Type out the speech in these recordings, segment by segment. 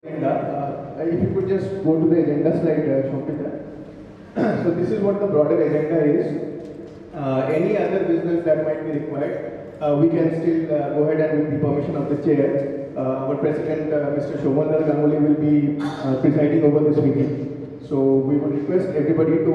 If you could just go to the agenda slide, Shobhita. So this is what the broader agenda is. Any other business that might be required, we can still go ahead and with the permission of the chair, our president, Mr. Shobhandar Ganguly, will be presiding over this meeting. So we would request everybody to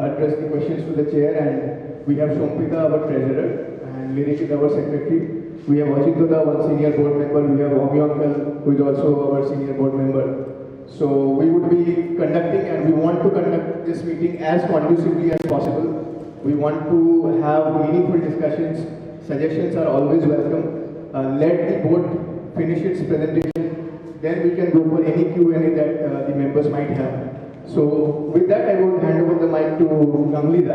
address the questions to the chair, and we have Shobhita, our treasurer, and Lirik is our secretary. We have Ajithoda, one senior board member. We have Omi Uncle, who is also our senior board member. So we would be conducting, and we want to conduct this meeting as conducively as possible. We want to have meaningful discussions. Suggestions are always welcome. Let the board finish its presentation. Then we can go for any Q&A that the members might have. So with that, I would hand over the mic to Ganguly.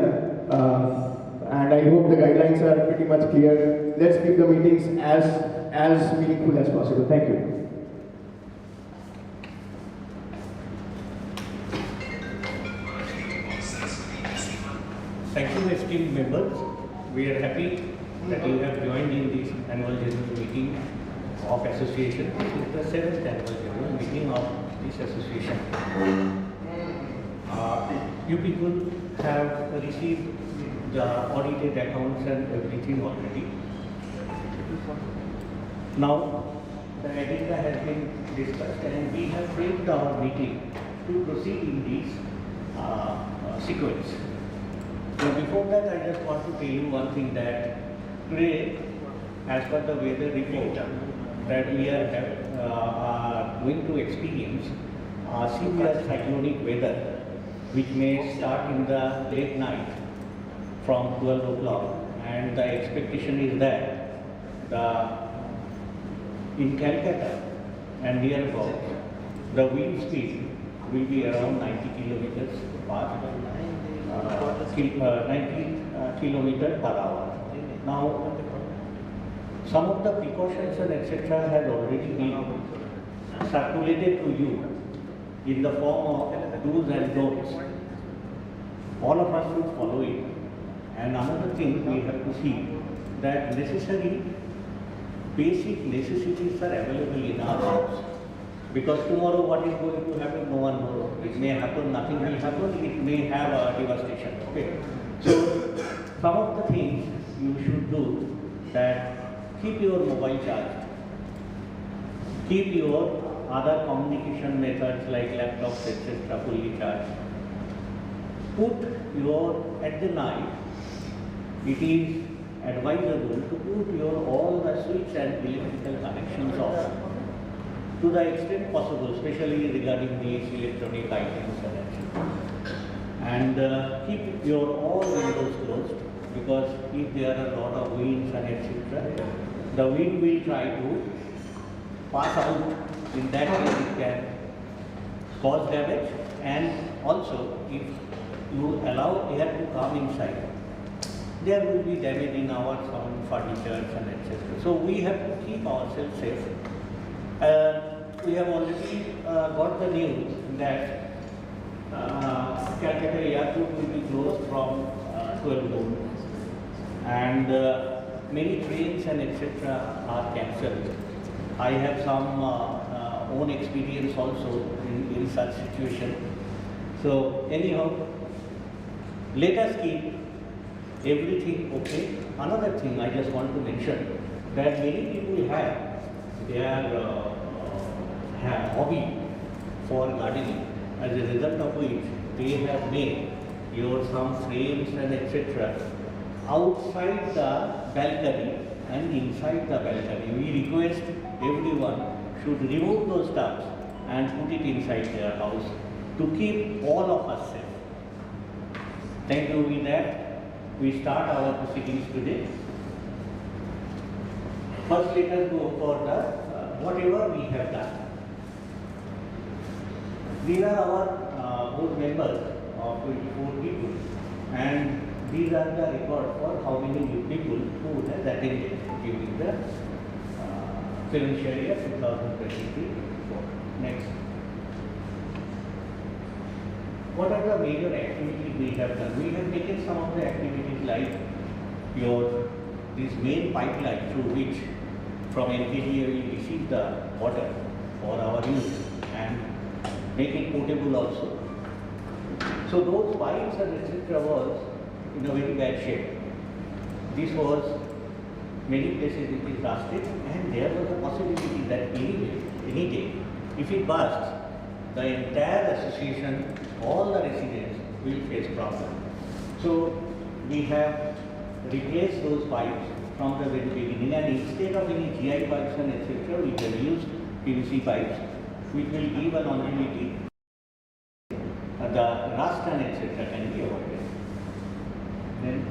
And I hope the guidelines are pretty much clear. Let's keep the meetings as meaningful as possible. Thank you. Thank you, esteemed members. We are happy that you have joined in this annual general meeting of association. This is the 7th annual general meeting of this association. You people have received the audited accounts and everything already. Now, the agenda has been discussed and we have framed our meeting to proceed in this sequence. So before that, I just want to tell you one thing, that today, as per the weather report that we are going to experience severe cyclonic weather, which may start in the late night from 12 o'clock, and the expectation is that in Calcutta and nearby, the wind speed will be around 90 kilometers per hour. Now, some of the precautions and etc. has already been circulated to you in the form of do's and don'ts. All of us should follow it. And another thing we have to see, that necessary basic necessities are available in our house. Because tomorrow what is going to happen, no one knows. It may happen, nothing will happen, it may have a devastation. Okay. So some of the things you should do, that keep your mobile charged, keep your other communication methods like laptops, etc. fully charged. At the night, it is advisable to put all the switch and electrical connections off to the extent possible, especially regarding these electronic items and keep all windows closed, because if there are a lot of winds and etc., the wind will try to pass out. In that case, it can cause damage, and also if you allow air to come inside, there will be damage in our some furniture and etc. So we have to keep ourselves safe. We have already got the news that Calcutta airport will be closed from 12 noon, and many trains and etc. are cancelled. I have some own experience also in such situation. So anyhow, let us keep everything okay. Another thing I just want to mention, that many people have their hobby for gardening, as a result of which they have made some frames and etc. outside the balcony and inside the balcony. We request everyone should remove those stuff and put it inside their house to keep all of us safe. Thank you. With that, we start our proceedings today. First, let us go for the whatever we have done. These are our board members of 24 people, and these are the record for how many people who has attended during the financial year 2023. Next. What are the major activities we have done? We have taken some of the activities like this main pipeline through which from NKDA we receive the water for our use, make it portable also. So those pipes and etc. was in a very bad shape. This was many places it is rusted, and there was a possibility that any day, if it bursts, the entire association, all the residents will face problem. So we have replaced those pipes from the very beginning, and instead of any GI pipes and etc., we have used PVC pipes, which will give a longevity. The rust and etc. can be avoided. Then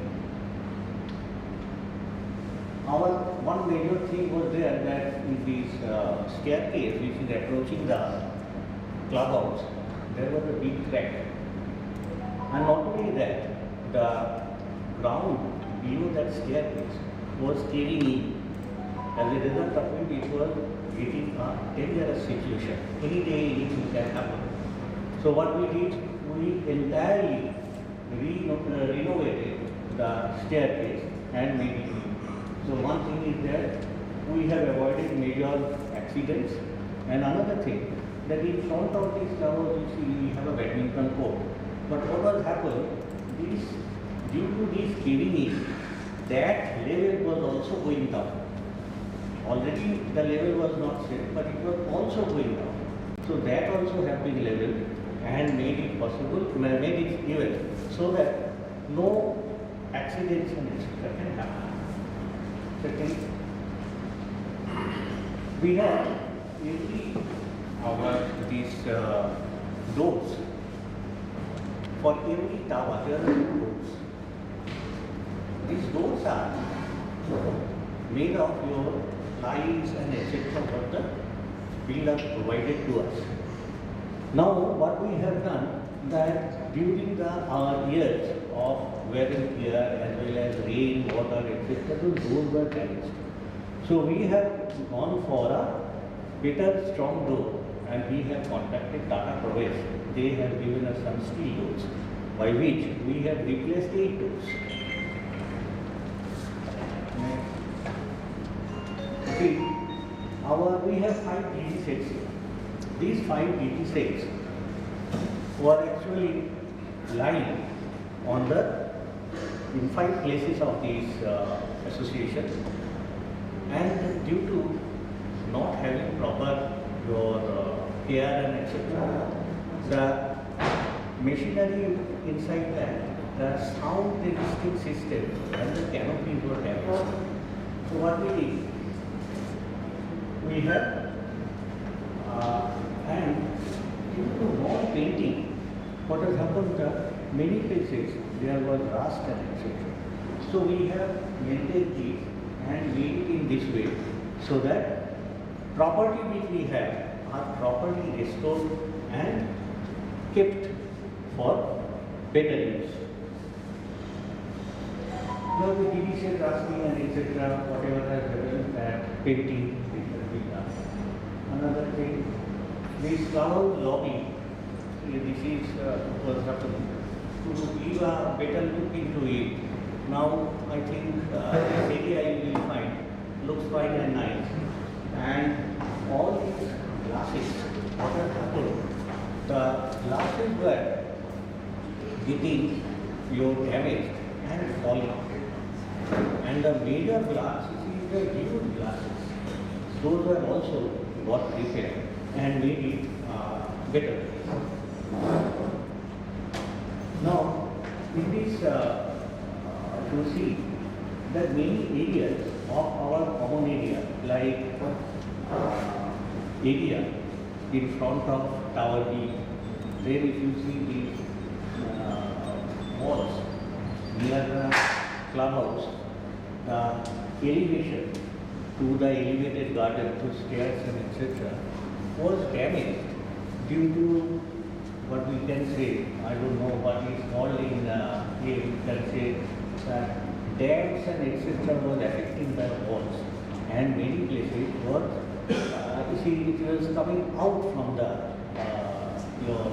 our one major thing was there that in this staircase which is approaching the clubhouse, there was a big crack. And not only that, the ground below that staircase was caving in. As a result of it was getting a dangerous situation. Any day anything can happen. So what we did, we entirely renovated the staircase and made it new. So one thing is that we have avoided major accidents, and another thing that in front of this tower you see we have a badminton court. But what was happened, due to this caving in, that level was also going down. Already the level was not safe, but it was also going down. So that also have been leveled and made it possible, made it even, so that no accidents and etc. can happen. Second, we have these doors. For every tower, there are doors. These doors are made of your lines and etc. what the builder provided to us. Now, what we have done that during our years of wear and tear as well as rain, water, etc., those doors were damaged. So we have gone for a better strong door, and we have contacted Tata Pravesh. They have given us some steel doors, by which we have replaced 8 doors. See, we have 5 DG sets here. These 5 DG sets were actually lying on in 5 places of this association, and due to not having proper care and etc., the machinery inside that, the sound resisting system and the canopies were damaged. So what we did, we have and due to wall painting, what has happened, many places there was rust and etc. So we have maintained this and made it in this way, so that property which we have are properly restored and kept for better use. Now the DDC casting and etc. whatever has happened, that painting which has been done. Another thing, this flower lobby, this is was happening to give a better look into it. Now I think this area you will find looks quite nice, and all these glasses, what has happened, the glasses were getting damaged and falling out. And the major glass, you see the huge glasses, those were also got repaired and made it better. Now, in this, you see that many areas of our common area, like area in front of Tower B, there if you see these walls near the clubhouse, the elevation to the elevated garden, to stairs and etc. was damaged due to what we can say, I don't know what is called in here, we can say that dams and etc. was affecting the walls, and many places were, you see, it was coming out from the your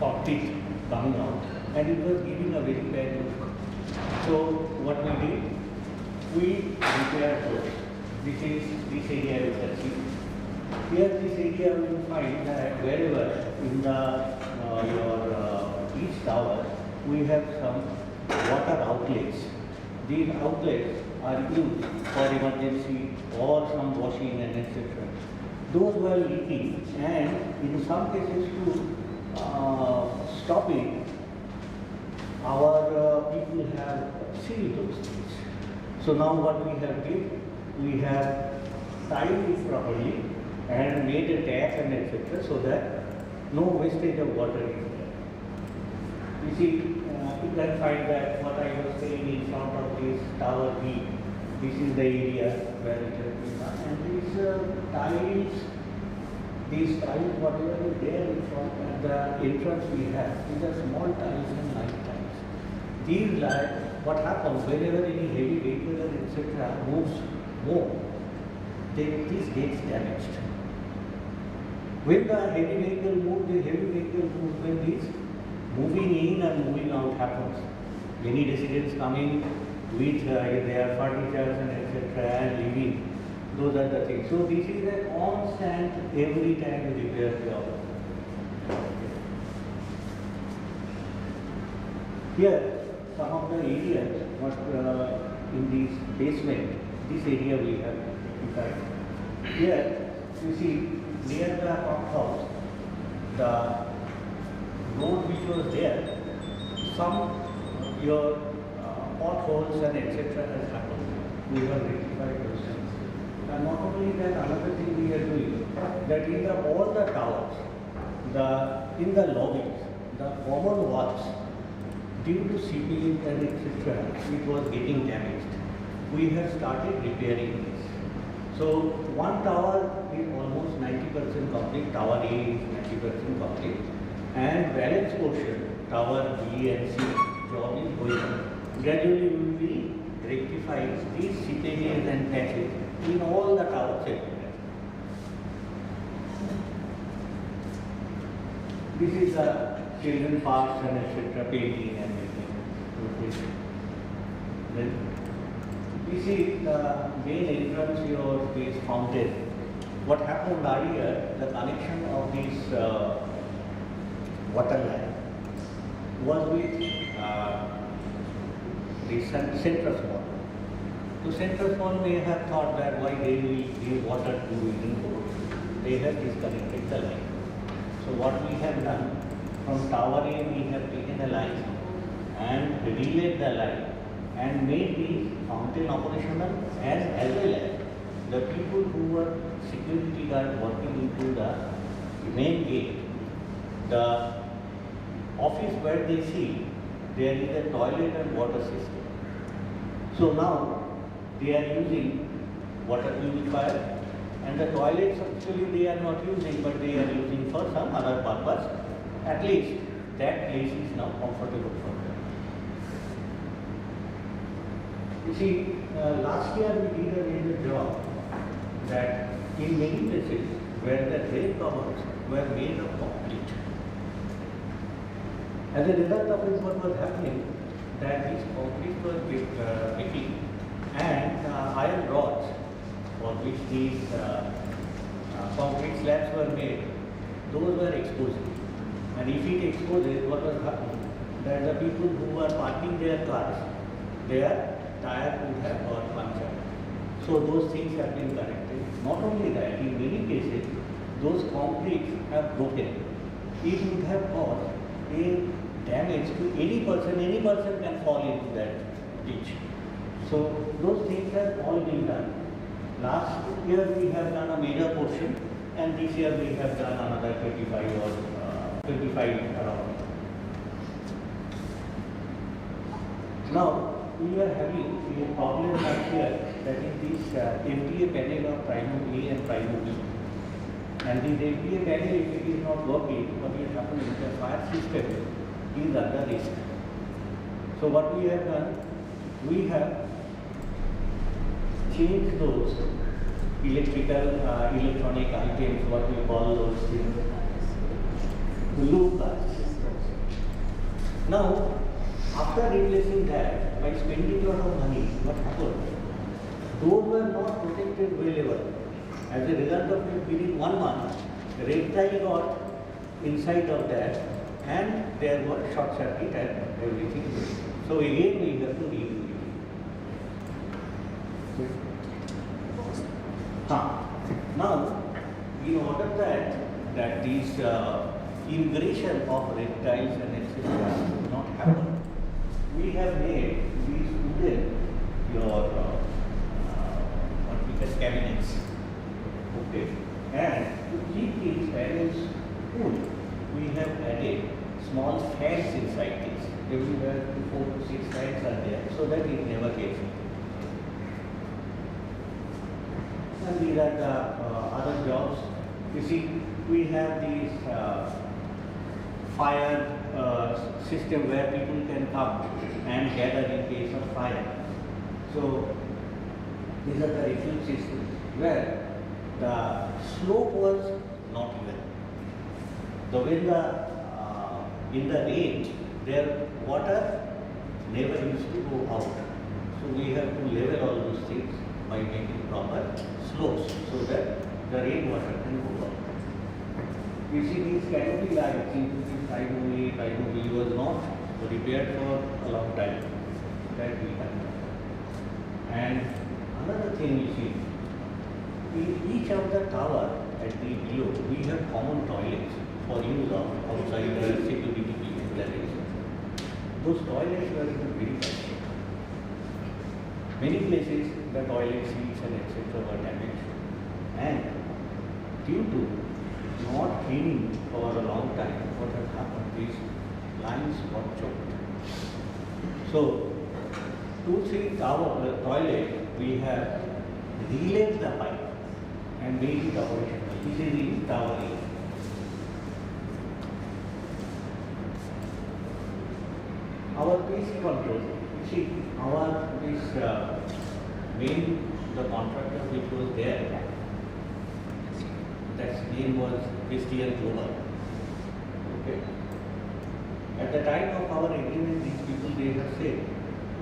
cockpit coming out, and it was giving a very bad look. So what we did, we repaired those. This is this area you can see. Here this area we will find that wherever in the each tower we have some water outlets. These outlets are used for emergency or some washing and etc. Those were leaking, and in some cases to stop it, our people have sealed those things. So now what we have did, we have tied it properly and made a tap and etc. so that no wastage of water is there. You see, you can find that what I was saying in front of this tower B, this is the area where it has been done, and these tiles, whatever is there in front at the entrance we have, these are small tiles and light tiles. These light, what happens whenever any heavy vehicle etc. moves more, then this gets damaged. When the heavy vehicle moves, when this moving in and moving out happens. Many residents coming with their furniture and etc. and living. Those are the things. So this is a constant every time repair job. Here, some of the areas what in this basement, this area we have identified. Here, you see near the top house, the road which was there, some your potholes and etc. has happened. We have rectified those things. And not only that, another thing we are doing, that in all the towers, in the lobbies, the common walls, due to seepage and etc., it was getting damaged. We have started repairing this. So one tower is almost 90% complete, tower A is 90% complete, and balance portion, tower B and C, job is going on. Gradually we will rectify these seepages and patches in all the towers everywhere. This is the children parks and etc. painting and everything. Then we see the main entrance here, this fountain. What happened earlier, the connection of this water line was with the central small. So central small may have thought that why they will give water to Indian board. They have disconnected the line. So what we have done, from tower A we have taken a line and relayed the line and made the fountain operational, and as well as the people who were security guard working into the main gate, the office where they see there is a toilet and water system. So now they are using water purifier, and the toilets actually they are not using, but they are using for some other purpose. At least that place is now comfortable for them. You see, last year we did a major job that in many places where the drain covers were made of concrete. As a result of it, what was happening, that these concrete was breaking, and iron rods for which these concrete slabs were made, those were exposing. And if it exposes, what was happening, that the people who were parking their cars, their tire would have got punctured. So those things have been corrected. Not only that, in many cases, those concretes have broken. It would have caused a damage to any person can fall into that ditch. So those things have all been done. Last year we have done a major portion, and this year we have done another 25 or 25 around. Now we are having a problem here, that is this FDA panel of Primo A and Primo B. And this FDA panel, if it is not working, what will happen is the fire system is under risk. So what we have done, we have changed those electronic items, what we call those things, loop guards. Now, after replacing that, by spending a lot of money, what happened? Those were not protected well ever. As a result of it, within 1 month, red tile got inside of that, and there was short circuit and everything. So again we have to redo it. Now, in order that this ingression of red tiles and etc. will not happen, we have made these wooden what we call cabinets. Okay, and to keep these panels cool, we have added small fans inside this. Everywhere 4 to 6 fans are there, so that it never gets heated. And these are the other jobs. You see, we have these fire system where people can come and gather in case of fire. So these are the refuge systems where the slope was not even. So when in the rain, their water never used to go out. So we have to level all those things by making proper slopes so that the rainwater can go out. You see these canopy lights into this IOA was not repaired for a long time. That we have done. And another thing you see, in each of the tower at the below, we have common toilets for use of outsider security declaration. Those toilets were in a very bad shape. Many places the toilet seats and etc. were damaged, and due to not cleaning for a long time, what has happened is lines got choked. So 2-3 toilet we have relayed the pipe and made it operational. This is the tower area. Our basic control, you see, the contractor which was there, that name was Christian Global. Okay. At the time of our agreement, these people they have said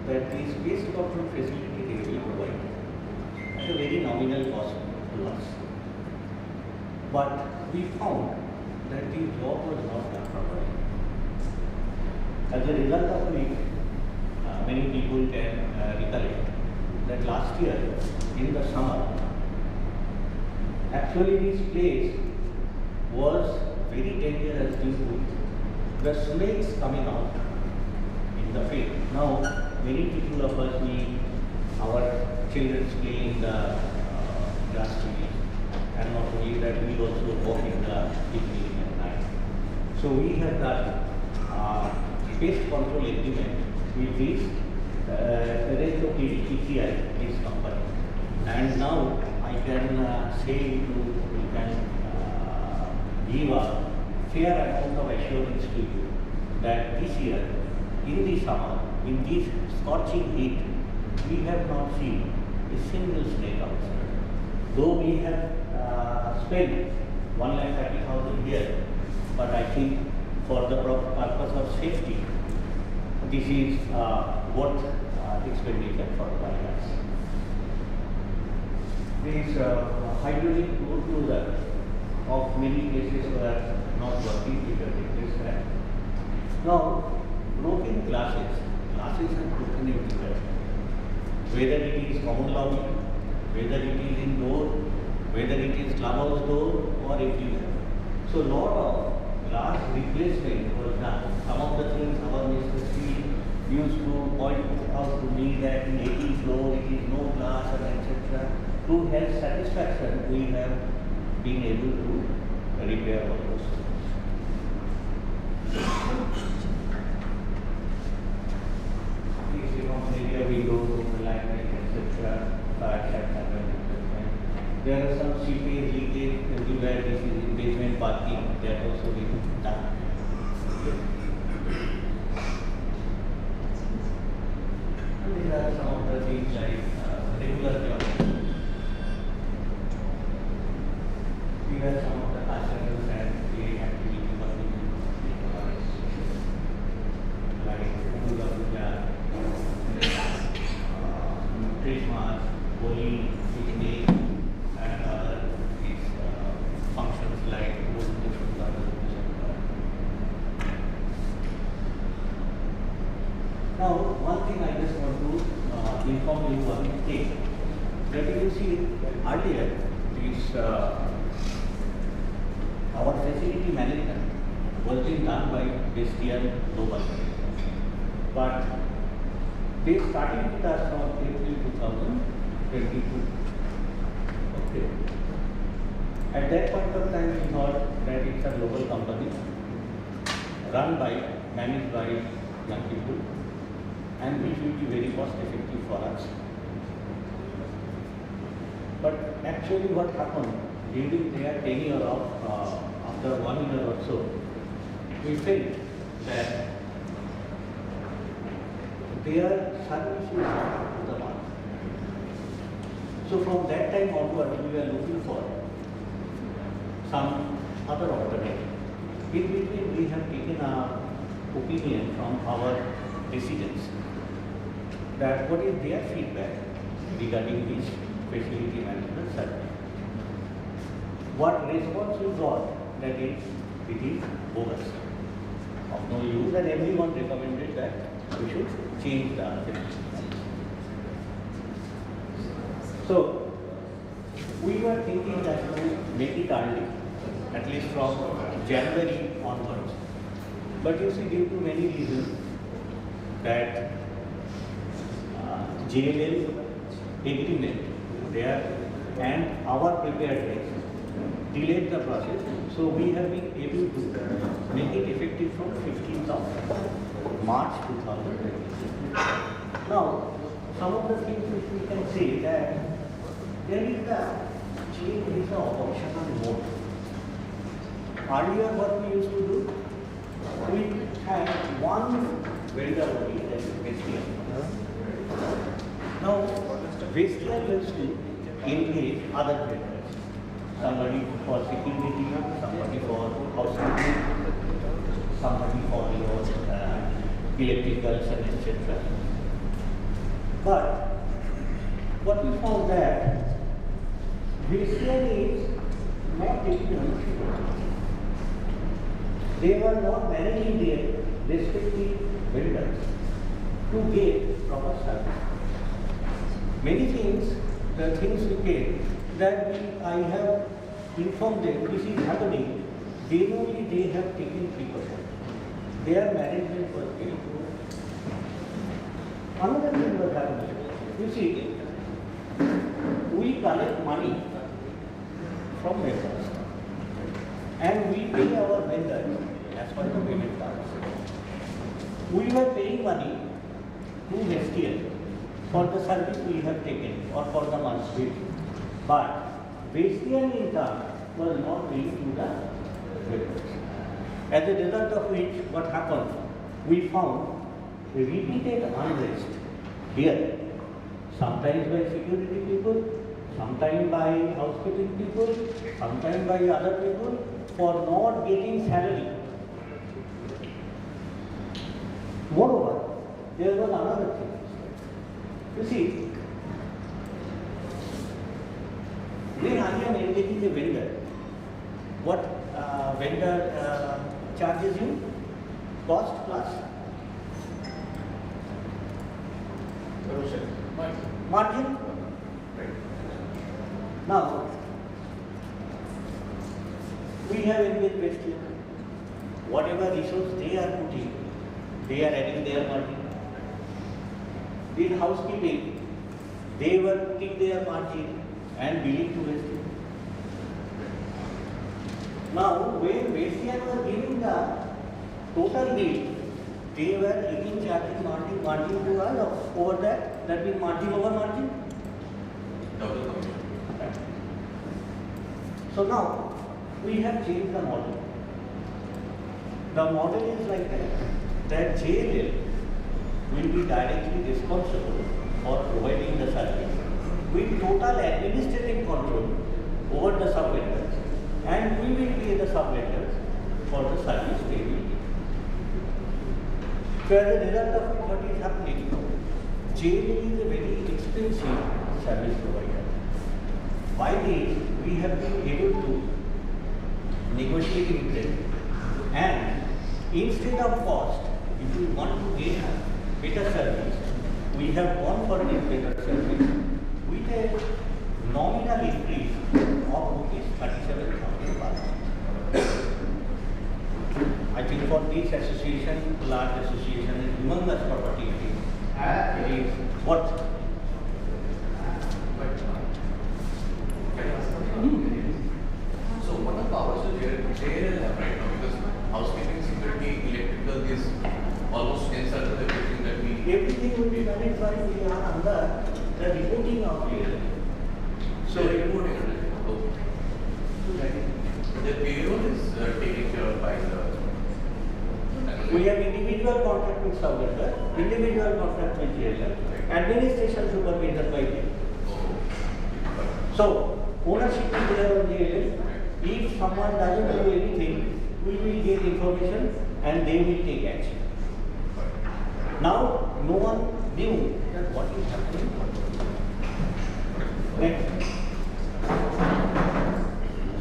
that the space control facility they will provide at a very nominal cost to us. But we found that the job was not done properly. As a result of it, many people can recollect that last year in the summer, actually this place was very dangerous due to the snakes coming out in the field. Now, many people of us, our children play in the grass fields, and not only that, we also walk in the evening and night. So we have done pest control agreement with this ECAOA, this company. And now I can say we can give a fair amount of assurance to you that this year, in the summer, in this scorching heat, we have not seen a single snake outside. Though we have spent 1,30,000 here, but I think for the purpose of safety, this is what expenditure for us. This hydraulic door closer of many places were not working because it is that. Now, broken glasses are broken everywhere. Whether it is common lobby, whether it is in door, whether it is clubhouse door or everywhere. So, lot of glass replacement was done. Some of the things our Mr. C used to point out to me that in 80th floor it is no glass and etc. To his satisfaction, we have been able to repair all those things. This area windows, lighting, etc. There are some seepage leakage everywhere. This is in basement parking. That also been done. And these are some of the things like regular jobs. These are some of the customers and the activity like Christmas, Holi, picnic, and other Now, one thing I just want to inform you one thing. That you see earlier, this our facility management was being done by Christian Global. But they started with us from April 2022. Okay. At that point of time, we thought that it's a global company run by, managed by young people, and which will be very cost effective for us. But actually what happened during their tenure of after 1 year or so, we felt that their service is not to the mark. So from that time onward, we were looking for some other alternative. In between, we have taken an opinion from our residents that what is their feedback regarding this facility management service. What response we got, that it is bogus. Of no use, and everyone recommended that we should change the facility. So we were thinking that to make it early, at least from January onwards. But you see, due to many reasons, that JLL agreement there and our preparedness delayed the process. So we have been able to make it effective from 15th of March 2020. Now, some of the things which we can say that there is a change in the operational mode. Earlier what we used to do, we had one vendor only, that is Vestian. Now, Vestian used to engage other vendors. Somebody for security, somebody for housekeeping, somebody for your electricals and etc. But what we found that Vestian is not taking ownership. They were not managing their respective vendors to get proper service. Many things, the things we get, that I have informed them this is happening, then only they have taken precaution. Their management was very poor. Another thing was happening. You see, we collect money from vendors and we pay our vendors as per the payment terms. We were paying money to Vestian for the service we have taken or for the month's bill. But Vestian in turn was not paying to the vendors. As a result of which, what happened? We found repeated unrest here, sometimes by security people, sometimes by housekeeping people, sometimes by other people, for not getting salary. Moreover, there was another thing. You see, when I am engaging a vendor, what vendor charges you? Cost plus margin. Now, we have engaged Vestian. Whatever resource they are putting, they are adding their margin. In housekeeping, they were putting their margin and billing to Vestian. Now, when Vestian was giving the total bill, they were again charging margin to us over that means margin over margin. So now, we have changed the model. The model is like that JLL will be directly responsible for providing the service with total administrative control over the sub-vendors, and we will pay the sub-vendors for the service they will give. So as a result of what is happening, JLL is a very expensive service provider. By this, we have been able to negotiate with them, and instead of cost, if you want to gain better service, we have gone for this better service with a nominal increase of rupees 37,000 per month. I think for this association, large association, humongous property it is what? So what are the hours are there right now? Because housekeeping, security, electrical is almost inside of everything that we. Everything will be managed by we are under the reporting of payroll. So reporting the payroll is taken care of by the. We have individual contract with subvendor, individual contract with jailer, administration supervisor by them. So ownership is there on JLS. If someone doesn't do anything, we will get information and they will take action. Now, no one knew that what is happening. Next.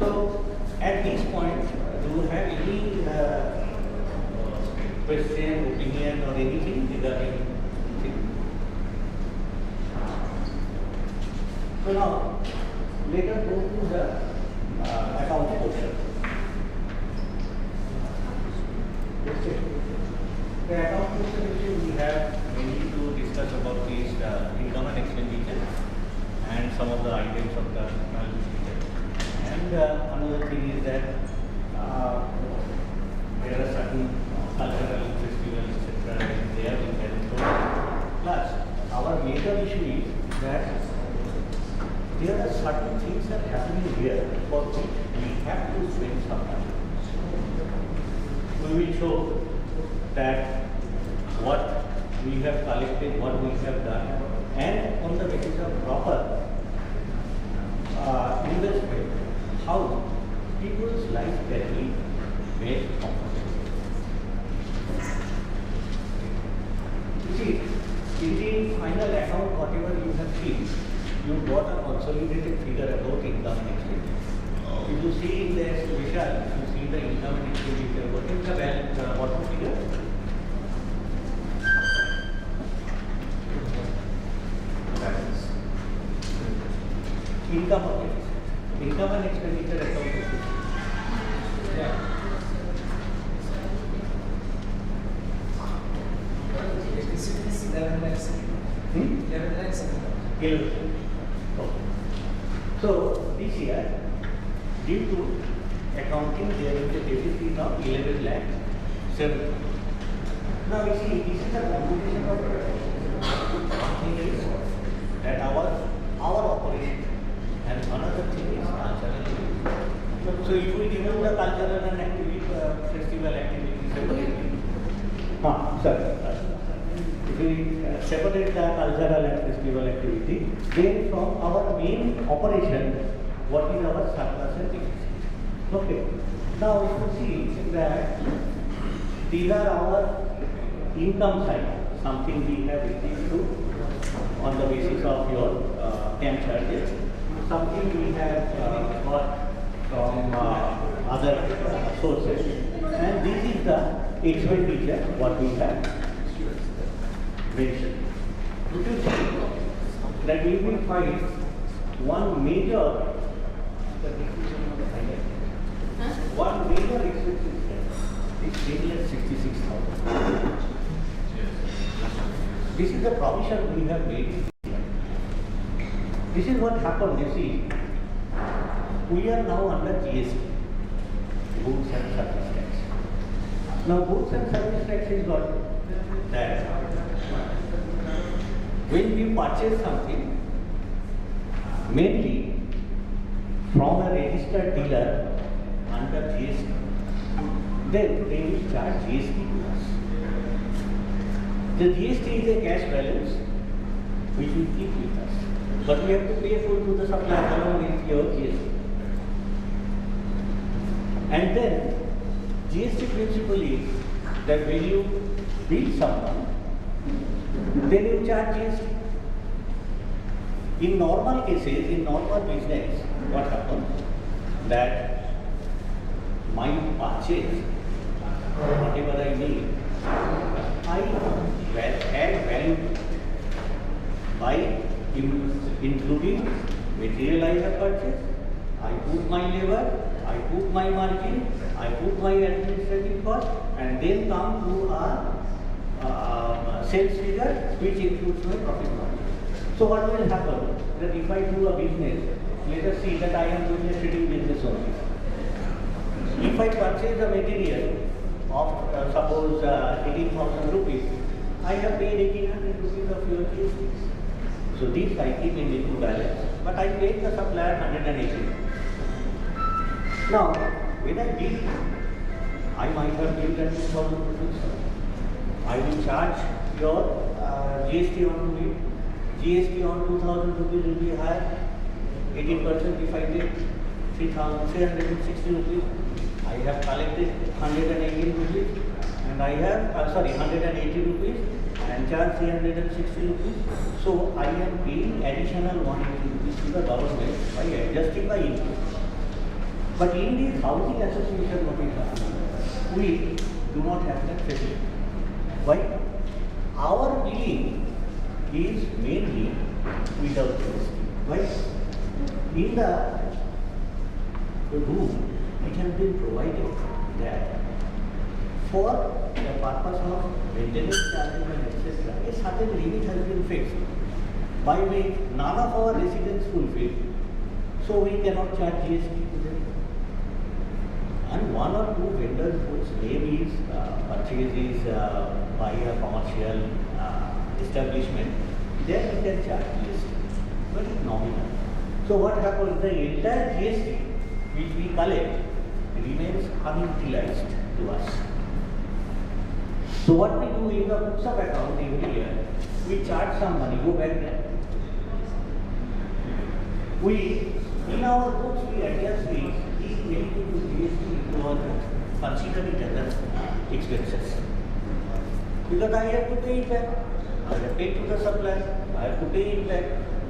So, at this point, do you have any question, opinion, or anything regarding anything? So now, let us go to the account portion. The account portion we have mainly to discuss about this income and expenditure and some of the items of the expenditure. And another thing is that there are certain cultural festivals, etc. There we can. Plus, our major issue is that there are certain things that are happening here for which we have to spend some money. We will show that what we have collected, what we have done, and on the basis of proper investment, how people's life can be made comfortable. You see, in the final account, whatever you have seen, you got a consolidated figure about income and expenditure. If you see in the exhibition, you see the income and expenditure. What is the balance? Bottom figure? Balance. Income of expenditure. Income and expenditure account. Yeah. So this year, due to accounting, there is a deficit of 11 lakh 7. Now you see, this is a combination of one thing is that our operation, and another thing is cultural. So if we remove the cultural and activity, festival activity separately, if we separate the cultural and festival activity, then from our main operation, what is our surplus and deficit? Okay. Now if you see that these are our income side, something we have received to on the basis of your camp charges, something we have got from other sources, and this is the expenditure what we have mentioned. You can see that we will find one major expense is 10,66,000. This is the provision we have made. This is what happened, you see. We are now under GST, Goods and Service Tax. Now, Goods and Service Tax is what? That when we purchase something, mainly from a registered dealer under GST, then they will charge GST to us. The GST is a cash balance which we keep with us, but we have to pay full to the supplier along with your GST. And then GST principle is that when you bill someone, then you charge GST. In normal cases, in normal business, what happens? That my purchase, whatever I need, I add value by including material I have purchased, I put my labor, I put my margin, I put my administrative cost, and then come to a sales figure which includes my profit margin. So what will happen? That if I do a business, let us see that I am doing a trading business only. If I purchase a material of suppose 18,000 rupees, I have paid 1800 rupees of fuel GST. So this I keep in into balance, but I paid the supplier 180. Now, when I bill, I might have billed at 2,000 rupees. I will charge your GST on it. GST on 2,000 rupees will be higher. 18% if I take 360 rupees. I have collected 118 rupees and I have, 180 rupees and charged 360 rupees. So I am paying additional 180 rupees to the government by adjusting my income. But in the housing association what we have, we do not have that facility. Why? Our billing is mainly without GST. Why? In the rule, it has been provided that for the purpose of maintenance charges and etc., a certain limit has been fixed by which none of our residents fulfill, so we cannot charge GST to them. And one or two vendors whose name is purchases by a commercial establishment, then we can charge GST, but it's nominal. So what happens? The entire GST which we collect remains unutilized to us. So what we do in the books of account every year, we charge some money, go back there. We, in our books, we adjust these anything to GST because consider it as expenses. Because I have to pay it back. I have paid to the supplier, I have to pay it back.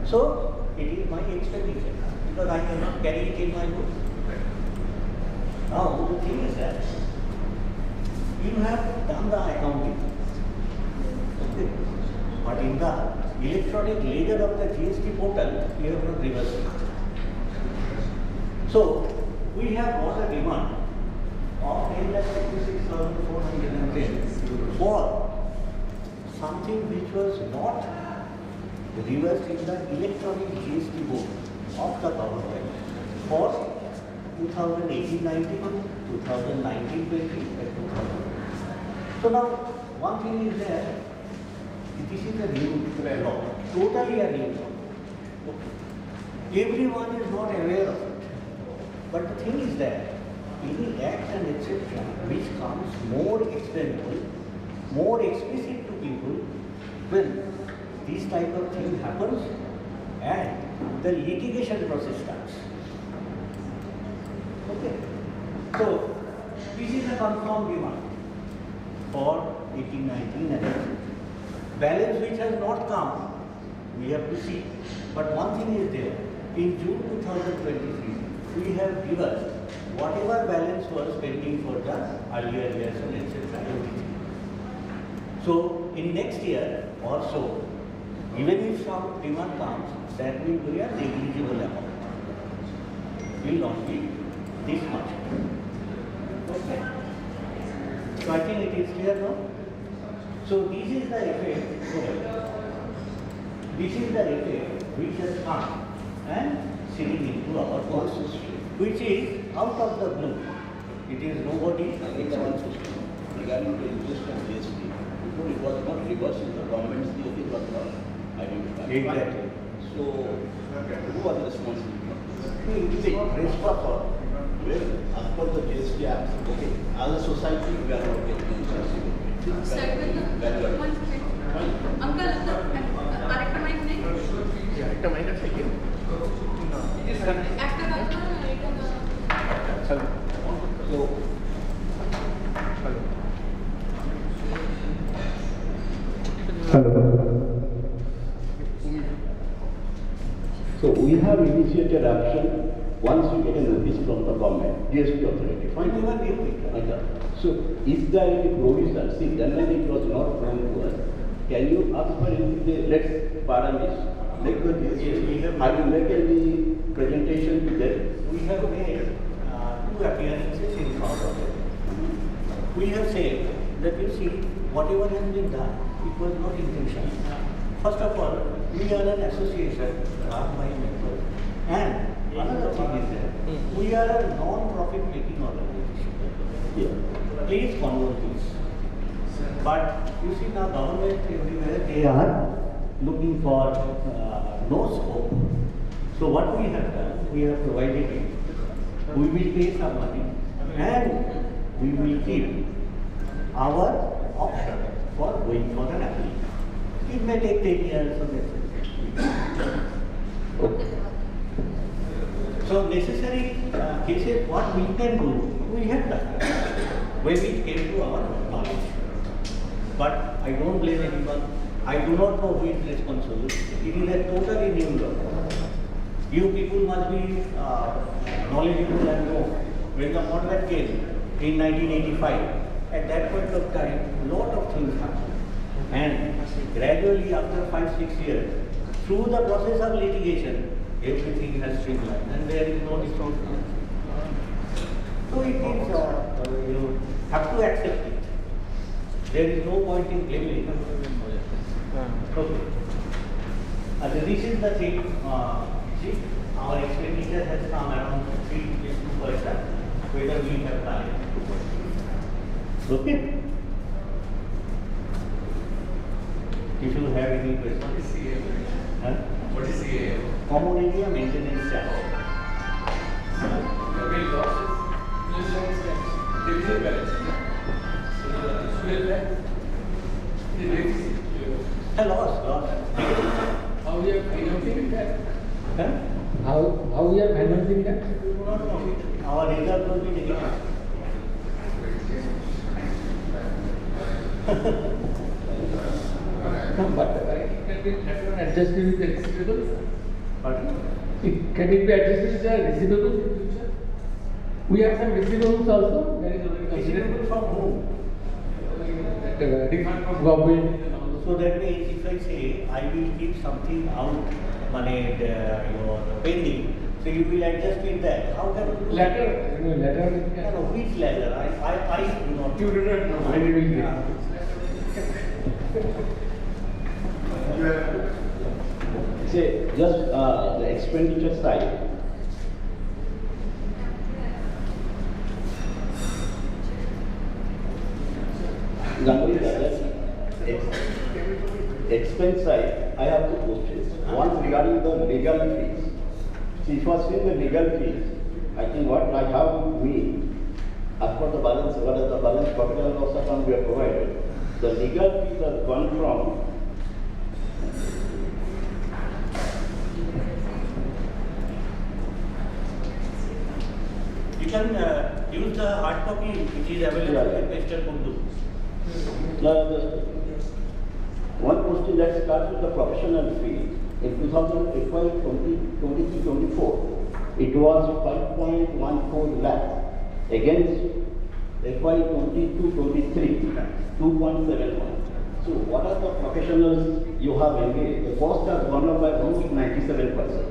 So it is my expenditure because I cannot carry it in my books. Now the thing is that you have done the accounting, okay, but in the electronic ledger of the GST portal, you have not reversed it. So we have got a demand of 10,56,410 for something which was not reversed in the electronic GST book of the government for 2018-19, 2019-20, and 2000. So now, one thing is that this is a new law, totally a new law. Okay. Everyone is not aware of it. But the thing is that any act and etc. which comes more explainable, more explicit to people when this type of thing happens and the litigation process starts. Okay. So this is a confirmed demand for 18-19 and balance which has not come, we have to see. But one thing is there, in June 2023, we have reversed whatever balance was pending for the earlier years and etc. everything. So in next year or so, even if some demand comes, that will be a negligible amount. Will not be this much. Okay. So I think it is clear now. So this is the effect. This is the effect which has come and sitting into our cost system, which is out of the blue. It is nobody. Regarding the interest on GST, before it was not reversed in the government's GST was not identified. Exactly. So, who was responsible? It is not responsible. Well, as per the GST Act, okay, as a society, we are not getting interest. Uncle, character mic nahi? Character mic is second. Actor Hello. So, Hello. so we have initiated action once you get a notice from the government, GST authority, We fine. never knew it. Okay. So, is there any provision? See, then when it was not known to us, can you ask for anything? Let's paramis, let the Yes, we have- I will make any presentation to them. We have made two appearances in front of it. We have said that you see, whatever has been done, it was not intentional. First of all, we are an association run by members. And another thing is that we are a non-profit making organization. Yeah. Please convert this. But you see now government everywhere, they are looking for no scope. So what we have done, we have provided it. We will pay some money and we will keep our option for going for an appeal. It may take 10 years or less. So necessary cases, what we can do, we have done when it came to our knowledge. But I don't blame anyone. I do not know who is responsible. It is a totally new law. You people must be knowledgeable and know when the modern came in 1985. At that point of time, lot of things happened. And gradually after 5-6 years, through the process of litigation, everything has streamlined and there is no discount. So it is, you have to accept it. There is no point in blaming it. Okay. This is the thing, see, our expenditure has come around 3%, whether we have done it. Okay? If you have any questions. What is ECAOA? Huh? What is ECAOA? Common area maintenance charge. Every loss is division balance. So the fuel back is deficit. A loss. How we are financing that? Huh? How we are financing that? No. Our result will be negative. But it can be adjusted with the receivables. Pardon? Can it be adjusted with the receivables in future? We have some receivables also. There is already Receivable from whom? different from government. So that means if I say I will keep something out, money, your pending, so you will adjust with that. How can you do that? Letter. No, which letter? I do not. You do not know. When it will get. Say, just the expenditure side. Expense side, I have two questions. One regarding the legal fees. See, if you are seeing the legal fees, I think what I have with me, as per the balance, what is the balance profit and loss account we have provided, the legal fees have gone from You can use the hard copy which is available in Mr. Kundu. One question that starts with the professional fee. In 2023-24, it was 5.14 lakh against FY 22-23, 2.71. So what are the professionals you have engaged? The cost has gone up by almost 97%.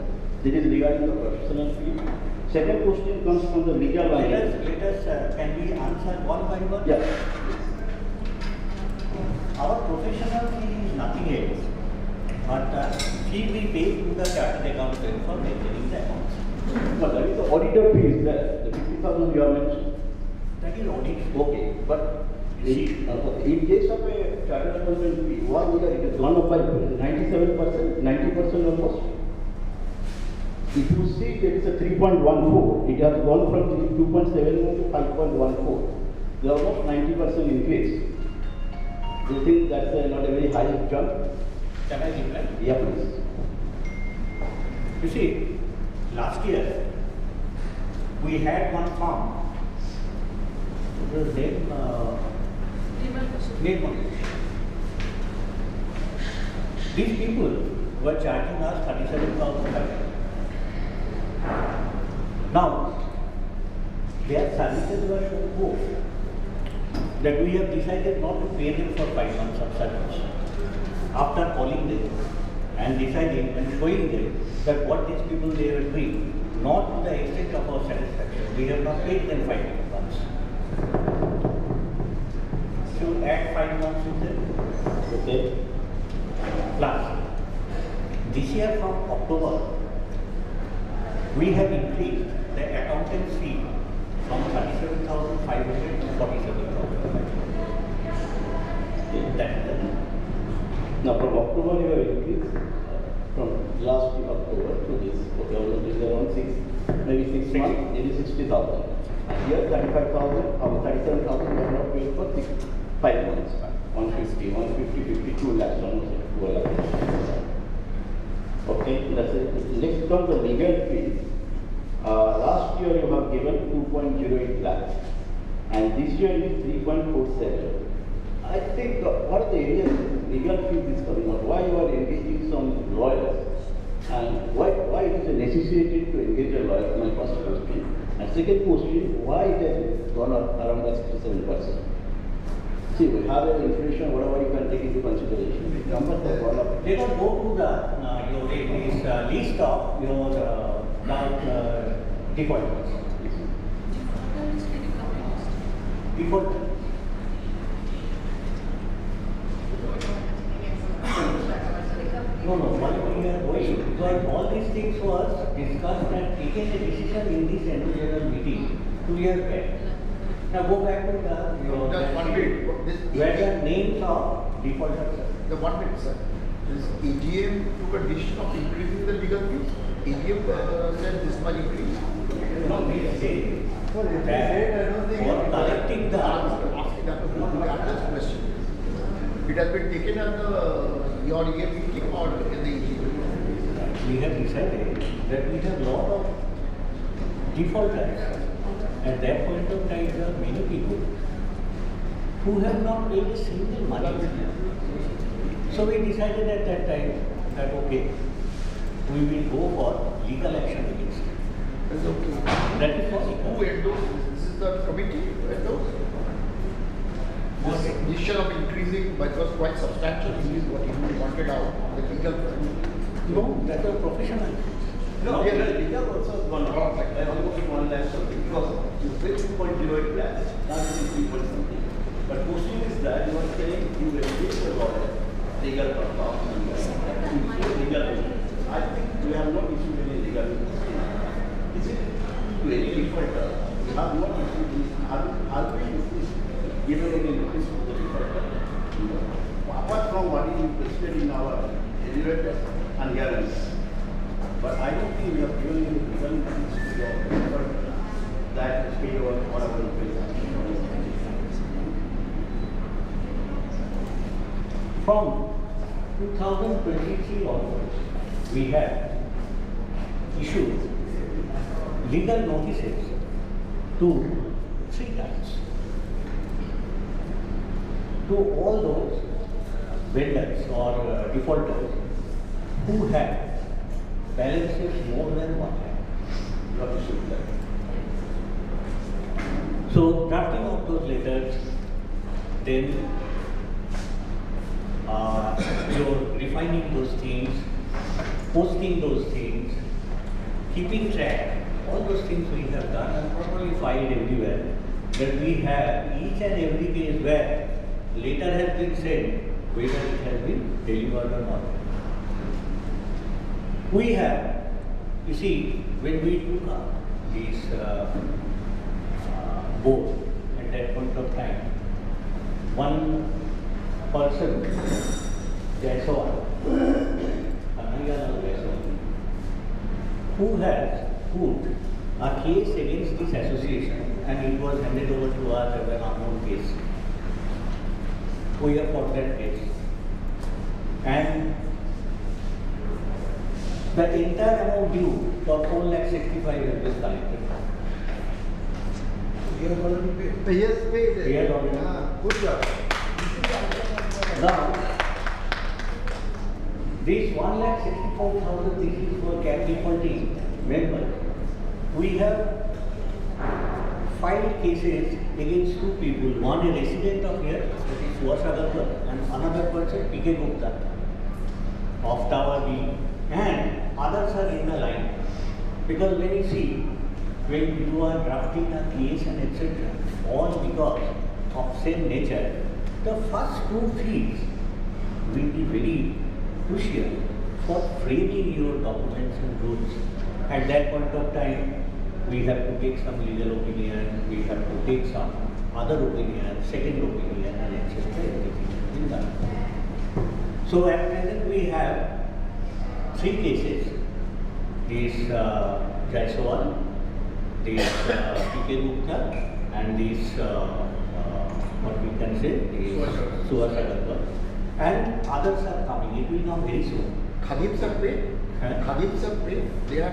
This is regarding the professional fee. Second question comes from the legal line. Let us can we answer one by one? Yes. Our professional fee is nothing else, but fee we pay to the chartered accountant for maintaining the accounts. But that is the auditor fee is there, the 50,000 you have mentioned. That is audit. Okay, but in case of a chartered accountant fee, 1 year it has gone up by 97%, 90% almost. If you see there is a 3.14, it has gone from 2.71 to 5.14. There is almost 90% increase. Do you think that's not a very high jump? Can I reply? Yeah, please. You see, last year we had one farm. The name These people were charging us 37,000. Now, their services were so poor that we have decided not to pay them for 5 months of service. After calling them and deciding and showing them that what these people they were doing, not to the extent of our satisfaction, we have not paid them 5 months. So add 5 months with them. Okay. Plus, this year from October, we have increased the accountant fee from 37,500 to 47,500. That is the Now from October you have increased from last year October to this. Okay, almost is around 6 months, maybe 60,000. Here 35,000 or 37,000 you have not paid for 5 months. 150, 52 lakhs, almost 2 lakhs. Okay, that's it. Next comes the legal fees. Last year you have given 2.08 lakhs and this year it is 3.47. I think what are the areas legal fees is coming out? Why you are engaging some lawyers and why it is necessary to engage a lawyer? My first question. And second question, why it has gone up around 67%? See, we have an inflation, whatever you can take into consideration. The numbers have gone up. let us go to the your list of your defaulters. Default. No, why we are going? Because all these things was discussed and taken a decision in this annual general meeting 2 years back. Now go back to your Just one minute. where the names of defaulters. The 1 minute, sir. This AGM took a decision of increasing the legal fees. AGM said this much increase. No, we say that for collecting the Asking that question. It has been taken as your EM meeting or in the AGM? we have decided that we have lot of defaulters. At that point of time, there are many people who have not paid a single money. So we decided at that time that okay, we will go for legal action against it. It's okay. That is for Who endorsed this? This is the committee who endorsed? This decision of increasing, but it was quite substantial increase what you wanted out, the legal. No, that was professional. No, legal also has gone up like almost 1 lakh something because you pay 2.08 lakhs, not 3 point something. But question is that you are saying you will engage a lawyer, legal purpose, legal. I think we have not issued any legal. Is it to any defaulter? We have not issued this. Have we given any notice to the defaulter? Apart from what is listed in our elevators and guarantees. But I don't think we have given any legal notice to your defaulter that pay or whatever you pay. From 2023 onwards, we have issued legal notices to 3 times to all those vendors or defaulters who have balances more than 1 lakh. Not issued that. So drafting of those letters, then you're refining those things, posting those things, keeping track, all those things we have done and probably filed everywhere. That we have each and every case where letter has been sent, whether it has been delivered or not. We have, you see, when we took up this board at that point of time, one person, ECAOA, who has put a case against this association and it was handed over to us as an unknown case. We have fought that case. And the entire amount due for 4,65,000 has been collected. You have already paid. Yes, paid. We have already. Good job. Now, this 1,64,000, this is for cap defaulting members. we have filed cases against two people, one a resident of here, that is Suvasagarkar, and another person, P.K. Gupta, of Tower B, and others are in the line. Because when you see, when you are drafting a case and etc., all because of same nature, the first two fields will be very crucial for framing your documents and rules. At that point of time, we have to take some legal opinion, we have to take some other opinion, second opinion, and etc. Everything in that. So at present we have three cases. This Jaiswal, this P.K. Gupta, and this what we can say, Suvasagarkar. And others are coming. It will come very soon. Khadim sir pay? Huh? Khadim sir pay? They are,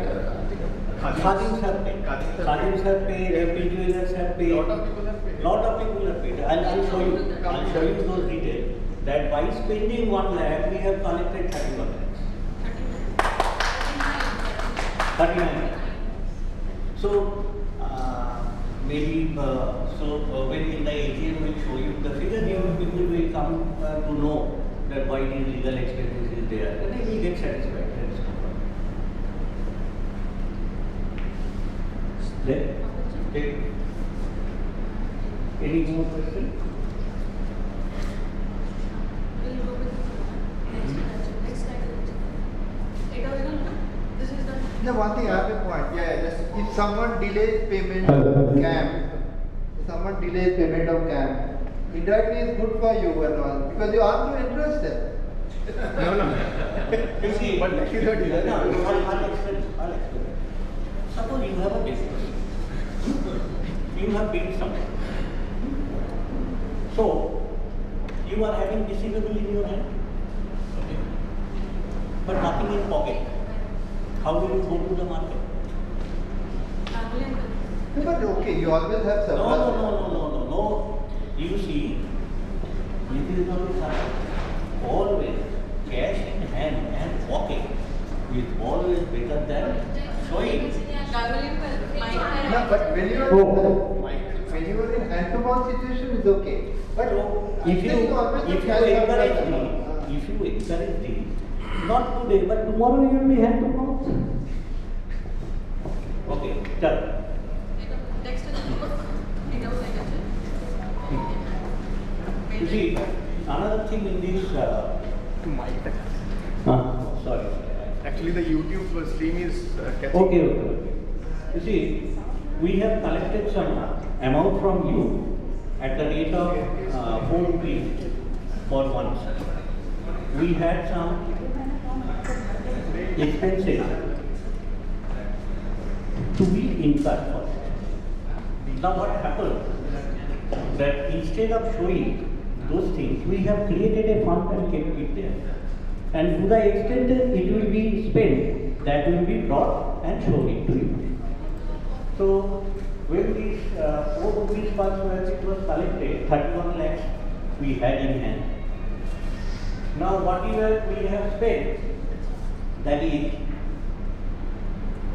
Khadim sir paid. Khadim sir paid, FP jewelers have paid. Lot of people have paid. Lot of people have paid. I'll show you. I'll show you those details. That by spending 1 lakh, we have collected 31 lakhs. 39 lakhs. So, maybe, when in the AGM will show you the figure, you people will come to know that why these legal expenses is there, and they will get satisfied. That is no problem. Then, okay. Any more question? We'll go with next slide. This is the. No, one thing I have a point. Yeah, just if someone delays payment Hello. of CAM, if someone delays payment of CAM, indirectly is good for you and all because you earn your interest then. You see, But next year, no, I'll explain. Suppose you have a business. You have paid something. So, you are having receivable in your hand. Okay. But nothing in pocket. How will you go to the market? But okay, you always have surplus. No. You see, it is not happening. Always cash in hand and pocket is always better than showing. No, but when you are in hand-to-mouth situation, is okay. But If you always have encourage surplus. me, if you encourage me, not today, but tomorrow you will be hand to mouth. Okay, done. Next to the You see, another thing in this. Sorry. Actually, the YouTube stream is catching. Okay. You see, we have collected some amount from you at the rate of 4 rupees for once. We had some expenses to be incurred for it. Now what happened? That instead of showing those things, we have created a fund and kept it there. And to the extent that it will be spent, that will be brought and shown it to you. So, when these 4 rupees per square feet was collected, 31 lakhs we had in hand. Now, whatever we have spent, that is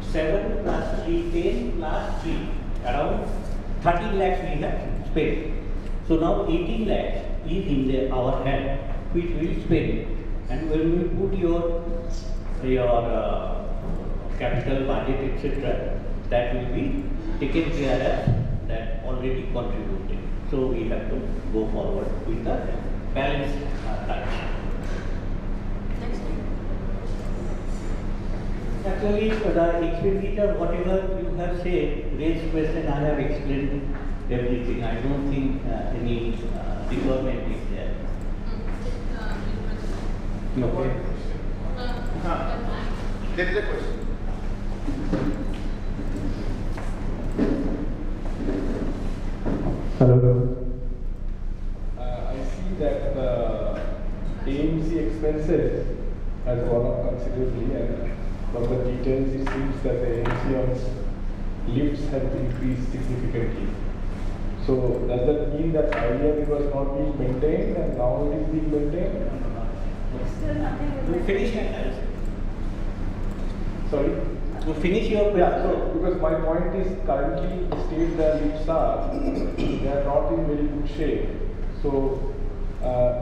7 plus 3, 10 plus 3, around 13 lakhs we have spent. So now 18 lakhs is in our hand, which we will spend. And when we put your capital budget, etc., that will be taken care of, that already contributed. So we have to go forward with the balance touch. Actually, the expenditure, whatever you have said, raised question, I have explained everything. I don't think any requirement is there. Okay. There is a question. Hello. I see that the AMC expenses has gone up considerably, and from the details it seems that the AMC on lifts have increased significantly. So does that mean that earlier it was not being maintained and now it is being maintained? You finish it. Sorry? To finish your question. Yeah, so because my point is currently the state the lifts are, they are not in very good shape. So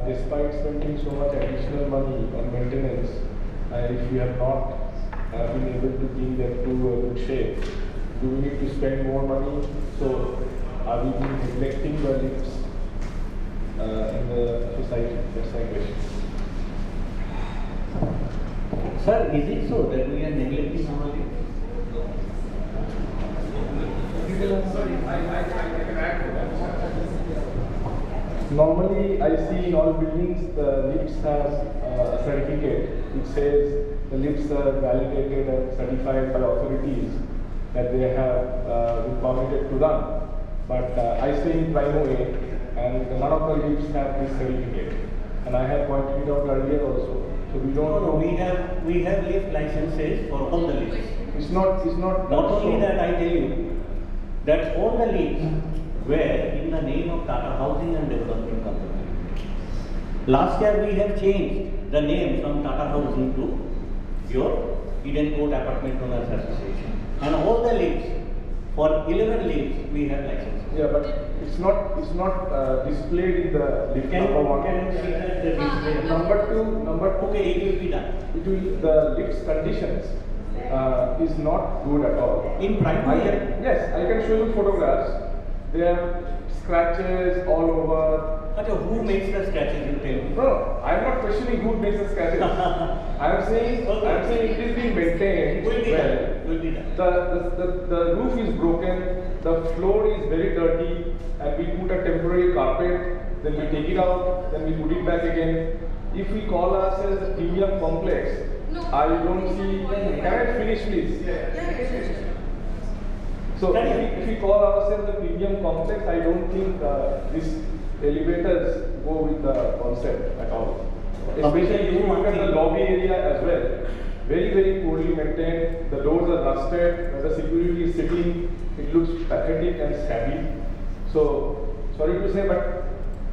despite spending so much additional money on maintenance, if we have not been able to bring them to a good shape, do we need to spend more money? So are we neglecting the lifts in the society? That's my question. Sir, is it so that we are neglecting our lifts? Normally, I see in all buildings the lifts have a certificate which says the lifts are validated and certified by authorities that they have been permitted to run. But I stay in Primo A and none of the lifts have this certificate. And I have pointed it out earlier also. So we don't know. We have lift licenses for all the lifts. It's not. Not only that, I tell you that all the lifts were in the name of Tata Housing and Development Company. Last year we have changed the name from Tata Housing to your Eden Court Apartment Owners Association. And all the lifts, for 11 lifts, we have licenses. Yeah, but it's not displayed in the lift number one. Can you see that the display? Number two. Okay, it will be done. The lift's conditions is not good at all. In primary? Yes, I can show you photographs. There are scratches all over. Okay, who makes the scratches, you tell me? No, I am not questioning who makes the scratches. I am saying it is being maintained Will be well. done. Will be done. The roof is broken, the floor is very dirty, and we put a temporary carpet, then we take it out, then we put it back again. If we call ourselves a premium complex, No. I don't see. Can I finish, please? Yeah. So if we call ourselves a premium complex, I don't think these elevators go with the concept at all. Especially if you look at the lobby area as well. Very, very poorly maintained. The doors are rusted. Where the security is sitting, it looks pathetic and scabby. So, sorry to say, but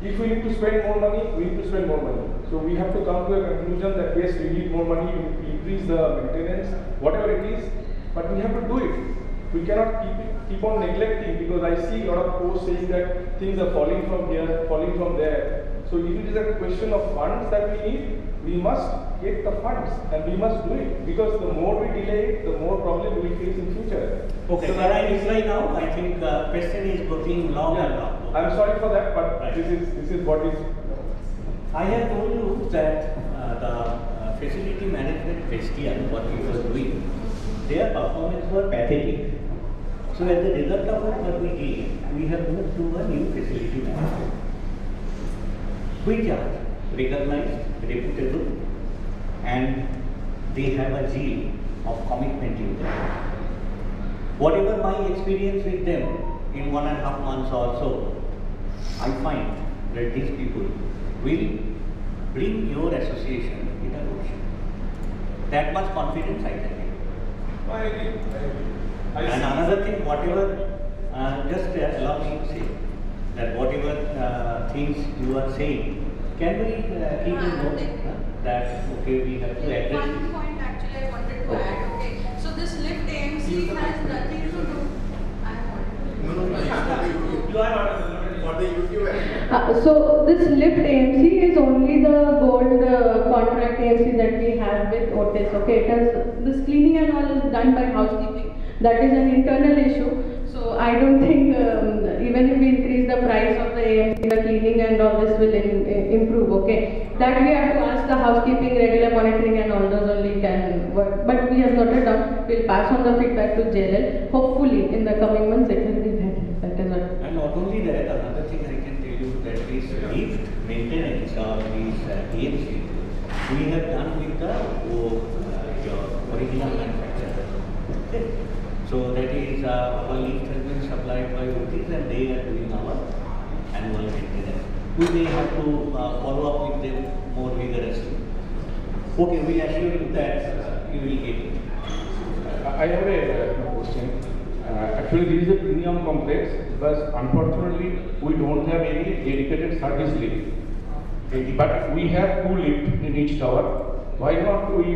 if we need to spend more money, we need to spend more money. So we have to come to a conclusion that yes, we need more money, we increase the maintenance, whatever it is, but we have to do it. We cannot keep on neglecting, because I see a lot of posts saying that things are falling from here, falling from there. So if it is a question of funds that we need, we must get the funds and we must do it, because the more we delay it, the more problem we will face in future. Okay, So can I reply now? I think question is going long and long. I'm sorry for that, but Right. this is what is. I have told you that the facility management Christian, what we were doing, their performance were pathetic. So as a result of what we did, we have moved to a new facility management, which are recognized, reputable, and they have a zeal of commitment in them. Whatever my experience with them in 1.5 months or so, I find that these people will bring your association in a good shape. That much confidence I can give. I agree. And another thing, whatever, just allow me to say that whatever things you are saying, can we keep in note that okay, we have to address One this? point actually I wanted to add, okay. So this lift AMC has nothing to do. You are not for the YouTube. So this lift AMC is only the gold contract AMC that we have with Otis. Okay, it has this cleaning and all is done by housekeeping. That is an internal issue. So I don't think even if we increase the price of the AMC, the cleaning and all this will improve. Okay, that we have to ask the housekeeping, regular monitoring and all those only can work. But we have noted down. We'll pass on the feedback to JLL. Hopefully in the coming months it will be better. That is what. And not only that, another thing I can tell you that this lift maintenance or these AMC, we have done with the your original manufacturer. Okay. So that is our lift has been supplied by Otis and they are doing our annual maintenance. We may have to follow up with them more vigorously. Okay, we assure you that you will get it. I have a question. Actually, this is a premium complex, but unfortunately, we don't have any dedicated service lift. But we have 2 lifts in each tower. Why not we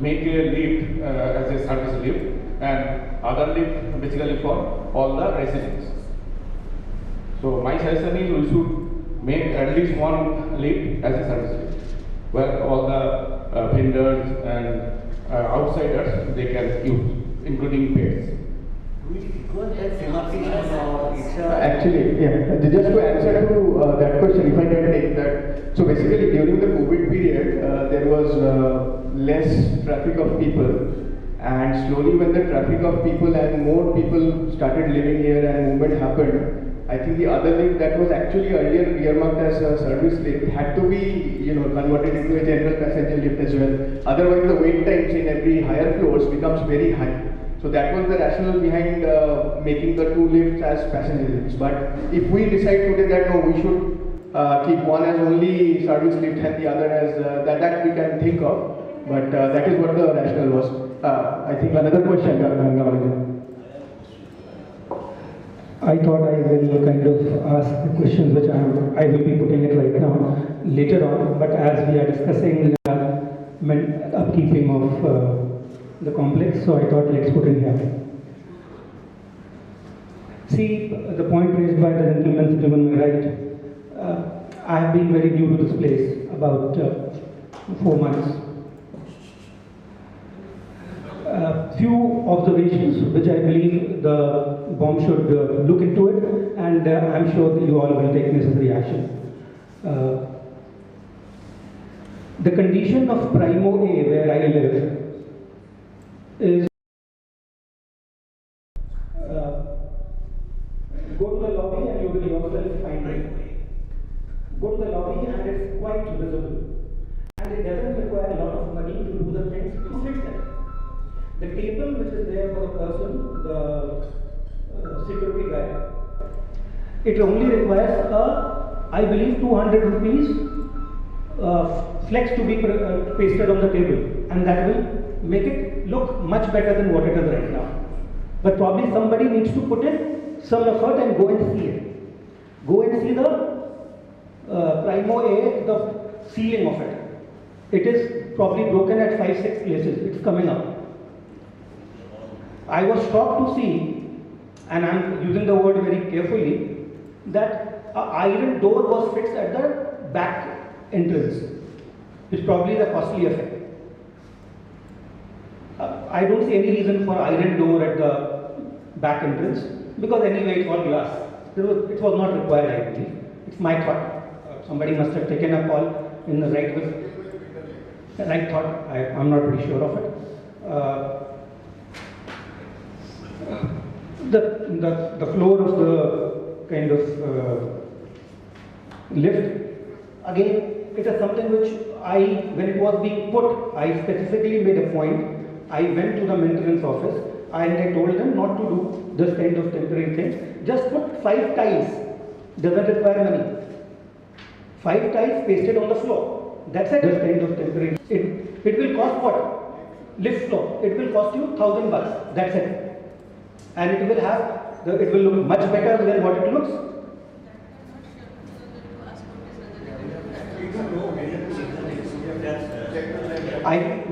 make a lift as a service lift and other lift basically for all the residents? So my suggestion is we should make at least one lift as a service lift, where all the vendors and outsiders they can use, including pets. Actually, yeah, just to answer to that question, if I can take that. So basically during the COVID period, there was less traffic of people, and slowly when the traffic of people and more people started living here and movement happened, I think the other lift that was actually earlier earmarked as a service lift had to be, converted into a general passenger lift as well. Otherwise the wait times in every higher floors becomes very high. So that was the rationale behind making the two lifts as passenger lifts. But if we decide today that no, we should keep one as only service lift and the other as that we can think of. But that is what the rationale was. I think another question, Ganga. I thought I will kind of ask the questions which I will be putting it right now later on. But as we are discussing upkeeping of the complex, so I thought let's put it here. See, the point raised by the gentleman right, I have been very new to this place, about 4 months. Few observations which I believe the BOM should look into it, and I'm sure that you all will take necessary action. The condition of Primo A, where I live, is go to the lobby and you will yourself find it. Go to the lobby and it's quite visible. And it doesn't require a lot of money to do the things to fix it. The table which is there for the person, the security guy, it only requires I believe 200 rupees flex to be pasted on the table, and that will make it look much better than what it is right now. But probably somebody needs to put in some effort and go and see it. Go and see the Primo A, the ceiling of it. It is probably broken at 5-6 places. It's coming up. I was shocked to see, and I'm using the word very carefully, that an iron door was fixed at the back entrance, which probably is a costly affair. I don't see any reason for iron door at the back entrance, because anyway it's all glass. It was not required, I believe. It's my thought. Somebody must have taken a call in the right thought. I'm not pretty sure of it. The floor of the kind of lift, again, it is something which when it was being put, I specifically made a point. I went to the maintenance office and I told them not to do this kind of temporary things. Just put 5 tiles, doesn't require money. 5 tiles pasted on the floor. That's it. This kind of temporary. It will cost what? Lift floor. It will cost you $1,000. That's it. And it will look much better than what it looks.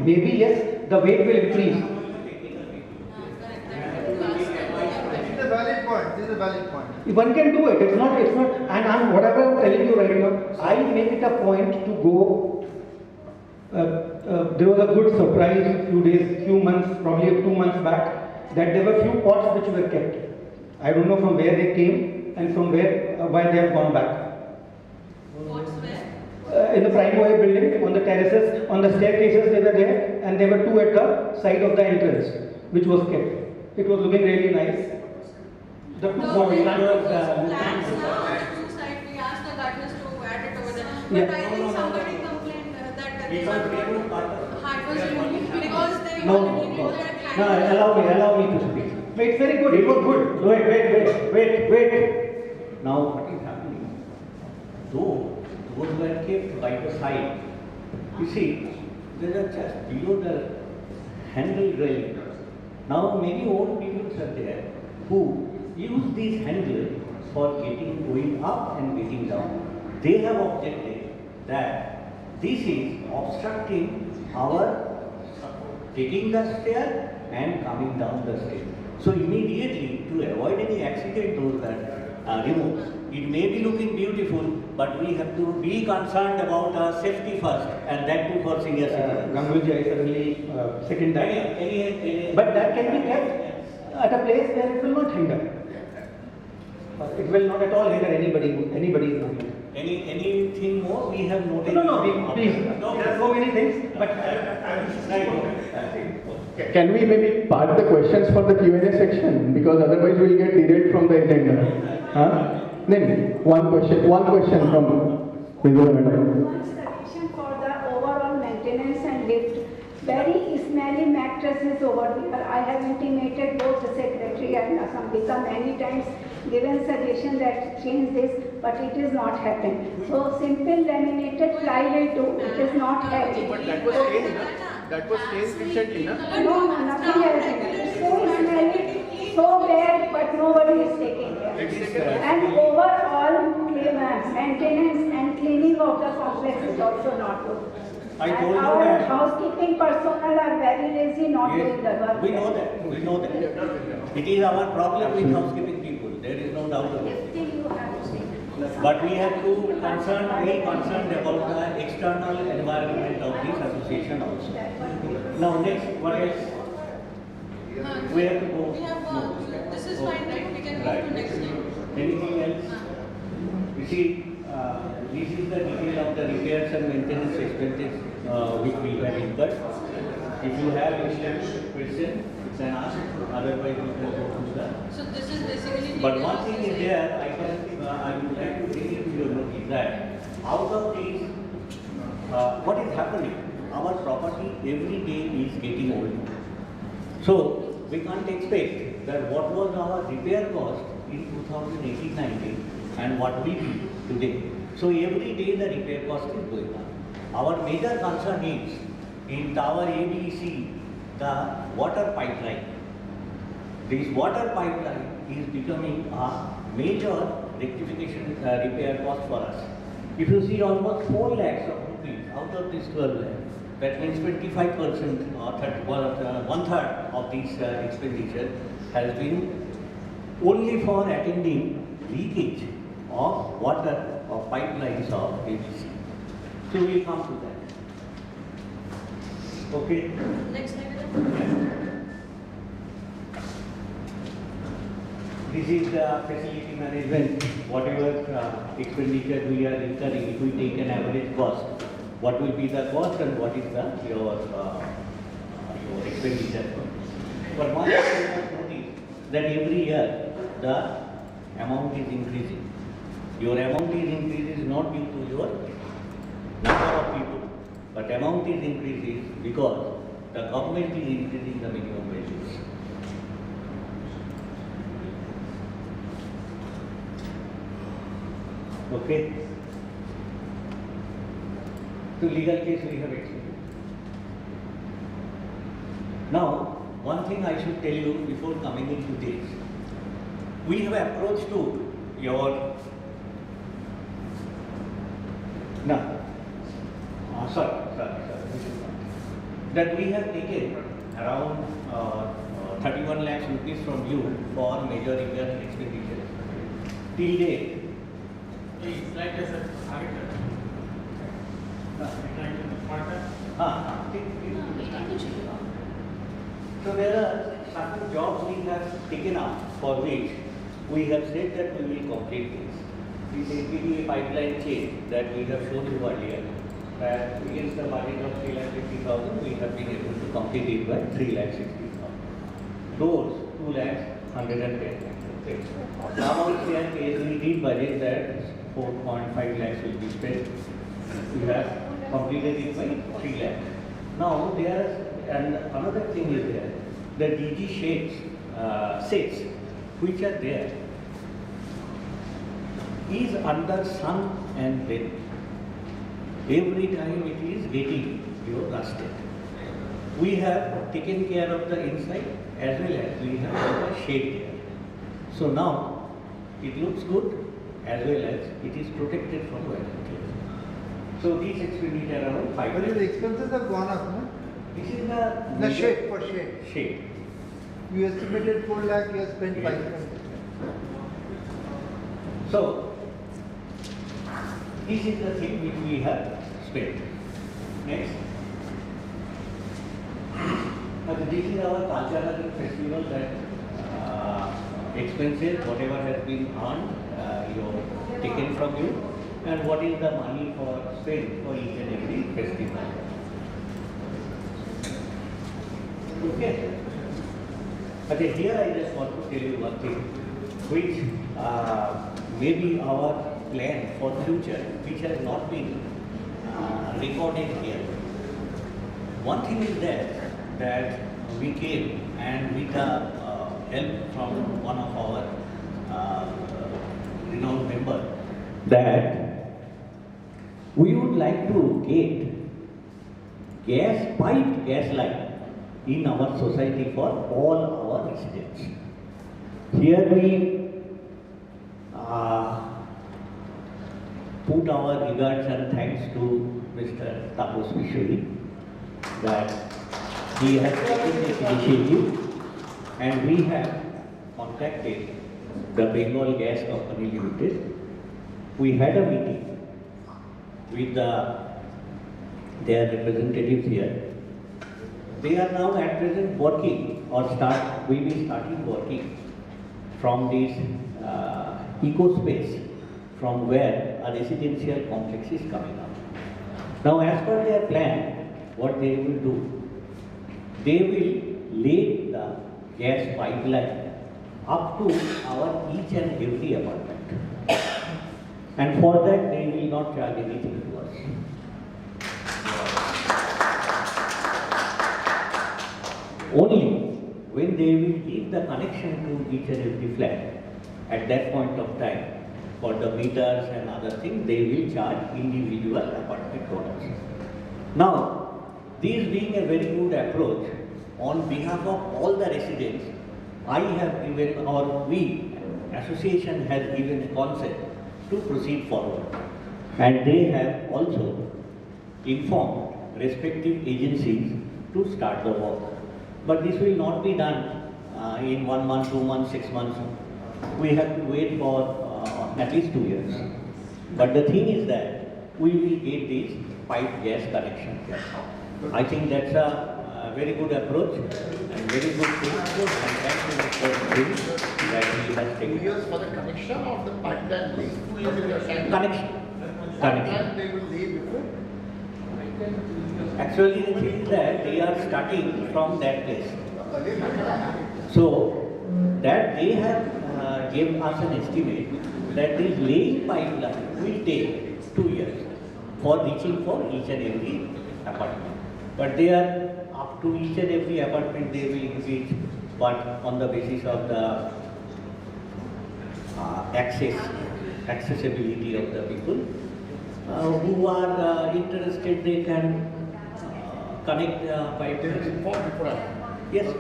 Maybe yes, the weight will increase. This is a valid point. One can do it. It's not, and whatever I'm telling you right now, I make it a point to go. There was a good surprise few months, probably 2 months back, that there were few pots which were kept. I don't know from where they came and from why they have gone back. Pots where? In the Primo A building, on the terraces, on the staircases they were there, and there were 2 at the side of the entrance, which was kept. It was looking really nice. The 2 No, we pots. plants now on the 2 side, we asked the gardeners to add it over there. But Yeah. I think somebody complained that they were it was removed because they No, already no. knew that Allow me to speak. It's very good. It was good. Wait. Now what is happening? Those were kept by the side. You see, they are just below the handle railing. Now many old people are there who use these handles for going up and getting down. They have objected that This is obstructing our taking the stair and coming down the stair. So immediately, to avoid any accident, those that removed. It may be looking beautiful, but we have to be concerned about our safety first, and that too for senior citizens. Ganguly, I certainly second that. But that can be kept at a place where it will not hinder. It will not at all hinder anybody's movement. Anything more we have noted? No, please. There are so many things, but Can we maybe part the questions for the Q&A section? Because otherwise we'll get derailed from the agenda. Huh? Then one question from Vidura Madam. One suggestion for the overall maintenance and lift. Very smelly mattresses over there. I have intimated both the secretary and Asambika many times, given suggestion that change this, but it is not happened. So simple laminated plywood too, it is not happening. But that was changed, that was changed recently, na? No, nothing else. It's so smelly, so bad, but nobody is taking care. And overall maintenance and cleaning of the complex is also not good. I told you Our that. housekeeping personnel are very lazy, not doing the work. We know that. It is our problem with housekeeping people. There is no doubt about it. Still you have to see. But we have to be concerned about the external environment of this association also. Now next, what else? We have to go. We have, this is fine, right? We can go to next slide. Anything else? You see, this is the detail of the repairs and maintenance expenses which we have incurred. If you have any question, you can ask. Otherwise, we can go to the. So this is basically. But one thing is there, I would like to bring into your notice that out of these, what is happening? Our property every day is getting old. So we can't expect that what was our repair cost in 2018-19 and what we do today. So every day the repair cost is going up. Our major concern is in tower A, B, C, the water pipeline. This water pipeline is becoming a major rectification repair cost for us. If you see almost 4 lakhs of rupees out of this 12 lakhs, that means 25% or one-third of this expenditure has been only for attending leakage of water of pipelines of ABC. So we will come to that. Okay. Next slide. This is the facility management. Whatever expenditure we are incurring, if we take an average cost, what will be the cost and what is your expenditure? But one thing you must notice that every year the amount is increasing. Your amount is increases not due to your number of people, but amount is increases because the government is increasing the minimum wages. Okay. To legal case we have explained. Now, one thing I should tell you before coming into this, we have approached to your that we have taken around 31 lakhs rupees from you for major repair expenditure. Till date, so there are certain jobs we have taken up for which we have said that we will complete this. This APDA pipeline change that we have shown you earlier, that against the budget of 3,50,000, we have been able to complete it by 3,60,000. Doors, 2,110,000. Now it's here case we did budget that 4.5 lakhs will be spent. We have completed it by 3 lakhs. Now and another thing is there, the DG sets which are there is under sun and wind. Every time it is getting rusted. We have taken care of the inside as well as we have got a shade there. So now it looks good as well as it is protected from wear and tear. So these expenditure around 5 But the lakhs. expenses have gone up, no? This is the The shade, for shade. shade. You estimated 4 lakh, you have spent 5 Yes. lakh. So this is the thing which we have spent. Next. This is our cultural festival that expenses, whatever has been earned, taken from you, and what is the money for spent for each and every festival. Okay. But here I just want to tell you one thing, which may be our plan for future, which has not been recorded here. One thing is that we came and with the help from one of our renowned member, that we would like to get piped gas line in our society for all our residents. Here we put our regards and thanks to Mr. Tapos Vishwari that he has taken this initiative, and we have contacted the Bengal Gas Company Limited. We had a meeting with their representatives here. They are now at present working or will be starting working from this eco space from where a residential complex is coming up. Now, as per their plan, what they will do, they will lay the gas pipeline up to our each and every apartment. And for that, they will not charge anything to us. Only when they will give the connection to each and every flat, at that point of time, for the meters and other things, they will charge individual apartment owners. Now, this being a very good approach, on behalf of all the residents, I have given, or we, association has given a concept to proceed forward. And they have also informed respective agencies to start the work. But this will not be done in 1 month, 2 months, 6 months. We have to wait for at least 2 years. But the thing is that we will get this pipe gas connection. I think that's a very good approach and very good thing. And thank you for the thing that he has 2 taken. years for the connection of the pipeline lay. 2 years Connection. Pipeline they will lay before. Actually, the thing is that they are starting from that place. So, that they have given us an estimate that this laying pipeline will take 2 years for reaching for each and every apartment. But they are up to each and every apartment they will reach, but on the basis of the accessibility of the people who are interested, they can connect the pipeline. Yes.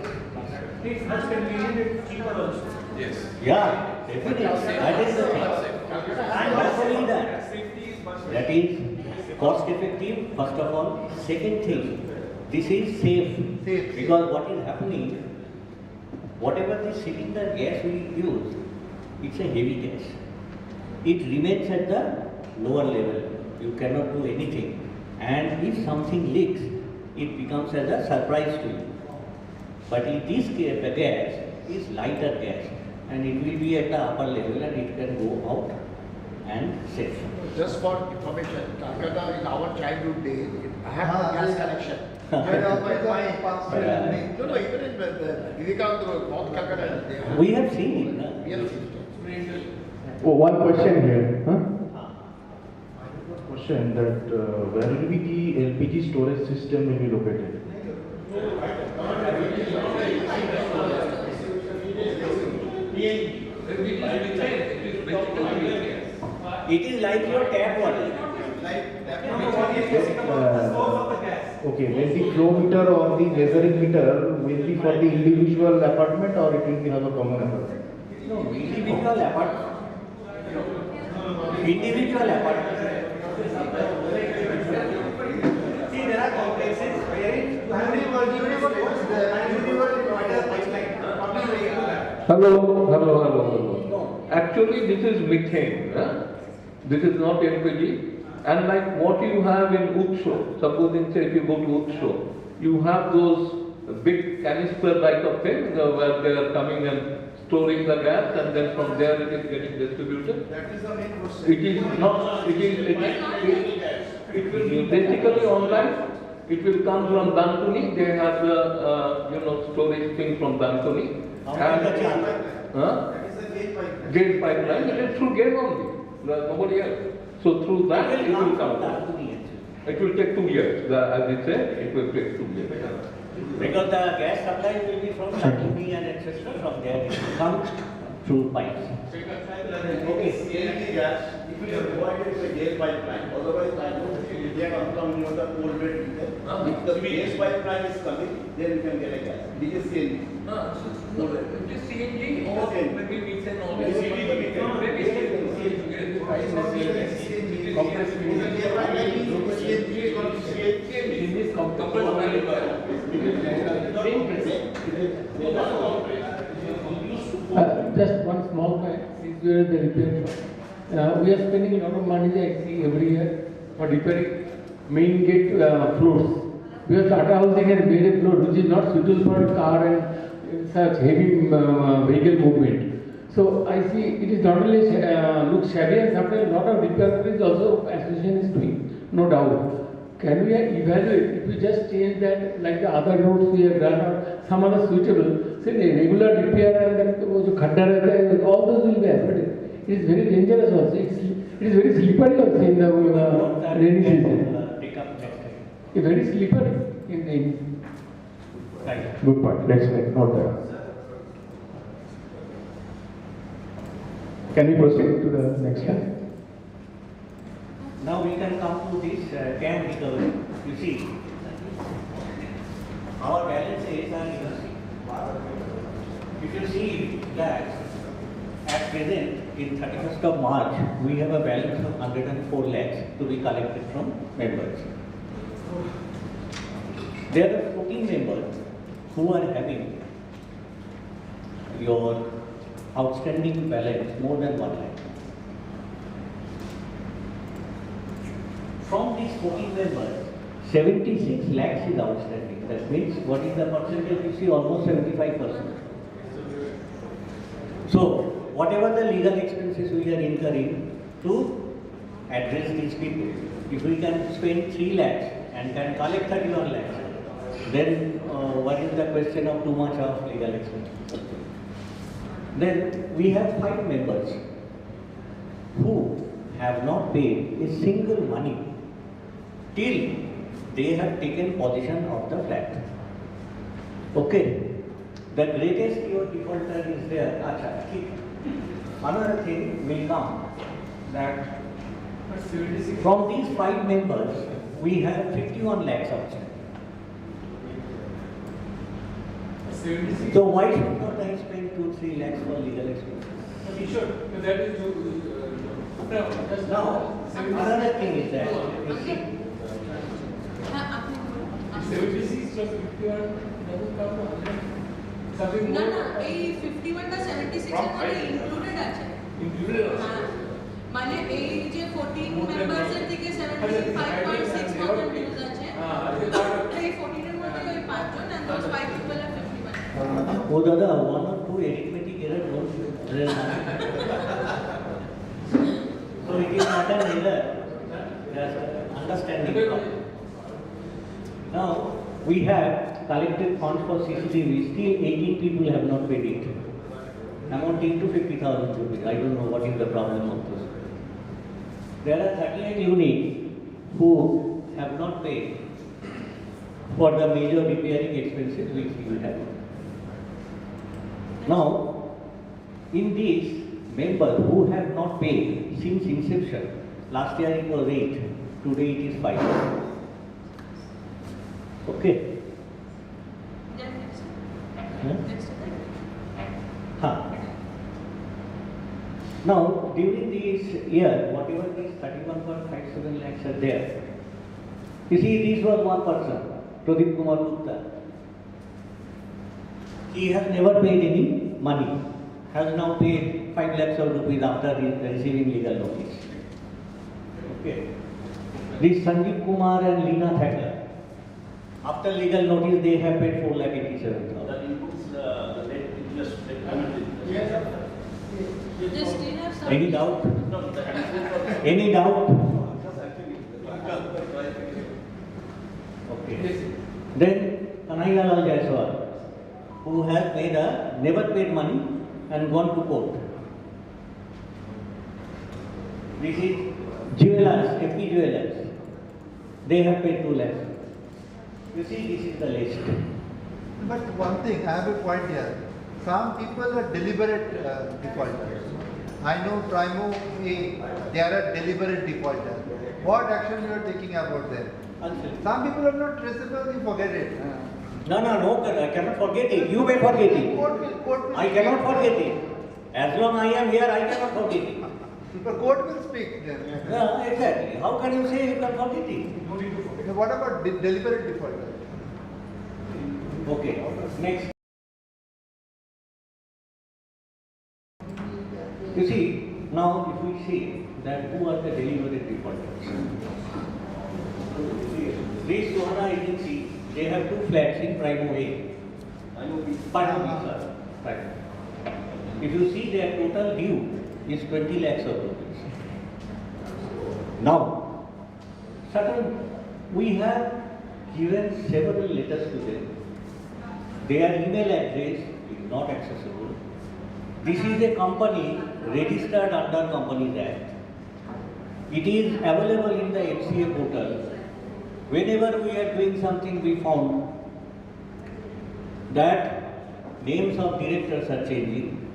It's much convenient, it's cheaper also. Yes. Yeah, definitely. That is the thing. And not only that, that is cost effective, first of all. Second thing, this is safe. Because what is happening, whatever the cylinder gas we use, it's a heavy gas. It remains at the lower level. You cannot do anything. And if something leaks, it becomes as a surprise to you. But in this case, the gas is lighter gas, and it will be at the upper level and it can go out and safe. Just for information, Calcutta in our childhood days, I had a gas connection. No, even in the ECAOA, North Calcutta, they have. We have seen it. No? We have seen it. Oh, one question here. Question that where will be the LPG storage system will be located? It is like your tap water. Okay, when the flow meter or the measuring meter will be for the individual apartment or it will be another common apartment? No, individual apartment. Individual apartment. Hello. Actually, this is methane. This is not LPG. And like what you have in Utso, supposing say if you go to Utso, you have those big canister like of thing where they are coming and storing the gas, and then from there it is getting distributed. That is the main process. It is not. It will be basically online. It will come from Bankuni. They have the storage thing from Bankuni. That is the gate pipeline. Gate pipeline. It is through gate only. Nobody else. So through that it will come. It will take 2 years. As it said, it will take 2 years. Because the gas supply will be from Bankuni and etc. From there it will come through pipes. Okay, CNG gas, if you have provided the gate pipeline, otherwise I know India can come near the coal bed with them. If the gas pipeline is coming, then you can get a gas. This is CNG. It is CNG or maybe methane or Just one small point, since we are the repair shop. We are spending a lot of money actually every year for repairing main gate floors. Because Tata Housing has made a floor which is not suitable for car and such heavy vehicle movement. So I see it is not only looks shabby, and sometimes a lot of repair is also association is doing, no doubt. Can we evaluate if we just change that like the other roads we have done or some other suitable, say the regular repair and then all those will be avoided. It is very dangerous also. It is very slippery also in the rainy season. It's very slippery in the Right. Good point. Let's note that. Can we proceed to the next slide? Now we can come to this can recovery. You see, our balances are increasing. If you see that at present in 31st of March, we have a balance of 104 lakhs to be collected from members. There are 14 members who are having your outstanding balance more than 1 lakh. From these 14 members, 76 lakhs is outstanding. That means what is the percentage? You see, almost 75%. So, whatever the legal expenses we are incurring to address these people, if we can spend 3 lakhs and can collect 31 lakhs, then what is the question of too much of legal expenses? Then we have 5 members who have not paid a single money till they have taken possession of the flat. Okay. The greatest your defaulter is there. Another thing will come that from these 5 members, we have 51 lakhs outstanding. So why should not I spend 2-3 lakhs for legal expenses? We should. That is Now, another thing is that you see, 76 plus 51 doesn't come to 100. Something more. ना 51 का 76 मध्ये included আছে. Included also. মানে এই যে 14 members এর থেকে 75.6% views আছে। এই 14 এর মধ্যে ওই 5 জন and those 5 people are 51. oh dada, 1 or 2 arithmetic error won't so it is not an error, just understanding problem. Now we have collected funds for CCTV, still 18 people have not paid it, amounting to 50,000 rupees. I don't know what is the problem of this. There are 38 units who have not paid for the major repairing expenses which we have. Now, in these members who have not paid since inception, last year it was 8, today it is 5. Okay. Now, during this year, whatever these 31.57 lakhs are there, you see, this was one person, Pradeep Kumar Gupta. He has never paid any money. has now paid 5 lakhs of rupees after receiving legal notice. Okay. This Sanjeev Kumar and Leena Thacker, after legal notice, they have paid 4,87,000. That includes the net interest. They still have some. Any doubt? Any doubt? Okay. Then Kanhaiya Jaiswal, who has never paid money and gone to court. This is jewelers, FP jewelers. They have paid 2 lakhs. You see, this is the list. But one thing, I have a point here. Some people are deliberate defaulters. I know Primo A, they are a deliberate defaulter. What action you are taking about them? Some people are not traceable, you forget it. No, I cannot forget it. You may forget it. Court will I cannot forget it. As long I am here, I cannot forget it. The court will speak then. Yeah, exactly. How can you say you can forget it? What about deliberate defaulter? Okay, next. You see, now if we see that who are the deliberate defaulters. This Sohana agency, they have 2 flats in Primo A. Pardon me, sir. Right. If you see their total due is 20 lakhs of rupees. Now, we have given several letters to them. Their email address is not accessible. This is a company registered under Companies Act. It is available in the FCA portal. Whenever we are doing something, we found that names of directors are changing.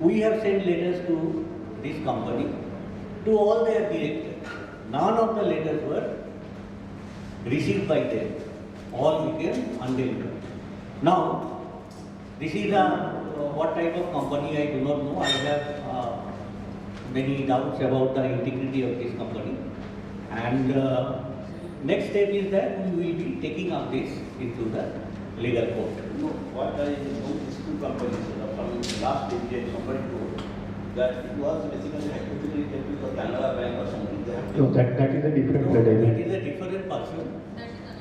We have sent letters to this company, to all their directors. None of the letters were received by them. All became undelivered. Now, this is what type of company I do not know. I have many doubts about the integrity of this company. And next step is that we will be taking up this into the legal court. No, what I know these 2 companies from last day somebody told that it was basically actively kept with the Canara Bank or something. No, that is a different category. That is a different person.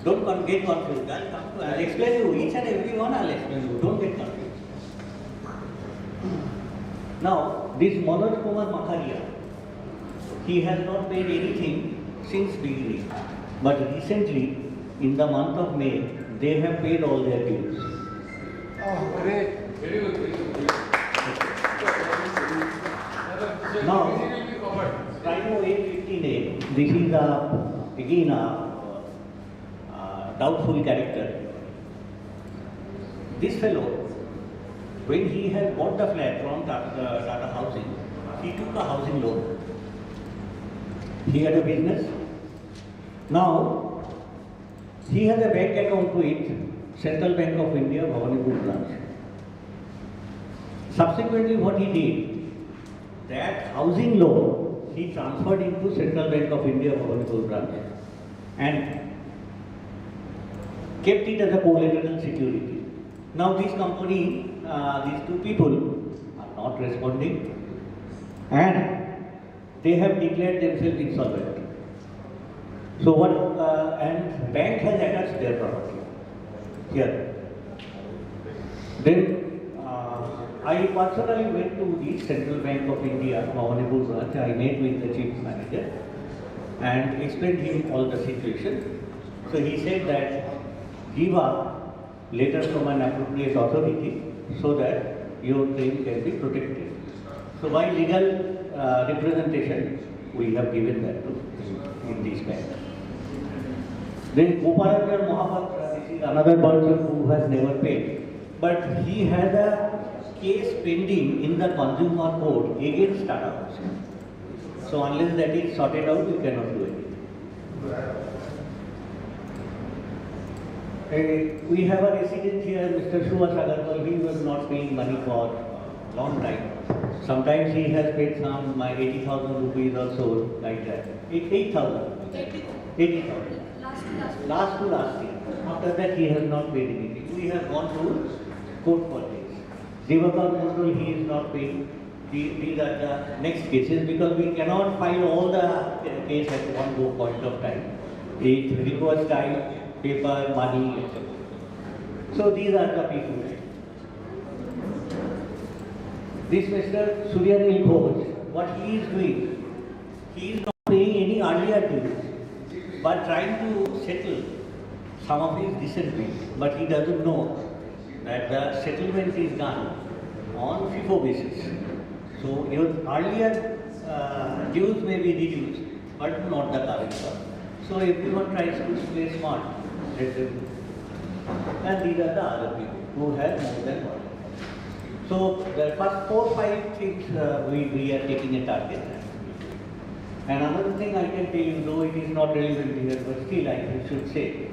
Don't get confused. I'll explain you. Each and every one I'll explain you. Don't get confused. Now, this Manoj Kumar Makharia, he has not paid anything since beginning. But recently, in the month of May, they have paid all their dues. Oh, great. Very good, very good. Now, Primo 815A, this is again a doubtful character. This fellow, when he had bought the flat from Tata Housing, he took a housing loan. He had a business. Now, he has a bank account with Central Bank of India, Bhawanipur branch. Subsequently, what he did, that housing loan he transferred into Central Bank of India, Bhawanipur branch, and kept it as a collateral security. Now, this company, these 2 people are not responding, and they have declared themselves insolvent. So what, and bank has attached their property here. Then I personally went to the Central Bank of India, Bhawanipur branch. I met with the chief manager and explained him all the situation. So he said that give a letter from an appropriate authority so that your claim can be protected. So by legal representation, we have given that to in this bank. Then Gopalanjan Mahapatra, this is another person who has never paid, but he has a case pending in the consumer court against Tata Housing. So unless that is sorted out, we cannot do anything. We have a resident here, Mr. Suhas Agarwal. He was not paying money for a long time. Sometimes he has paid some 80,000 rupees or so, like that. 8,000. 80,000. Last to last year. After that, he has not paid anything. We have gone to court for this. Divakar Mundul, he is not paying. These are the next cases because we cannot file all the case at one go point of time. It requires time, paper, money, etc. So these are the people. This Mr. Suryanil Ghosh, what he is doing, he is not paying any earlier dues, but trying to settle some of his recent bills. But he doesn't know that the settlement is done on FIFO basis. So your earlier dues may be reduced, but not the current one. So everyone tries to play smart. And these are the other people who have more than one. So the first 4-5 things we are taking a target. And another thing I can tell you, though it is not relevant here, but still I should say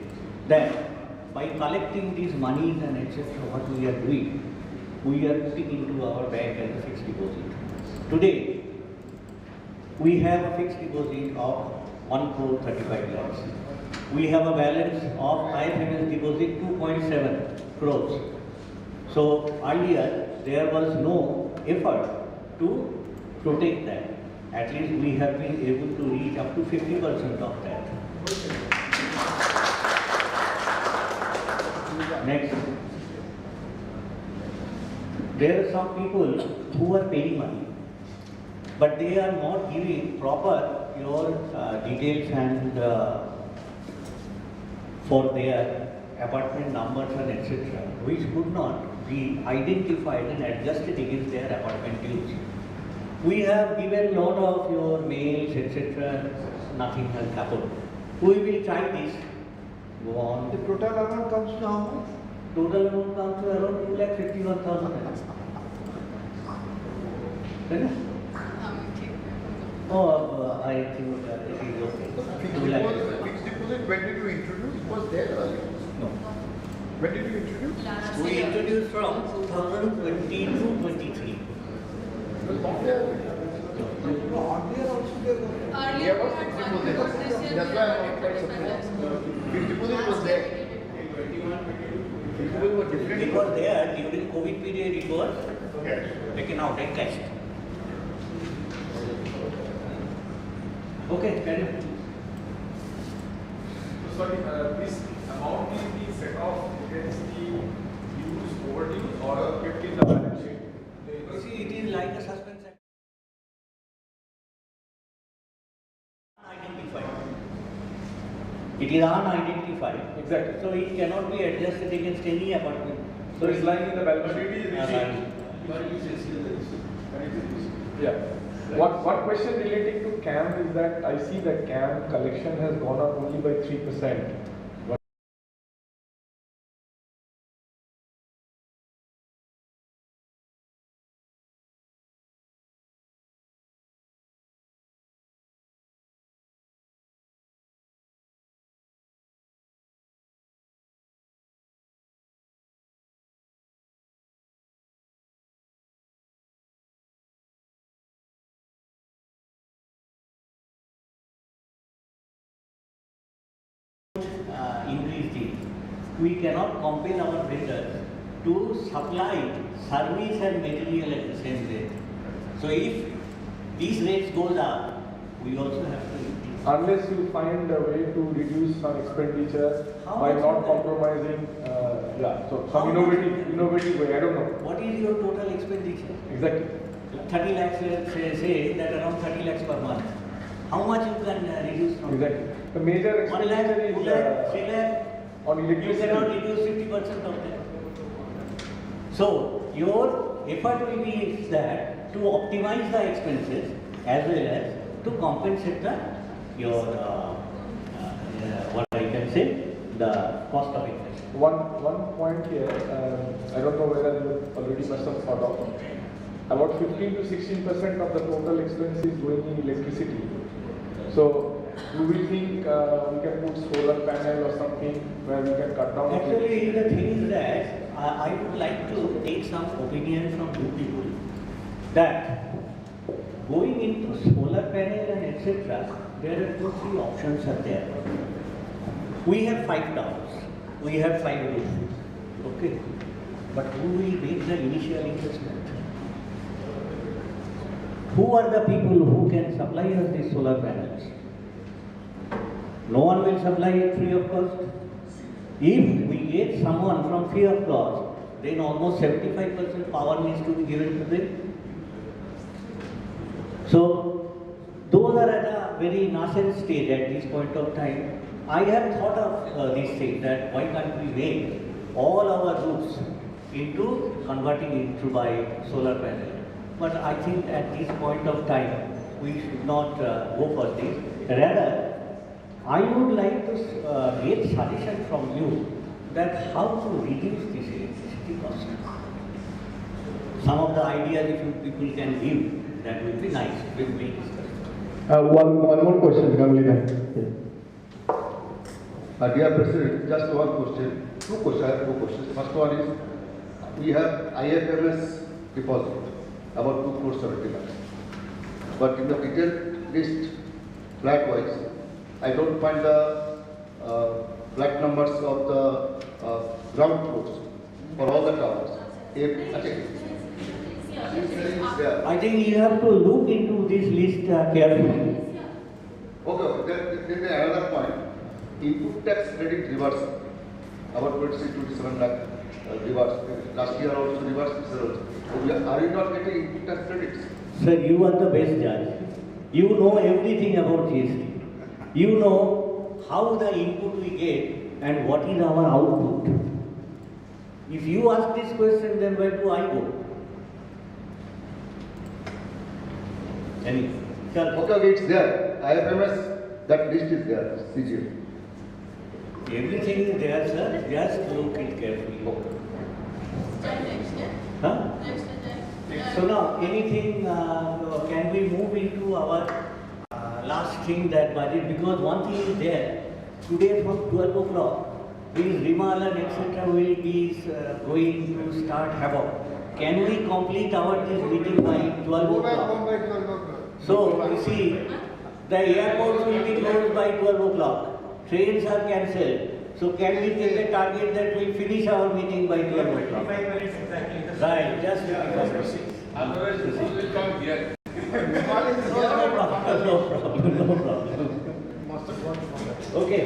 that by collecting these monies and etc., what we are doing, we are putting into our bank as a fixed deposit. Today, we have a fixed deposit of 1,35 lakhs. We have a balance of IFMS deposit 2.7 crores. So earlier, there was no effort to protect that. At least we have been able to reach up to 50% of that. Next. There are some people who are paying money, but they are not giving proper your details and for their apartment numbers and etc., which could not be identified and adjusted against their apartment dues. We have given lot of your mails etc., nothing has happened. We will try this. Go on. The total amount comes to how much? Total amount comes to around 2,51,000. Oh, I think it is okay. Fixed deposit, when did you introduce? It was there earlier. No. When did you introduce? We introduced from 2020 to 23. It was not there. Earlier also there was. Earlier There was we fixed had deposit. one, this year That's we why have I'm quite surprised. 25%. Fixed deposit was there. Fixed deposit was different. It was there during COVID period, it was taken out and cashed. Okay, carry on. Sorry, this amount is being set off against the dues overdue or kept in the balance sheet? You see, it is like a suspense act. Unidentified. It is unidentified. Exactly. So it cannot be adjusted against any apartment. So it's lying in the balance sheet. Lying. Yeah. One question relating to CAM is that I see that CAM collection has gone up only by 3%. Increased it. We cannot compel our vendors to supply service and material at the same rate. So if these rates goes up, we also have to increase. Unless you find a way to reduce some expenditure by not compromising, so some innovative way, I don't know. What is your total expenditure? Exactly. 30 lakhs, say that around 30 lakhs per month. How much you can reduce from? Exactly. The major 1 lakh, expenditure 2 is lakh, 3 lakh. on You electricity. cannot reduce 50% of that. So your effort will be that to optimize the expenses as well as to compensate your what I can say, the cost of inflation. One point here, I don't know whether you already must have thought of. About 15 to 16% of the total expense is going in electricity. So, do we think we can put solar panel or something where we can cut down? Actually, the thing is that I would like to take some opinion from you people that going into solar panel and etc., there are 2-3 options are there. We have 5 towers, we have 5 roofs, okay. but who will make the initial investment? Who are the people who can supply us these solar panels? No one will supply it free of cost. If we get someone from free of cost, then almost 75% power needs to be given to them. So, those are at a very nascent stage at this point of time. I have thought of these things, that why can't we make all our roofs into converting into by solar panel. But I think at this point of time, we should not go for this. Rather, I would like to get suggestion from you that how to reduce this electricity cost. Some of the ideas if you people can give, that would be nice. We will discuss. One more question, Gamlina. Dear President, just one question. Two questions. First one is, we have IFMS deposit, about 2 crores 70 lakhs. But in the detailed list, flat wise, I don't find the flat numbers of the ground floors for all the towers. I think you have to look into this list carefully. Okay. Then another point, input tax credit reversal, about 26-27 lakh reverse. Last year also reversed, this year also. Are you not getting input tax credits? Sir, you are the best judge. You know everything about GST. You know how the input we get and what is our output. If you ask this question, then where do I go? Okay, it's there. IFMS, that list is there, CGM. Everything is there, sir. Just look it carefully. Huh? So now, anything, can we move into our last thing, that budget? Because one thing is there. Today from 12 o'clock, these Rimal and etc. will be going to start havoc. Can we complete this meeting by 12 o'clock? So, you see, the airports will be closed by 12 o'clock. Trains are cancelled. So, can we take a target that we finish our meeting by 12 o'clock? 55 minutes exactly. Right, just 55 minutes. Otherwise, we will come here. No problem. Okay.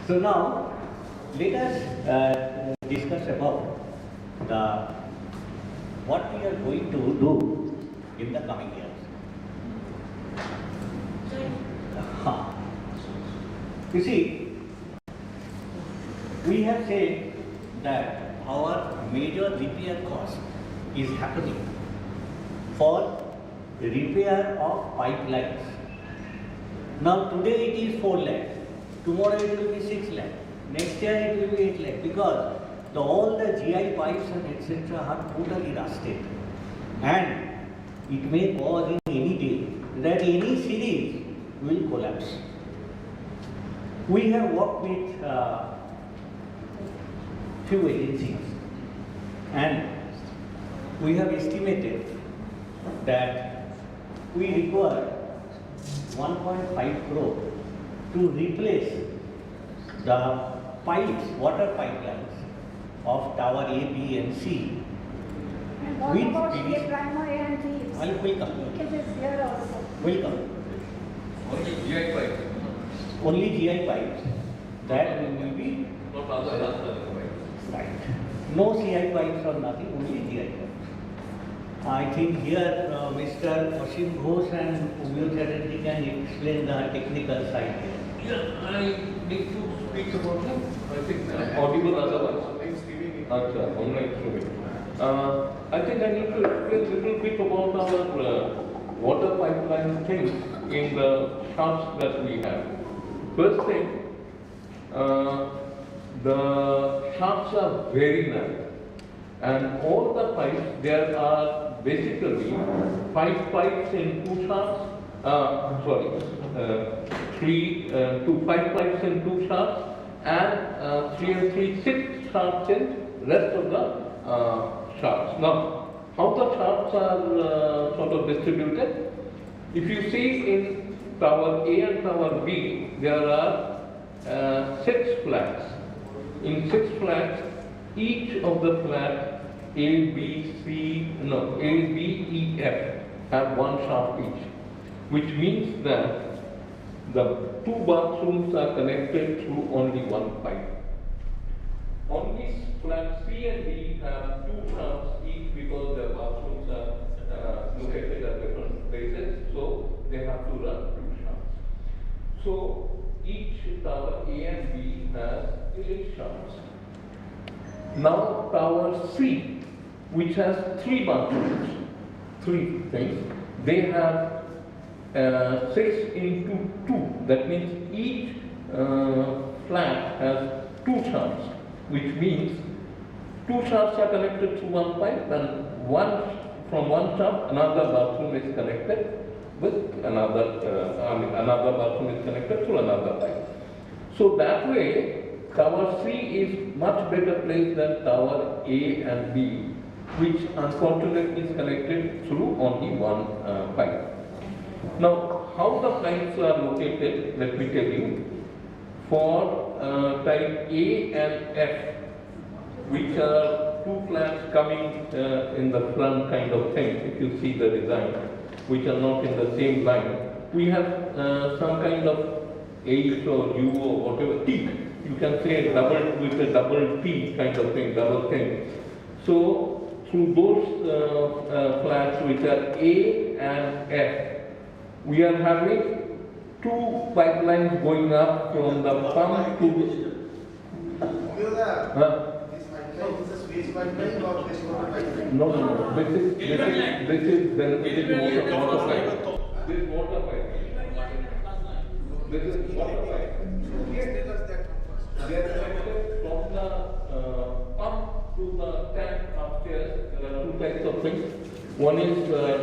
So now, let us discuss about what we are going to do in the coming years. You see, we have said that our major repair cost is happening for repair of pipelines. Now today it is 4 lakh, tomorrow it will be 6 lakh, next year it will be 8 lakh, because all the GI pipes and etc. are totally rusted, and it may cause in any day that any series will collapse. We have worked with few agencies, and we have estimated that we require 1.5 crore to replace the pipes, water pipelines of tower A, B and C. And what about Primo A and B? Will come. Leakages here also. Will come. Only GI pipes. Only GI pipes. That will be Not other right. No CI pipes or nothing, only GI pipes. I think here Mr. Ashim Ghosh and Umil Chatterjee can explain the technical side here. Yeah, I need to speak about that. I think audible otherwise. Online streaming. I think I need to explain a little bit about our water pipeline thing in the shafts that we have. First thing, the shafts are very narrow, and all the pipes, there are basically 5 pipes in 2 shafts, 5 pipes in 2 shafts, and 3 and 3, 6 shafts in rest of the shafts. Now, how the shafts are sort of distributed? If you see in tower A and tower B, there are 6 flats. In 6 flats, each of the flat A, B, E, F have one shaft each, which means that the two bathrooms are connected through only one pipe. Only flat C and D have two shafts each because their bathrooms are located at different places, so they have to run two shafts. So each tower A and B has 8 shafts. Now tower C, which has 3 bathrooms, 3 things, they have 6 into 2. That means each flat has 2 shafts, which means 2 shafts are connected through one pipe, and from one shaft another bathroom is connected with another bathroom is connected through another pipe. So that way, tower C is much better placed than tower A and B, which unfortunately is connected through only one pipe. Now, how the pipes are located, let me tell you. For type A and F, which are 2 flats coming in the front kind of thing, if you see the design, which are not in the same line, we have some kind of H or U or whatever, T. You can say double with a double T kind of thing, double thing. So through those flats which are A and F, we are having 2 pipelines going up from the pump to No. This is water pipe. This is water pipe. This is water pipe. They are connected from the pump to the tank upstairs. There are 2 types of things. One is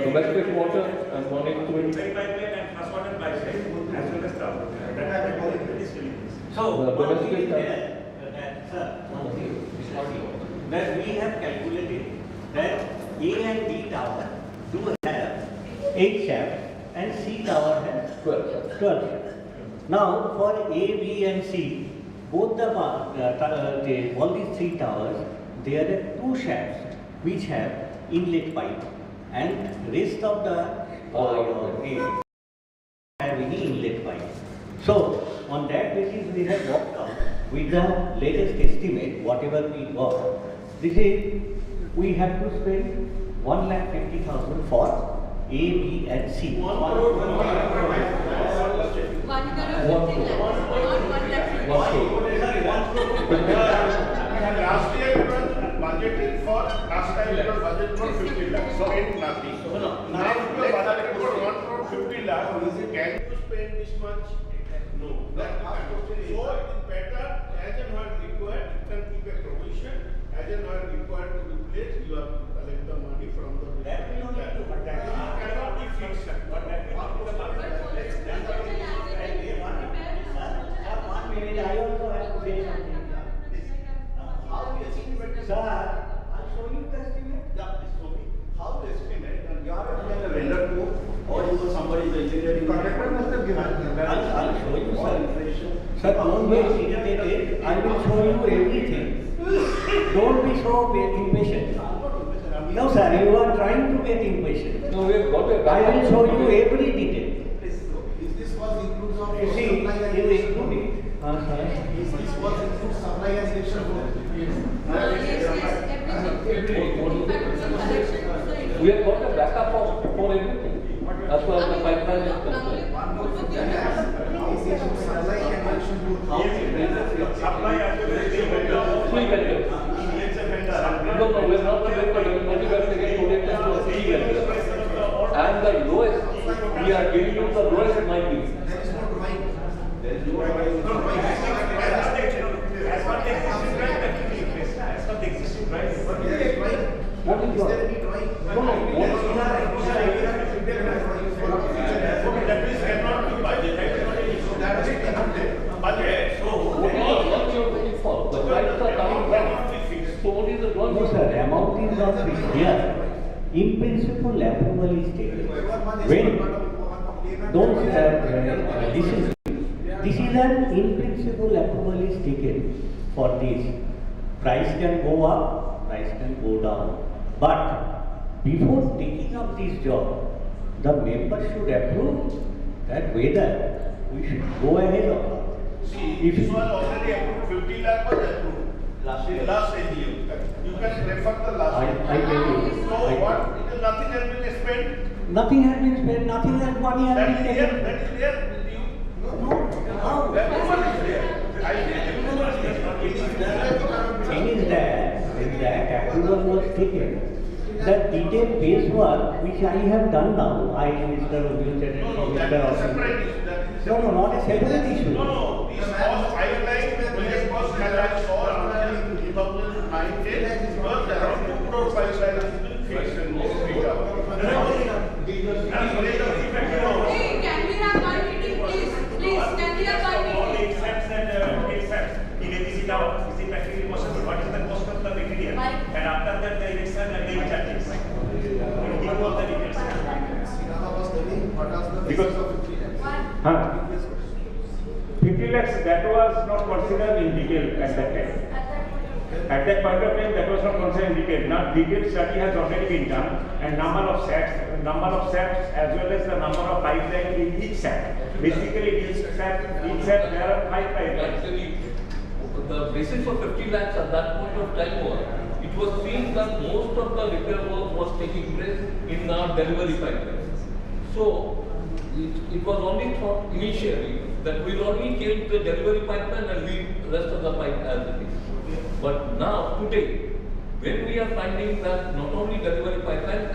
domestic water and one is sewage. So, one thing is there, that we have calculated that A and B tower do have 8 shafts and C tower has 12 shafts. Now, for A, B and C, both all these 3 towers, there are 2 shafts which have inlet pipe, and rest of the A have any inlet pipe. So, on that basis, we have worked out with the latest estimate, whatever we got. This is, we have to spend 1,50,000 for A, B and C. 1 crore 50 lakhs, not 1 lakh. Last year it was budgeted for, last time it was budgeted for 50 lakhs, so ain't nothing. Now if you are budgeted for 1 crore 50 lakhs, can you spend this much? No. So it is better, as and when required, you can keep a provision, as and when required to replace, you have to collect the money from the. That will not do, but that cannot be fixed. But that will not be One minute, I also have to say something. How you estimate? Sir, I'll show you the estimate. Yeah, please show me. How you estimate, and you are a vendor too, or you know somebody is engineering. Contractor must have given. I'll show you, sir. Sir, don't be irritated. I will show you everything. Don't be so impatient. No, sir, you are trying to get impatient. No, we have got a I will show you every detail. Is this was includes of You see, supply and you include it. Is this was includes supply and selection both? We have got a backup for everything. As far as the pipeline is concerned. Supply and selection both. Supply as well as 3 vendors. No, we are not the vendor. We are getting donated to 3 vendors. And the lowest, we are giving you the lowest might be. There is no drawing. There is no drawing. As per the existing price, that will be replaced. As per the existing price. But there is drawing. What is Is there any drawing? That means cannot be budget. That is not an issue. That is the Budget. So, What you are looking for? The prices are coming down. So what is the drawing? No, sir, amount is not fixed here. In principle, approval is taken. When, don't this is an in principle approval is taken for this. Price can go up, price can go down. But before taking up this job, the members should approve that whether we should go ahead or not. See, this was already approved, 50 lakh was approved. Last AGM. You can refer the last AGM. I tell you. So what, because nothing has been spent? Nothing has been spent, nothing has money has been taken. That is there with you? No. Everyone is there. I think everyone is there. Thing is that when that approval was taken, the detailed base work which I have done now, Mr. Ujjwal Chatterjee, Mr. Austin. No, not a separate issue. No, these cost pipeline, project cost has I saw until 2019, because around 2 crore pipeline has been fixed and figured out. Hey, can we have one meeting, please? Please, can we have one meeting? All the accepts and in ABC tower, is it practically possible? What is the cost of the material? And after that, the erection and the charges. Give all the details. Because 50 lakhs, that was not considered in detail at that time. At that point of time, that was not considered in detail. Now, detailed study has already been done, and number of sets as well as the number of pipeline in each set. Basically, each set there are 5 pipelines. Actually, the basis for 50 lakhs at that point of time was, it was seen that most of the repair work was taking place in our delivery pipeline. So, it was only thought initially that we will only change the delivery pipeline and leave the rest of the pipe as it is. But now, today, when we are finding that not only delivery pipeline,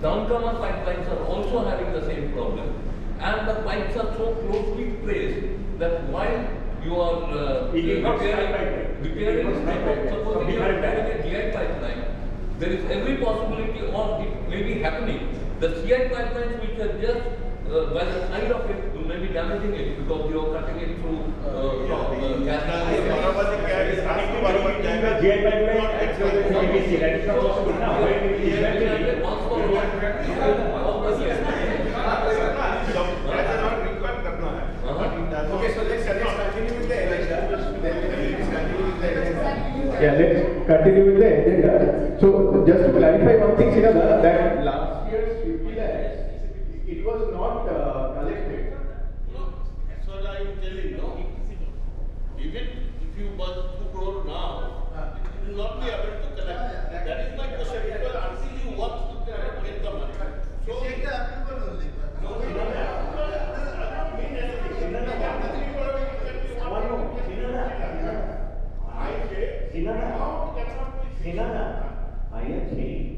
downcomer pipelines are also having the same problem, and the pipes are so closely placed that while you are repairing suppose you are repairing a GI pipeline, there is every possibility or it may be happening. The CI pipelines which are just by the side of it, you may be damaging it because you are cutting it through gas. GI pipeline actually ABC, that is not possible now. Okay, so let's continue with the Yeah, let's continue with the agenda. So just to clarify one thing, Srinada, that last year's 50 lakhs, it was not collected. No, that's what I am telling you. Even if you bought 2 crore now, you will not be able to collect. That is my question. Because until you work to get the money. So take the approval only. I am saying,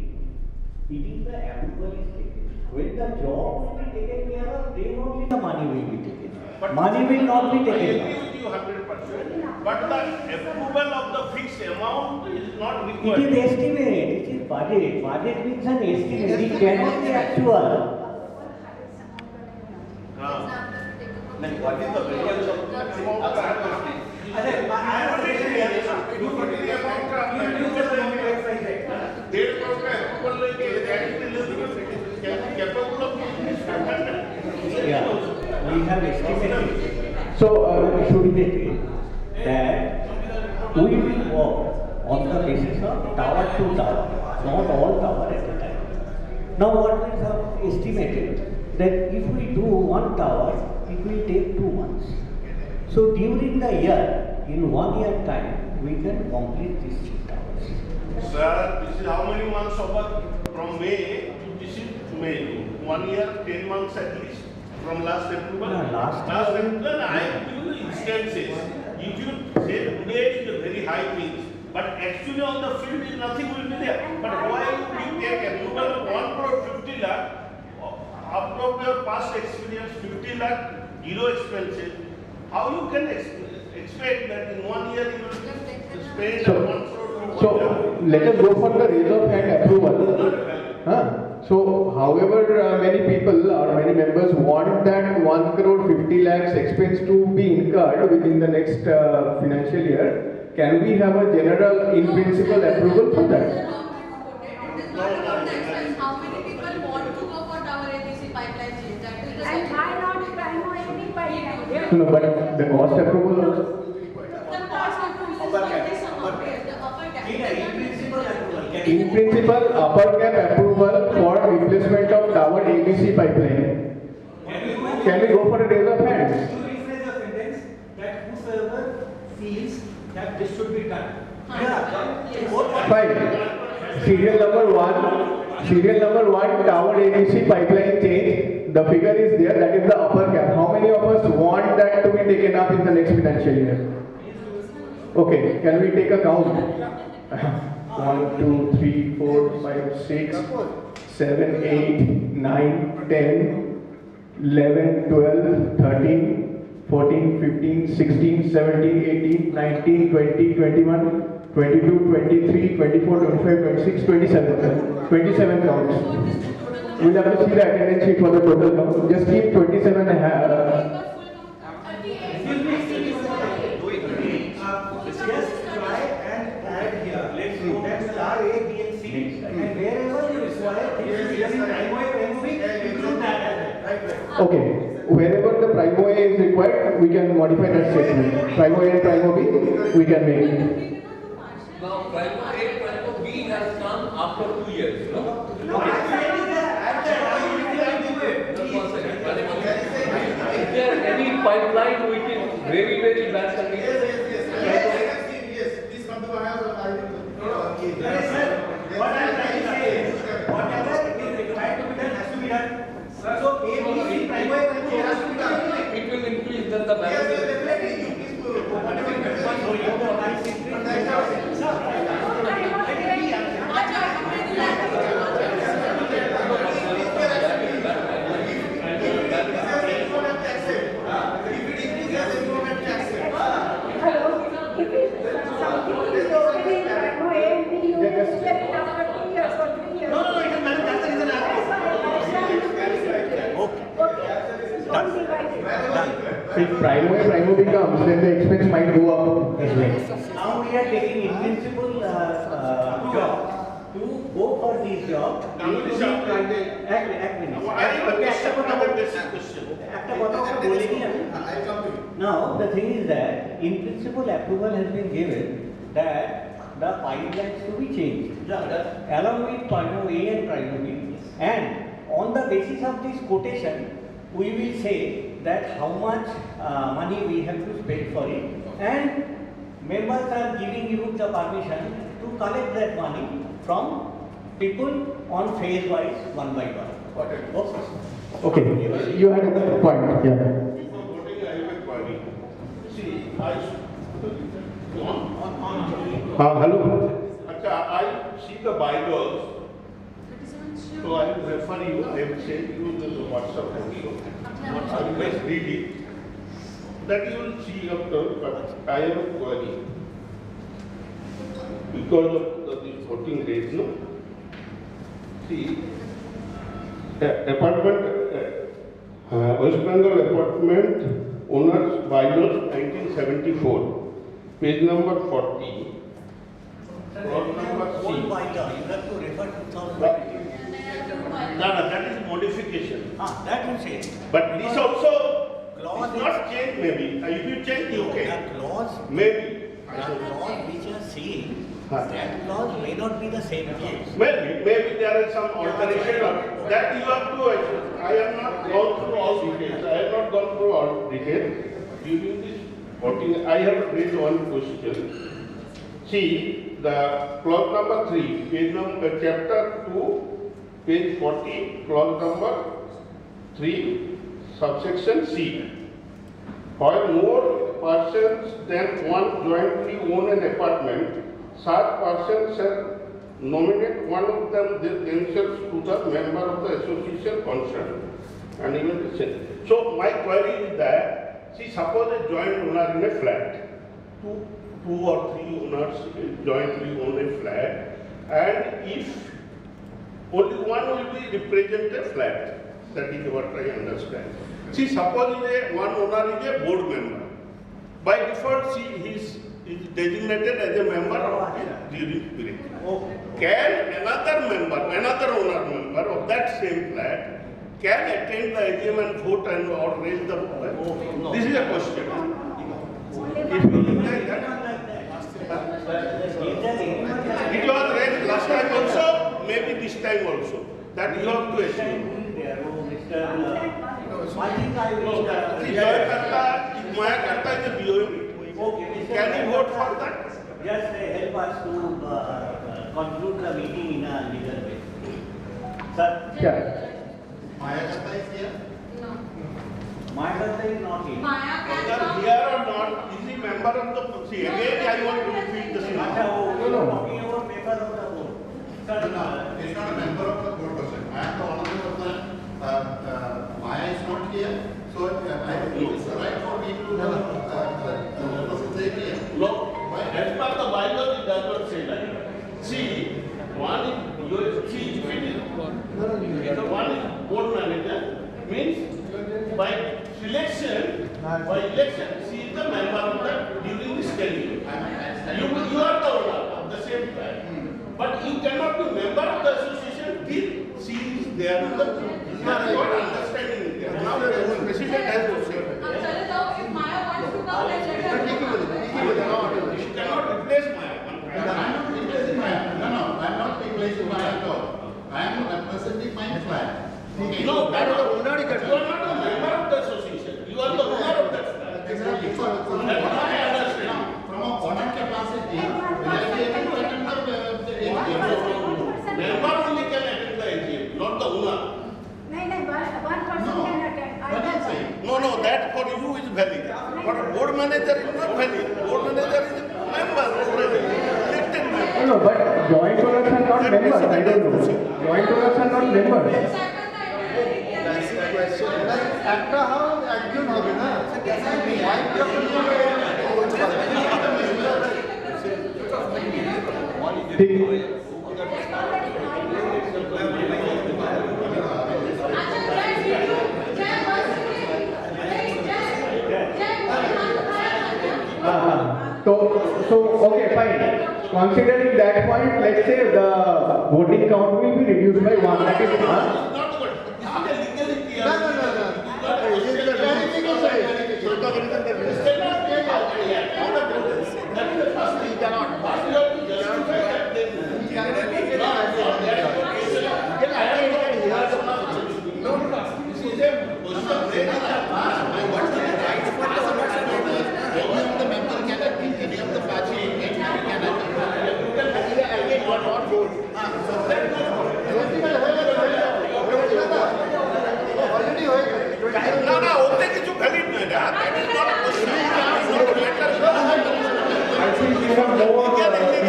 it is the approval is taken. When the job will be taken care of, then only the money will be taken. But money will not be taken. I agree with you 100%. But the approval of the fixed amount is not required. It is estimate. It is budget. Budget means an estimate. It cannot be actual. What is the variance of the Yeah, we have estimated. So, should we that we will work on the basis of tower to tower, not all tower at a time. Now, what we have estimated that if we do one tower, it will take 2 months. So during the year, in 1 year time, we can complete these 3 towers. Sir, this is how many months over from May to this is May. 1 year, 10 months at least from last approval. No, last approval. I am giving you instances. You should say today is a very high thing, but actually on the field is nothing will be there. But why you take approval of 1 crore 50 lakh? Out of your past experience, 50 lakh, 0 expenses. How you can expect that in 1 year you will spend 1 crore? So let us go for the raise of hand approval. So however many people or many members want that 1 crore 50 lakhs expense to be incurred within the next financial year, can we have a general in principle approval for that? How many people want to go for tower ABC pipeline change? That is the And why not try more any pipeline? No, but the cost approval also. The cost approval In principle, upper cap approval for replacement of tower ABC pipeline. Can we go for a raise of hands? To rephrase the sentence, that whosoever feels that this should be done. Fine. Serial number one, tower ABC pipeline change. The figure is there, that is the upper cap. How many of us want that to be taken up in the next financial year? Okay, can we take a count? 1, 2, 3, 4, 5, 6, 7, 8, 9, 10, 11, 12, 13, 14, 15, 16, 17, 18, 19, 20, 21, 22, 23, 24, 25, 26, 27. 27 counts. We'll have to see the attendance sheet for the total count. Just keep 27 Just try and add here. Let's go. That's R, A, B, and C. And wherever you require things to be done in primary, include that. Okay. Wherever the primo A is required, we can modify that statement. Primo A and primo B, we can make. Now, primo A, primo B has come after 2 years, no? No, I'm saying that. Is there any pipeline which is very, very bad condition? Please come to my house. What I'm trying to say is, whatever is required to be done has to be done. So A, B, C, primary has to be done. It will increase then the balance. If primo A, primo B comes, then the expense might go up as well. Now we are taking in principle job to go for these jobs. Now the thing is that in principle approval has been given that the pipelines to be changed along with primo A and primo B, and on the basis of this quotation we will say that how much money we have to spend for it, and members are giving you the permission to collect that money from people on phase wise, one by one. Okay, you had a point. Yeah. Before voting, I have a query. See, Hello. I see the bylaws. So I will refer you, I will send you the WhatsApp also. I will just read it. That you will see after, but I have a query. Because of the voting days, no? See, West Bengal Apartment Owners Bylaws 1974, page number 40. Clause number C. You have to refer to 2019. No, that is modification. That you say. But this also is not changed maybe. If you change, okay. The clause, Maybe. the clause which you are saying, that clause may not be the same case. Maybe there is some alteration of that you have to. I have not gone through all details. I have not gone through all details. During this voting, I have raised one question. See, the clause number 3, page number, chapter 2, page 40, clause number 3, subsection C. While more persons than one jointly own an apartment, such persons shall nominate one of them themselves to the member of the association concerned. And even the same. So my query is that, see, suppose a joint owner in a flat, two or three owners jointly own a flat, and if only one will be represent a flat, that is what I understand. See, suppose one owner is a board member. By default, he is designated as a member of the jury spirit. Can another owner member of that same flat, can attend the AGM and vote and or raise the vote? This is a question. If you look at that, That you have to achieve. I think I will. Maya Karta is a BOM. Okay, Can you vote for that? Just help us to conclude the meeting in a legal way. Sir? Yeah. Maya Karta is here? No. Maya Karta is not here. Maya can Whether come. here or not, is he member of the, see again I want to repeat the same. Acha, we are talking about member of the board. Sir, No, it's not a member of the board person. I am the honorable of the, Maya is not here, so I think it's the right for me to represent here. No, as per the bylaws, it does not say that. See, one is, see, if it is, one is board manager, means by selection, by election, she is the member of the, during this tenure. You are the owner of the same time. But you cannot be member of the association till she is there in the, that is what understanding is there. Now the president has to say. Chale jao, if Maya wants to come, then let her come. You cannot replace Maya. I am not replacing Maya. No, I am not replacing Maya at all. I am representing my flag. Okay. No, that is the owner. You are not a member of the association. You are the owner of that flag. Exactly. So, That's what I understand. from a owner capacity, will I be able to attend the AGM? Member only can attend the AGM, not the owner. No, one person can attend. What is saying? No, that for you is valid. For a board manager is not valid. Board manager is a member already, elected member. No, but joint owners are not members. I don't know. Joint owners are not members. একটা হাও একজন হবে না So okay, fine. Considering that point, let's say the voting count will be reduced by 1. That is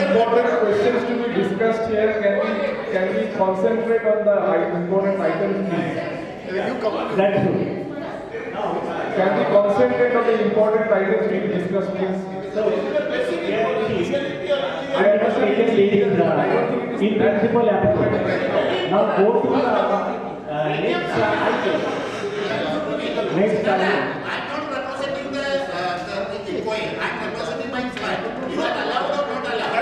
important questions to be discussed here. Can we concentrate on the important items, please? That's true. Can we concentrate on the important items being discussed, please? I understand it is in principle applicable. Now go to the next item. Next item. I am not representing the coin. I am representing my flag. You are allowed or not allowed?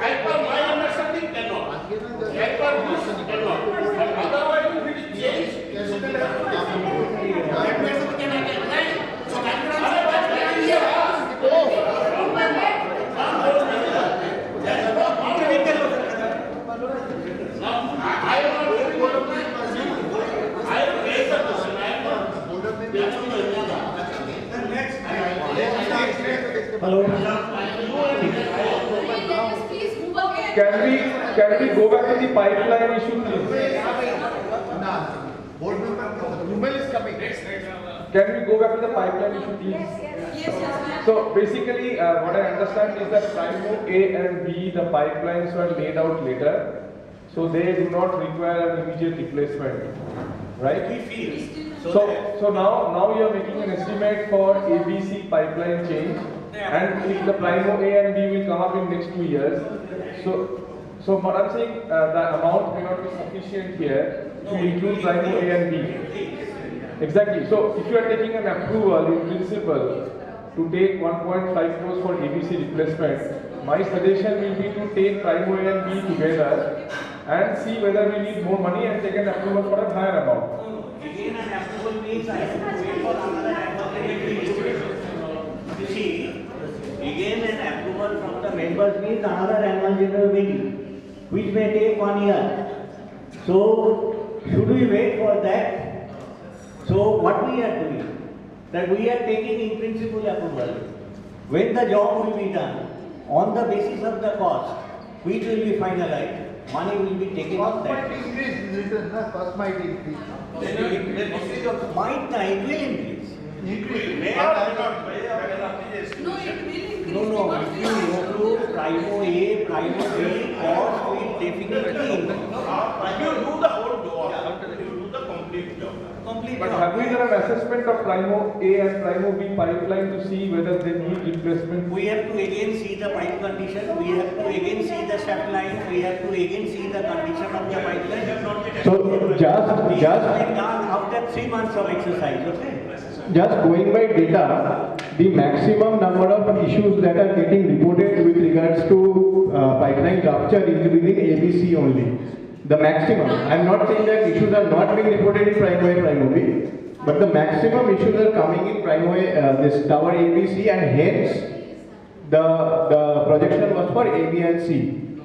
As per my understanding, cannot. As per this, cannot. Otherwise, if it is changed, president has to decide. That person can attend, right? So that is Hello. Can we go back to the pipeline issue, please? board member Rumel is coming. Can we go back to the pipeline issue, please? So basically, what I understand is that Primo A and B, the pipelines were laid out later, so they do not require an immediate replacement, right? We feel. So now you are making an estimate for ABC pipeline change, and if the Primo A and B will come up in next 2 years, so what I'm saying, the amount may not be sufficient here to include Primo A and B. Exactly. So if you are taking an approval in principle to take 1.5 crores for ABC replacement, my suggestion will be to take Primo A and B together and see whether we need more money and take an approval for a higher amount. Again, an approval means I have to wait for another annual meeting. You see, again an approval from the members means another annual general meeting, which may take 1 year. So should we wait for that? So what we are doing, that we are taking in principle approval. When the job will be done, on the basis of the cost, which will be finalized, money will be taken off that. Cost might increase, cost might increase. Might not, it will increase. May or may not, No, it will increase. No, if you go to Primo A, Primo B, cost will definitely increase. You do the whole job, you do the complete job. But have we done an assessment of Primo A and Primo B pipeline to see whether they need replacement? We have to again see the pipe condition, we have to again see the shaft line, we have to again see the condition of the pipeline. So just done after 3 months of exercise, okay? Just going by data, the maximum number of issues that are getting reported with regards to pipeline rupture is within ABC only. The maximum. I am not saying that issues are not being reported in Primo A, Primo B, but the maximum issues are coming in Primo A, this tower ABC, and hence the projection was for A, B and C.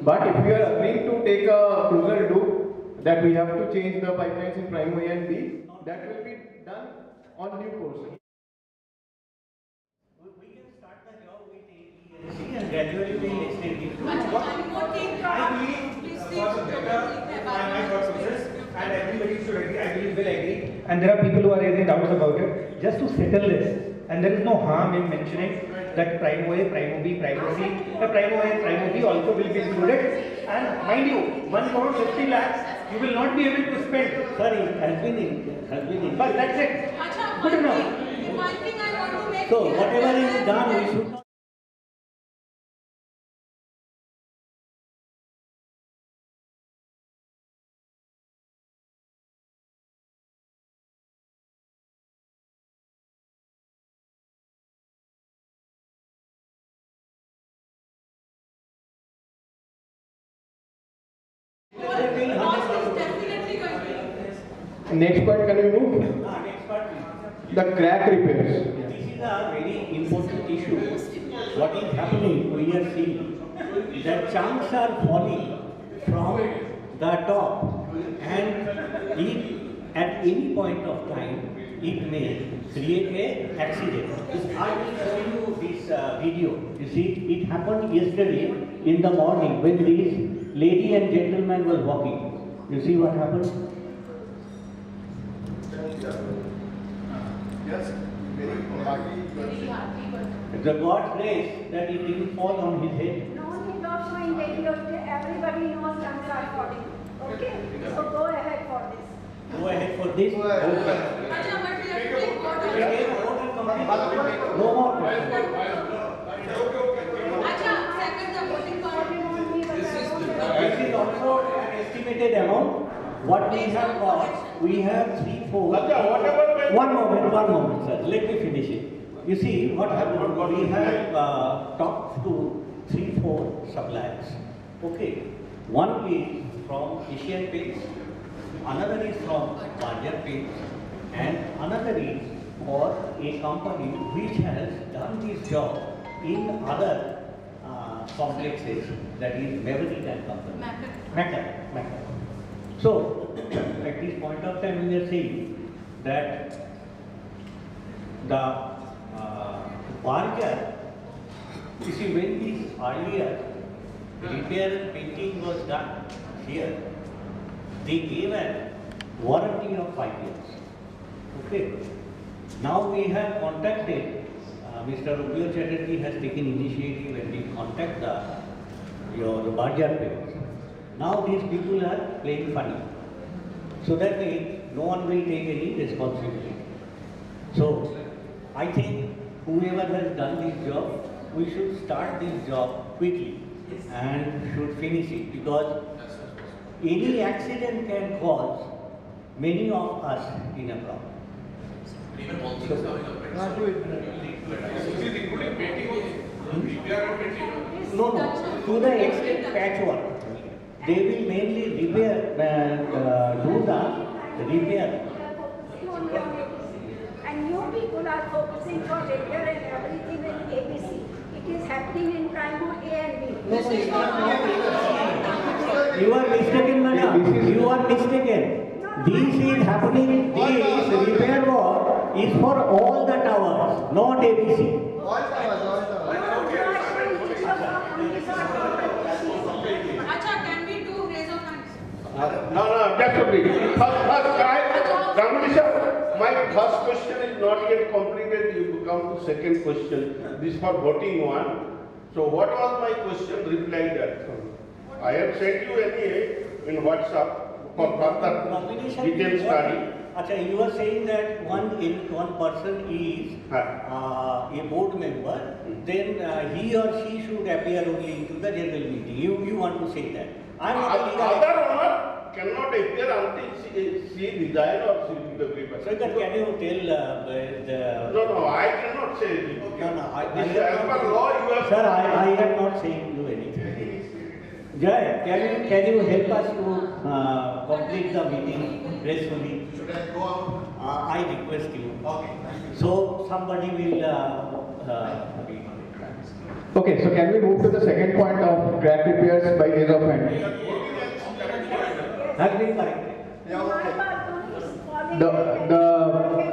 But if we are agreeing to take a closer look that we have to change the pipelines in Primo A and B, that will be done on due course. We can start the job with A, B and C and gradually we will extend it. And everybody should agree, I believe will agree. And there are people who are raising doubts about it. Just to settle this, and there is no harm in mentioning that Primo A, Primo B, Primo C, the Primo A and Primo B also will be included. And mind you, 1 crore 50 lakhs, you will not be able to spend. Sorry, has been in. But that's it. Good enough. One thing I want to make So clear whatever that is done, we should not. cost is definitely going to increase. Next point, can we move? Next part, please. The crack repairs. This is a very important issue. What is happening, we are seeing that chunks are falling from the top, and if at any point of time it may create an accident. I will show you this video. You see, it happened yesterday in the morning when these lady and gentleman were walking. You see what happened? Yes, very The God grace that it didn't fall on his head. No need of showing video, everybody knows guns are falling. Okay? So go ahead for this. Go ahead for this. Acha, but we have to take water. No more. Acha, second the voting part. This is also an estimated amount. What we have got, we have 3, 4. One moment, sir. Let me finish it. You see, what happened? We have talked to 3, 4 suppliers. Okay. One is from Asian Paints, another is from Barger Paints, and another is for a company which has done this job in other complexes, that is Maverick and Company. Matter. So, at this point of time, we are saying that the Barger, you see, when this earlier repair and painting was done here, they gave a warranty of 5 years. Okay. Now we have contacted, Mr. Rubio Chatterjee has taken initiative and we contact your Barger Paints. Now these people are playing funny. So that means no one will take any responsibility. So I think whoever has done this job, we should start this job quickly and should finish it, because any accident can cause many of us in a problem. Even monsoon is coming up, right? Not do it. including painting, repair and painting. No, to the extent patchwork. They will mainly repair, do the repair. And new people are focusing for repair and everything in ABC. It is happening in Primo A and B. You are mistaken, madam. You are mistaken. This is happening, this repair work is for all the towers, not ABC. Acha, can we do raise of hands? No, just a minute. Ganguly sir, my first question is not yet completed. You come to second question. This for voting one. So what was my question? Reply that. I have sent you anyway in WhatsApp for further detailed study. Acha, you are saying that one person is a board member, then he or she should appear only into the general meeting. You want to say that? I am not a legal Other owner cannot appear until she resign or she leave the paper. So can you tell the... No, I cannot say it. As per law, you have... Sir, I am not saying you anything. Jai, can you help us to complete the meeting gracefully? Should I go out? I request you. Okay. So somebody will Okay, so can we move to the second point of grant repairs by raise of hand? Has been corrected. The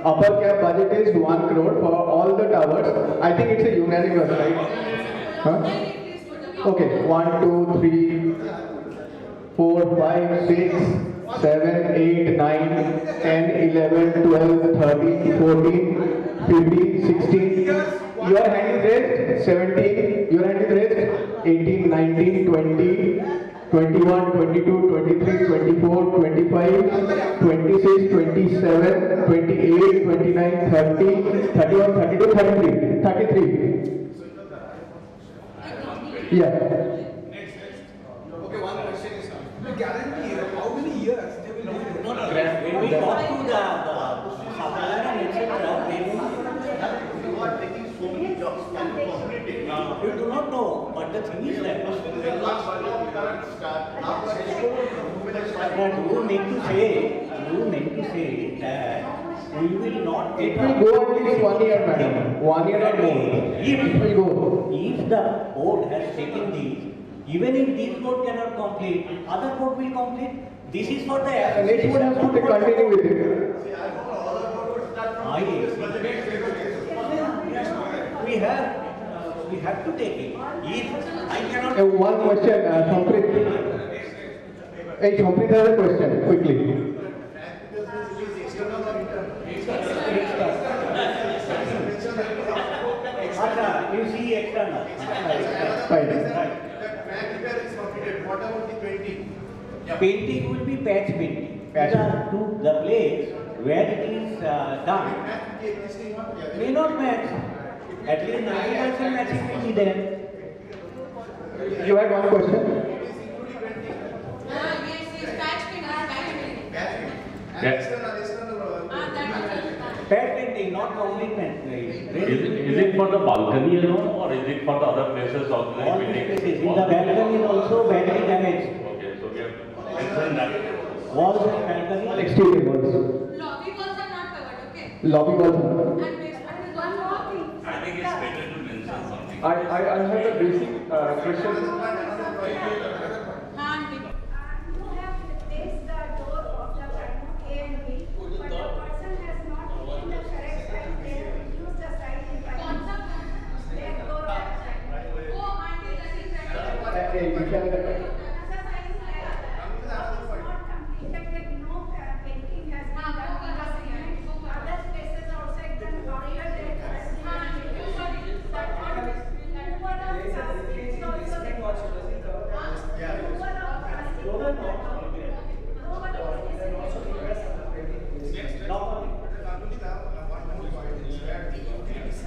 upper cap budget is 1 crore for all the towers. I think it's a unanimous, right? Huh? Okay, 1, 2, 3, 4, 5, 6, 7, 8, 9, 10, 11, 12, 13, 14, 15, 16. Your hand is raised, 17. Your hand is raised, 18, 19, 20, 21, 22, 23, 24, 25, 26, 27, 28, 29, 30, 31, 32, 33. 33. Yeah. Okay, one question is The guarantee, how many years they will do it? No, when we talk to the supplier and etc., you are taking so many jobs, can you complete it? you do not know, but the thing is that you need to say that we will not take It will go at least 1 year, madam. 1 year or more. It will go. If the board has taken these, even if this board cannot complete, other board will complete. This is for the And next board has to continue with it. We have to take it. If I cannot. One question, Shompreet. Hey, Shompreet has a question, quickly. You see external. Fine. That crack repair is completed. What about the painting? Painting will be patch painting. To the place where it is done may not match. At least 90% matching will be there. You had one question? Yes, patch painting. Patch painting, not complete painting. Is it for the balcony alone or is it for the other places also? All places. In the balcony is also badly damaged. Okay, so we have mentioned that. Walls and balcony. Exterior walls. Lobby walls are not covered, okay? Lobby walls. And basement is one more thing. I think it's better to mention something. I have a basic question. You have replaced the door of the bedroom A and B, but the person has not taken the correct size. They have used the size in back door of the Oh, auntie, that is right. Hey, you can- not completed, no painting has been done on the cement. Other spaces outside the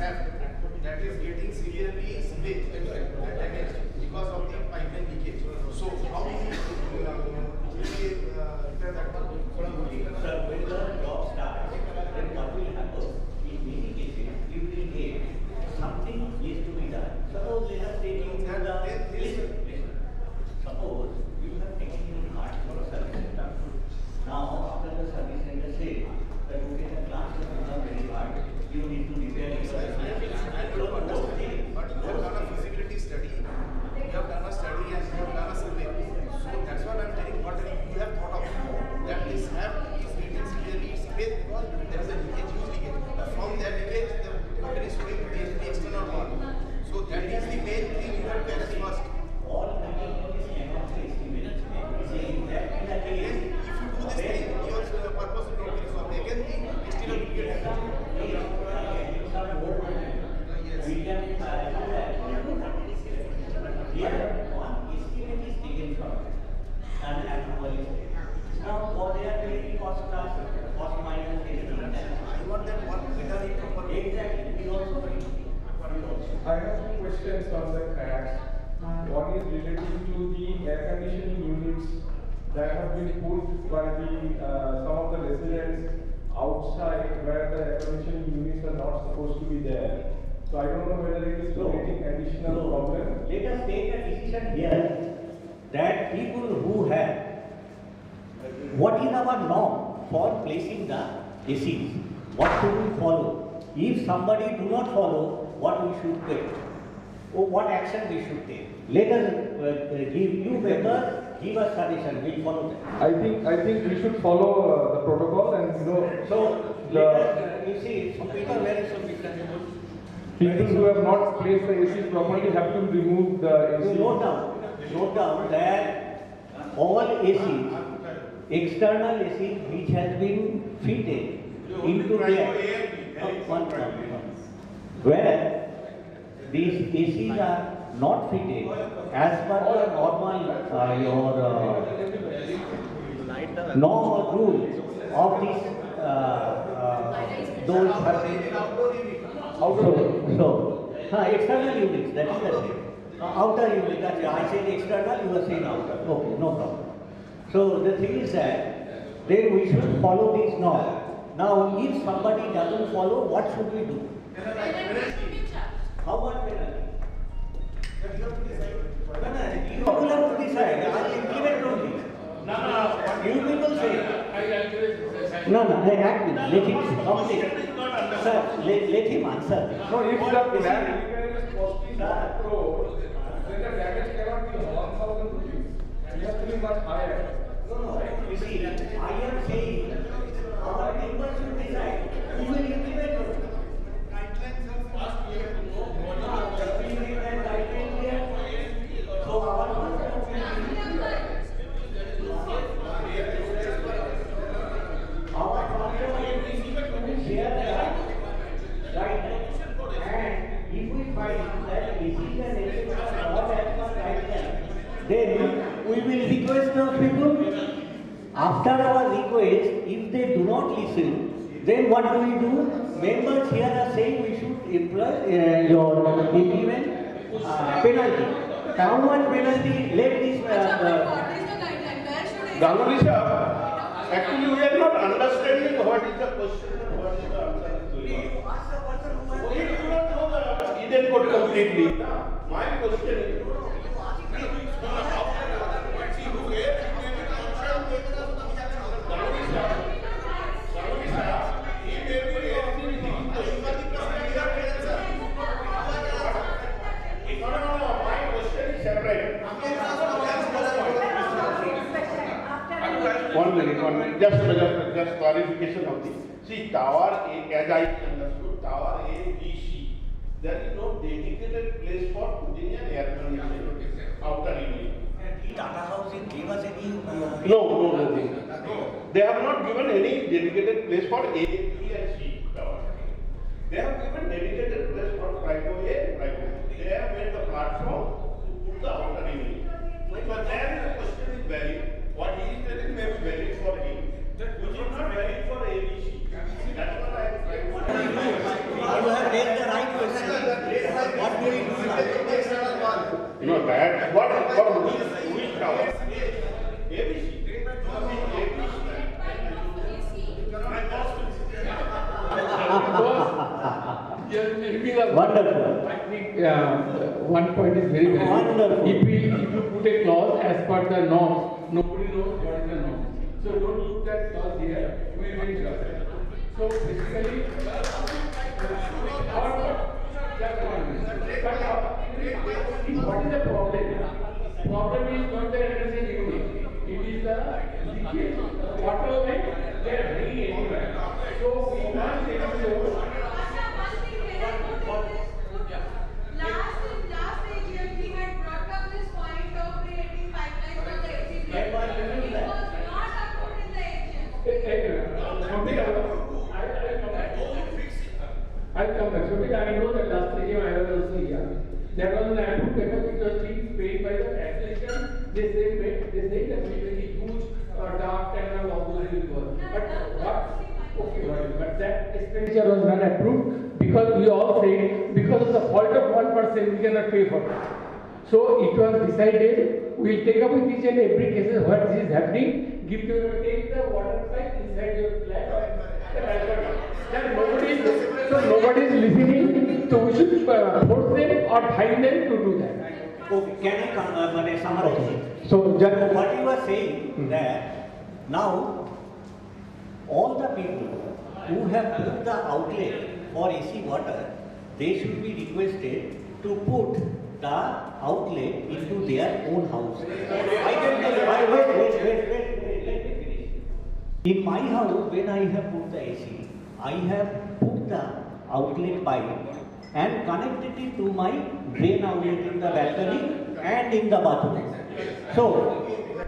after that is getting severely split because of the pipeline leakage. So how is it repair that one? Sir, when the job starts, then what will happen? In many cases, you will get something needs to be done. Suppose let us take you to the listen. Suppose you have taken your card for a service center. Now, after the service center says that okay, the class has become very hard, you need to repair it. But you have done a feasibility study. questions on the cracks. One is relating to the air conditioning units that have been put by the some of the residents outside where the air conditioning units are not supposed to be there. So I don't know whether it is creating additional problem. Let us take a decision here that people who have, what is our norm for placing the ACs? What should we follow? If somebody do not follow, what we should take? Or what action we should take? Let us give you members, give us suggestion, we'll follow that. I think we should follow the protocol and So let us, you see, some people where is some people who have not placed the ACs properly have to remove the AC. Note down that all ACs, external ACs which has been fitted into their where these ACs are not fitted as per the normal normal rules of this those external units, that is the same. Outer unit, I said external, you are saying outer. Okay, no problem. So the thing is that then we should follow this norm. Now, if somebody doesn't follow, what should we do? How much penalty? You people have to decide. I will implement only. You people say. No, let him complete. Sir, let him answer. No, if the plan is costing 1 crore, then the damage cannot be 1,000 rupees. It has to be much higher. No, you see, I am saying our members should decide who will implement it. Guidelines are first we have to know what are the guidelines here. So our share that guidelines. And if we find that decision is not as per guidelines, then we will request those people. After our request, if they do not listen, then what do we do? Members here are saying we should implement penalty. How much penalty? Let this. Ganguly sir, actually we are not understanding what is the question and what is the answer. We do not know the Eden code completely. My question is. One minute, just clarification of this. See, tower A, as I understood, tower A, B, C, there is no dedicated place for putting an air conditioner outer unit. Tata Housing gave us any? No. They have not given any dedicated place for A, B, and C tower. They have given dedicated place for Trico A, Trico B. They have made the platform to put the outer unit. But there the question is valid. What he is telling may be valid for him, which is not valid for ABC. That's what I am trying to say. You have raised the right question. What do we do now? No, that what which tower? ABC. Wonderful. I think one point is very valid. Wonderful. If you put a clause as per the norms, nobody knows what is the norm. So don't put that clause here. We will be sure. So basically, what is the problem? Problem is not the energy unit. It is the leakage. Water they are bringing anywhere. So we must make sure. Last AGM we had brought up this point of creating pipelines for the ACP. It was not approved in the AGM. I'll come back. So I know that last AGM I was also here. There was an approved paper which was being paid by the taxation. They say that we will huge dark and all those will go. But what? Okay, but that expenditure was not approved because we all say because of the fault of 1%, we cannot pay for that. So it was decided, we will take up with each and every case what is happening, take the water pipe inside your flat. Nobody is listening, so we should force them or find them to do that. Okay, can I summarize it? So what you are saying that now all the people who have put the outlet for AC water, they should be requested to put the outlet into their own house. I can tell you, wait, let me finish. In my house, when I have put the AC, I have put the outlet pipe and connected it to my drain outlet in the balcony and in the bathroom. So,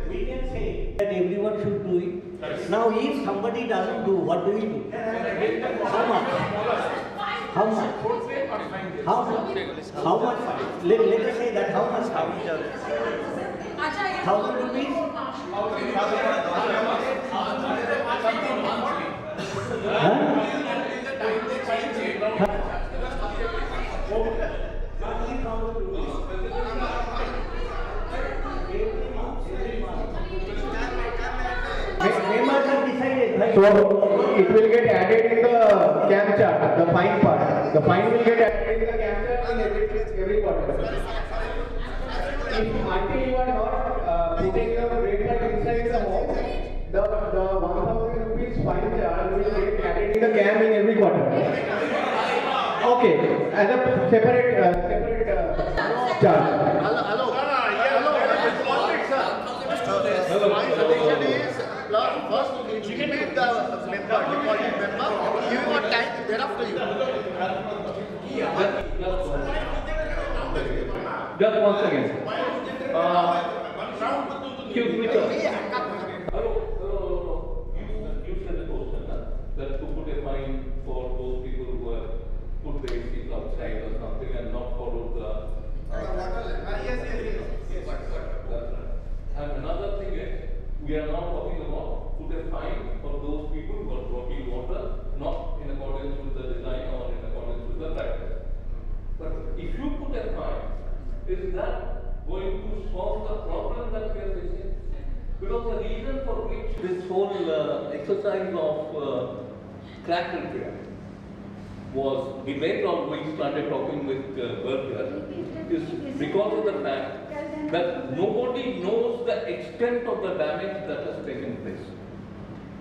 we can say that everyone should do it. Now, if somebody doesn't do, what do we do? How much? How much? How much? How much fine? Let us say that how much fine? 1,000 rupees? So it will get added in the camp chart, the fine part. The fine will get added in the camp chart in every quarter. If until you are not putting the rate pipe inside the home, the 1,000 rupees fine charge will get added in the camp in every quarter. Okay, as a separate charge. My suggestion is, first intimate the member, deposit member, give him a time, thereafter you. Just once again. Excuse me, sir. Hello. You said the question that to put a fine for those people who have put the ACs outside or something and not followed the. Yes. And another thing is, we are now talking about put a fine for those people who are drawing water not in accordance with the design or in accordance with the practice. But if you put a fine, is that going to solve the problem that we are facing? Because the reason for which this whole exercise of crack repair was delayed or we started talking with Berger is because of the fact that nobody knows the extent of the damage that has taken place.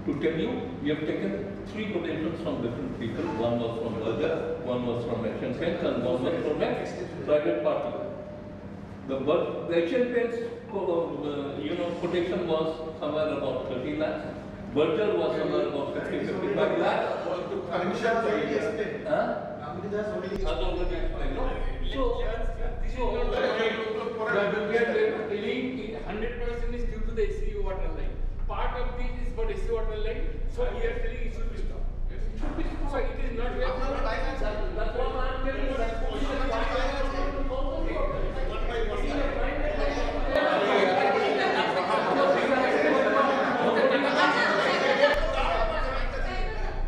To tell you, we have taken 3 quotations from different people. One was from Berger, one was from Asian Paints, and one was from a private party. The Asian Paints quotation was somewhere about 30 lakhs. Berger was somewhere about 50-55 lakhs. We are telling 100% is due to the AC water line. Part of this is for AC water line, so we are telling it should be stopped. It should be stopped. So it is not very that's what I am telling you.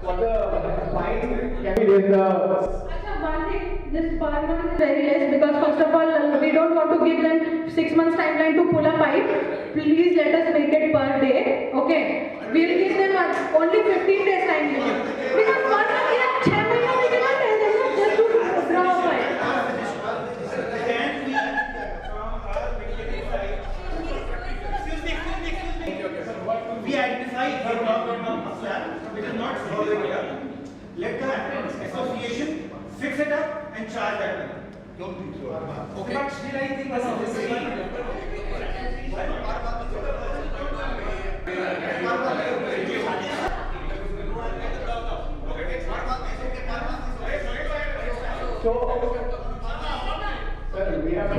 What the fine can be raised? One thing, this per month is very less because first of all, we don't want to give them 6 months timeline to pull a pipe. Please let us make it per day, okay? We'll give them only 15 days time limit. Because per month, 6 months we cannot tell them just to draw a pipe. We identify the problem of slab, which is not solved here. Let the association fix it up and charge that money. Don't think so. Okay. But still I think this is the same. So, sir, we have to.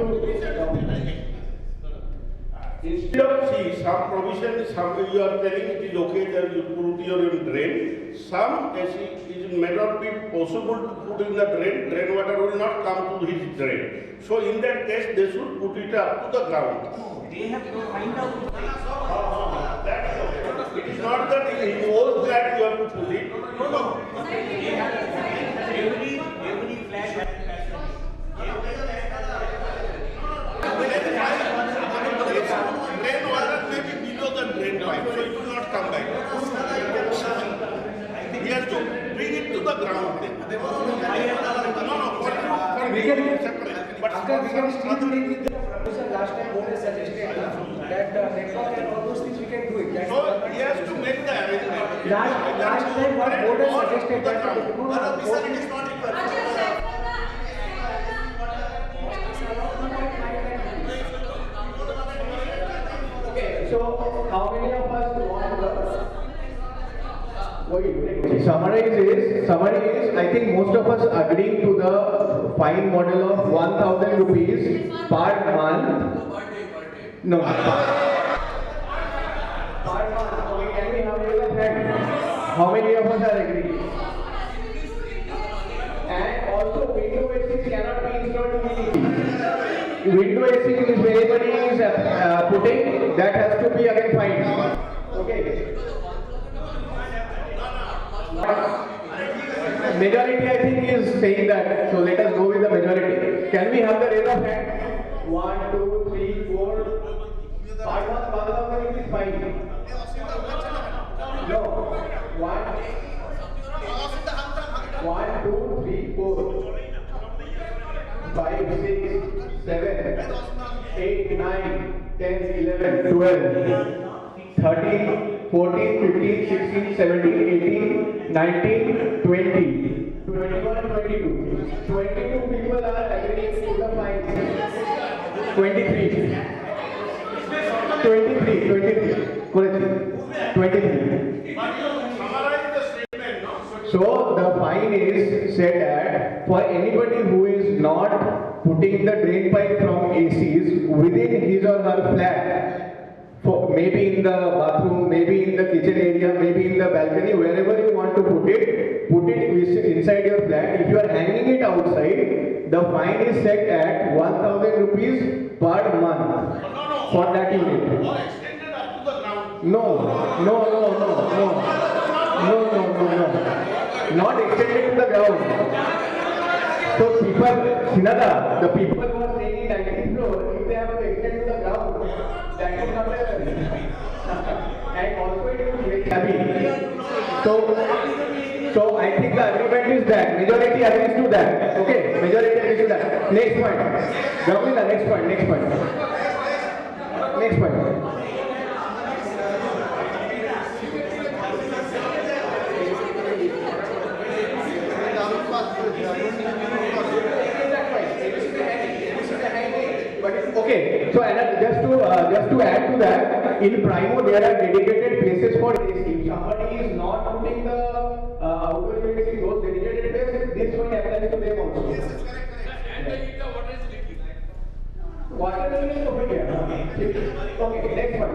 Instead of some provision, you are telling it is okay that you put your drain. Some it may not be possible to put in the drain. Drain water will not come to his drain. So in that case, they should put it up to the ground. They have to find out. It is not that in all flat you have to put it. No. Every flat has a Uncle, we can still do it with the proposal. Last time board has suggested that network and all those things we can do it. That's So he has to make the arrangement. last time what board has suggested that It is not equal. So, how many of us want the summary is, I think most of us agree to the fine model of 1,000 rupees per month. No, per month. Okay, can we have a hand? How many of us are agreed? And also, window AC cannot be installed easily. Window AC is if anybody is putting, that has to be again fine. Okay. Majority I think is saying that, so let us go with the majority. Can we have the raise of hand? 1, 2, 3, 4. 1,000 is fine. No. 1, 2, 3, 4. 5, 6, 7, 8, 9, 10, 11, 12, 13, 14, 15, 16, 17, 18, 19, 20, 21, 22. 22 people are agreeing to the fine. 23. 23. Correct. 23. So the fine is set at for anybody who is not putting the drain pipe from ACs within his or her flat, for maybe in the bathroom, maybe in the kitchen area, maybe in the balcony, wherever you want to put it inside your flat. If you are hanging it outside, the fine is set at 1,000 rupees per month for that unit. Or extended up to the ground. No. Not extended to the ground. So people, Sinada, the people who are staying in 19th floor, if they have to extend to the ground, that is not a and also it is very heavy. So I think the agreement is that majority agrees to that. Okay, majority agrees to that. Next point. Government, next point. Next point. Okay, so just to add to that, in Primo there are dedicated places for AC. If somebody is not putting the outdoor units in those dedicated places, this one applies to them also. Yes, that's correct. And the heater, water is leaking. Water is over here. Okay, next one.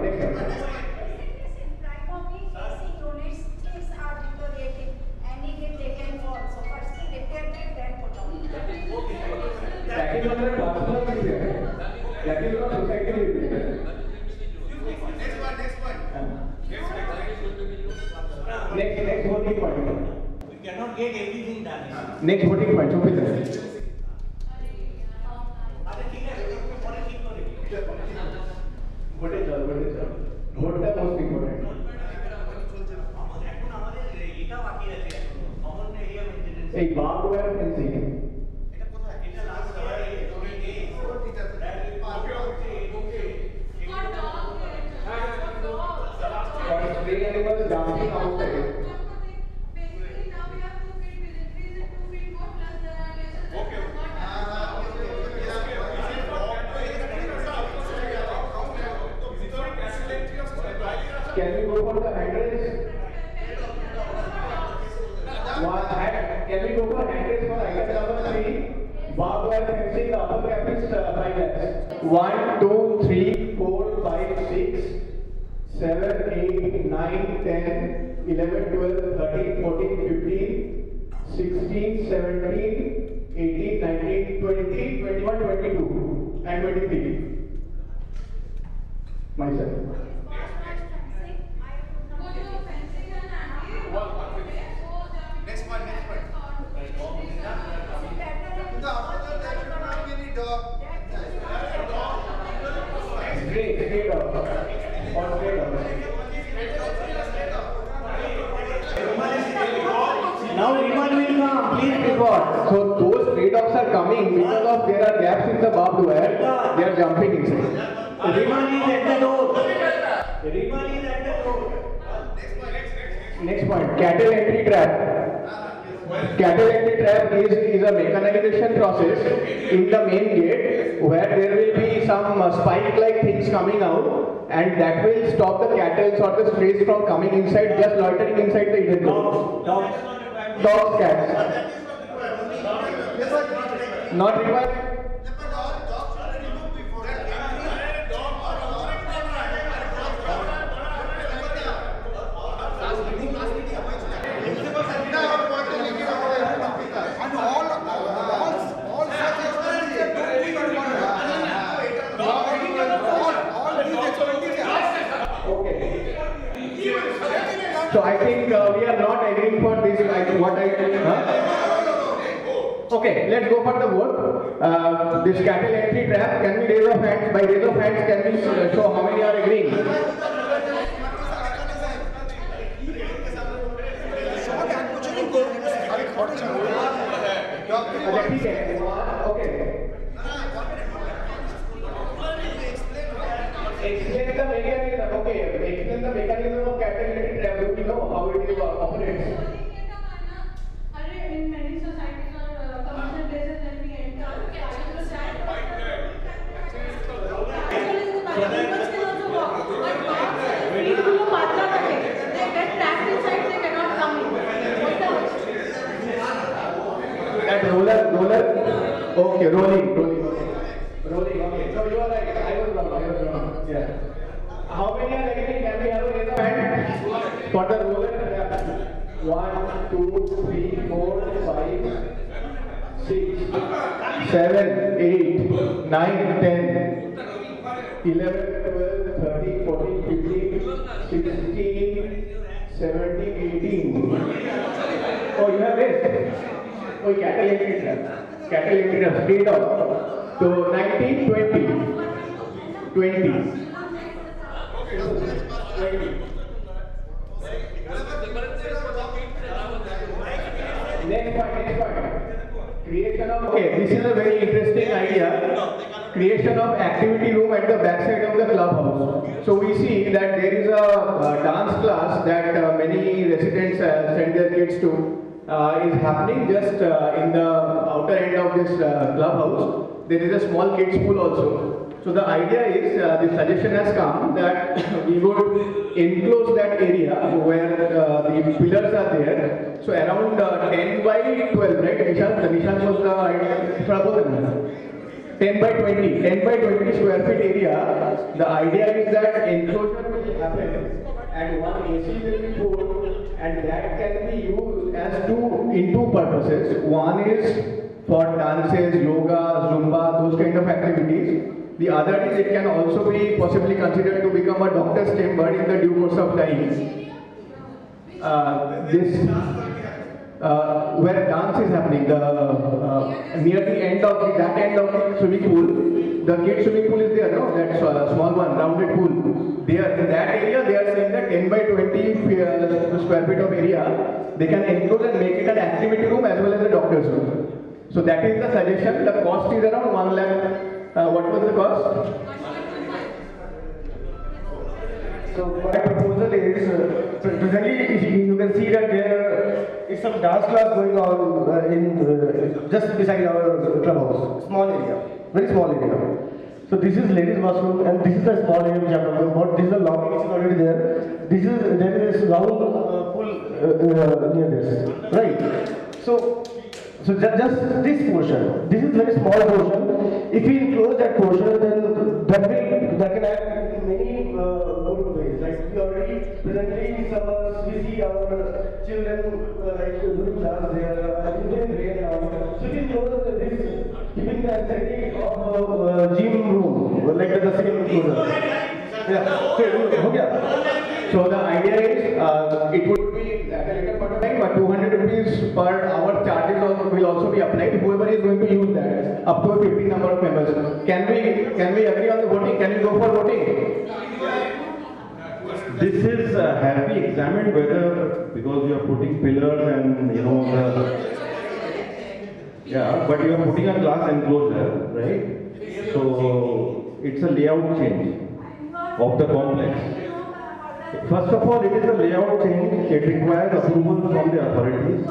That is not a personal issue. That is not society issue. Next voting point. We cannot get everything done. Next voting point. What the most important? A barbed wire fencing. Stray animals dancing outside. Can we go for the handrails? Can we go for handrails for item number 3? Barbed wire fencing, the upper cap is 5 lakhs. 1, 2, 3, 4, 5, 6, 7, 8, 9, 10, 11, 12, 13, 14, 15, 16, 17, 18, 19, 20, 21, 22, and 23. Myself. Next one. Straight up. Or straight up. Now everyone will come, please report. So those stray dogs are coming, because of there are gaps in the barbed wire, they are jumping inside. Everyone is at the door. Everyone is at the door. Next point, cattle entry trap. Cattle entry trap is a mechanization process in the main gate where there will be some spike-like things coming out, and that will stop the cattle or the strays from coming inside, just loitering inside the Eden zone. Dogs, cats. Not required. So I think we are not agreeing for this. Okay, let's go for the vote. This cattle entry trap. Can we raise of hands? By raise of hands, can we show how many are agreeing? Okay. Explain the mechanism. Okay, explain the mechanism of cattle entry trap. Do we know how it operates? In many societies or commercial places, when we enter, they get trapped inside, they cannot come in. That roller. Okay, rolling. Okay. So you are right. I was wrong. Yeah. How many are agreeing? Can we have a raise of hand for the roller? 1, 2, 3, 4, 5, 6, 7, 8, 9, 10, 11, 12, 13, 14, 15, 16, 17, 18. Oh, you have raised? Oh, cattle entry trap, straight up. So 19, 20. 20. Next point. Creation of, okay, this is a very interesting idea. Creation of activity room at the backside of the clubhouse. So we see that there is a dance class that many residents send their kids to. Is happening just in the outer end of this clubhouse. There is a small kids pool also. So the idea is, the suggestion has come that we would enclose that area where the pillars are there. So around 10 by 12, right? Nishan was the idea. 10 by 20 square feet area. The idea is that enclosure will happen and one AC will be put, and that can be used as two purposes. One is for dances, yoga, Zumba, those kind of activities. The other is it can also be possibly considered to become a doctor's chamber in the due course of time. Where dance is happening, near the end of that end of the swimming pool, the kids swimming pool is there, no? That small one, rounded pool. There, in that area, they are saying that 10 by 20 square feet of area, they can enclose and make it an activity room as well as a doctor's room. So that is the suggestion. The cost is around 1 lakh. What was the cost? So my proposal is, presently you can see that there is some dance class going on in just beside our clubhouse, small area, very small area. So this is ladies' washroom, and this is the small area which I am talking about. This is the lobby which is already there. There is round pool near this, right? So just this portion. This is very small portion. If we enclose that portion, then that can add many good ways. Like we already presently summers we see our children like doing dance there, doing rain now. So we enclose this, giving the aesthetic of a gym room, like the same enclosure. Yeah. So the idea is it would be at a later point of time, but 200 rupees per hour charges will also be applied. Whoever is going to use that, up to a 15 number of members. Can we agree on the voting? Can we go for voting? This is have we examined whether, because we are putting pillars and Yeah, but you are putting a glass enclosure, right? So it's a layout change of the complex. First of all, it is a layout change. It requires approval from the authorities.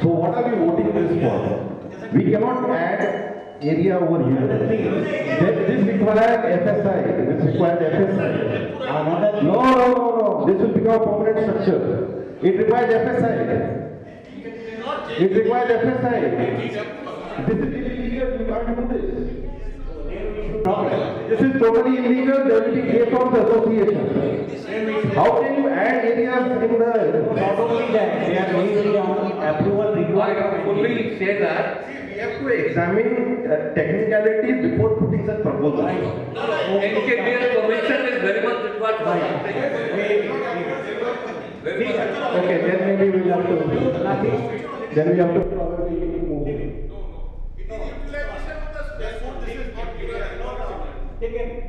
So what are we voting this for? We cannot add area over here. This requires FSI. This requires FSI. No. This will become a permanent structure. It requires FSI. It requires FSI. This is illegal. You can't do this. This is totally illegal. There will be case of the association. How can you add areas in the? Not only that, they are mainly on approval required. I fully say that. We have to examine technicalities before putting such proposal. Engineer commission is very much required for something. Very much. Okay, then maybe we'll have to. Then we have to probably move.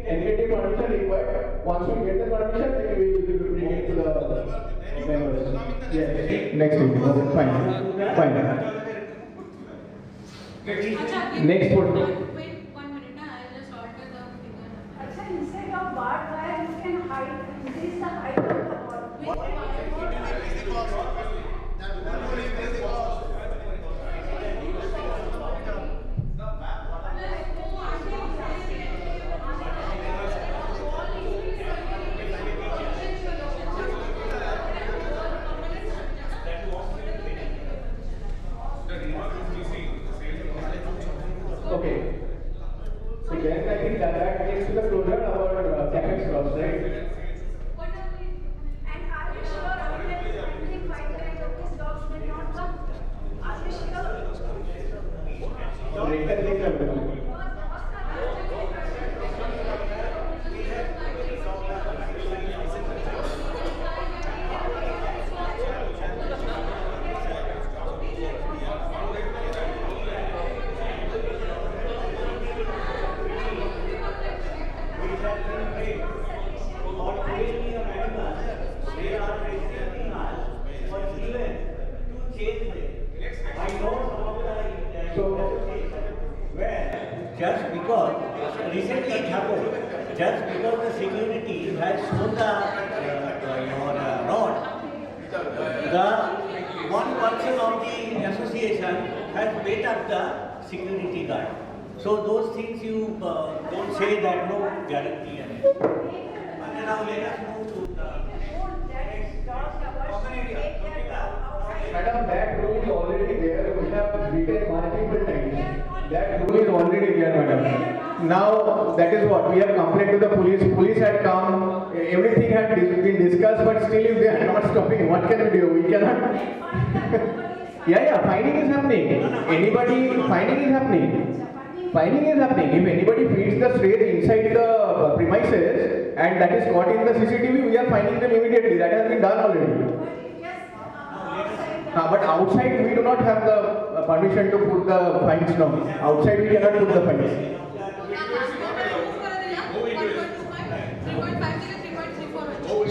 NKT permission required. Once we get the permission, then we will bring it to the members. Yes. Next week. Okay, fine. Next one. Wait 1 minute, I'll just alter the figure. Actually, instead of barbed wire, you can increase the height of the wall. Okay. So then I think that takes to the closure of our capex cost, right? And are you sure after this 25 times of these dogs will not come? Are you sure? Just because recently it happened, just because the security has shown the rod, the one person of the association has paid up the security guard. So those things you don't say that no guarantee. And now let us move to the Madam, that rule is already there. We have written multiple times. That rule is already there, madam. Now, that is what we have complained to the police. Police had come, everything had been discussed, but still if they are not stopping, what can we do? We cannot. Yeah, finding is happening. Finding is happening. If anybody feeds the strays inside the premises and that is caught in the CCTV, we are finding them immediately. That has been done already. But outside we do not have the permission to put the fines now. Outside we cannot put the fines.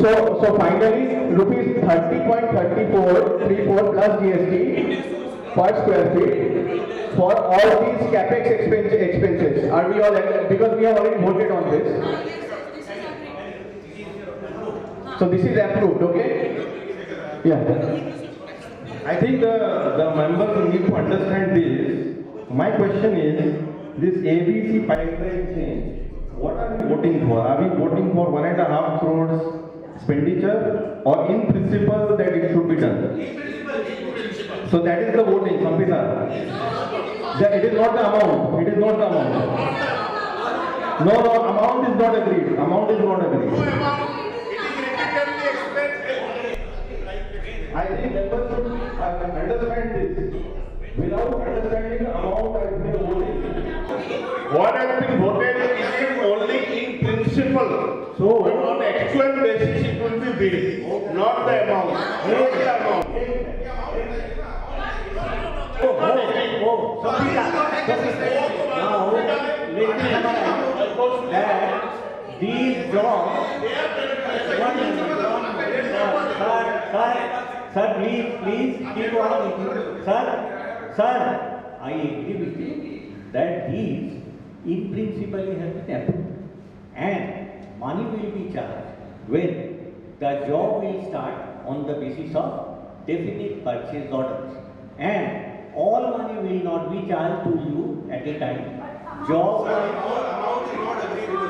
So finally, rupees 30.34 plus GST per square feet for all these capex expenses. Are we all because we have already voted on this? So this is approved, okay? Yeah. I think the members need to understand this. My question is, this ABC pipeline change, what are we voting for? Are we voting for 1.5 crores expenditure or in principle that it should be done? So that is the voting, Sampita. It is not the amount. It is not the amount. No, amount is not agreed. Amount is not agreed. I think members should understand this. Without understanding the amount, I think voting. What has been voted is only in principle. So on actual basis it will be billed, not the amount. Not the amount. Now, let me summarize that these jobs, sir, please keep on. Sir, I agree with you that these in principle have been approved and money will be charged when the job will start on the basis of definite purchase orders, and all money will not be charged to you at a time. Job Amount is not agreeable.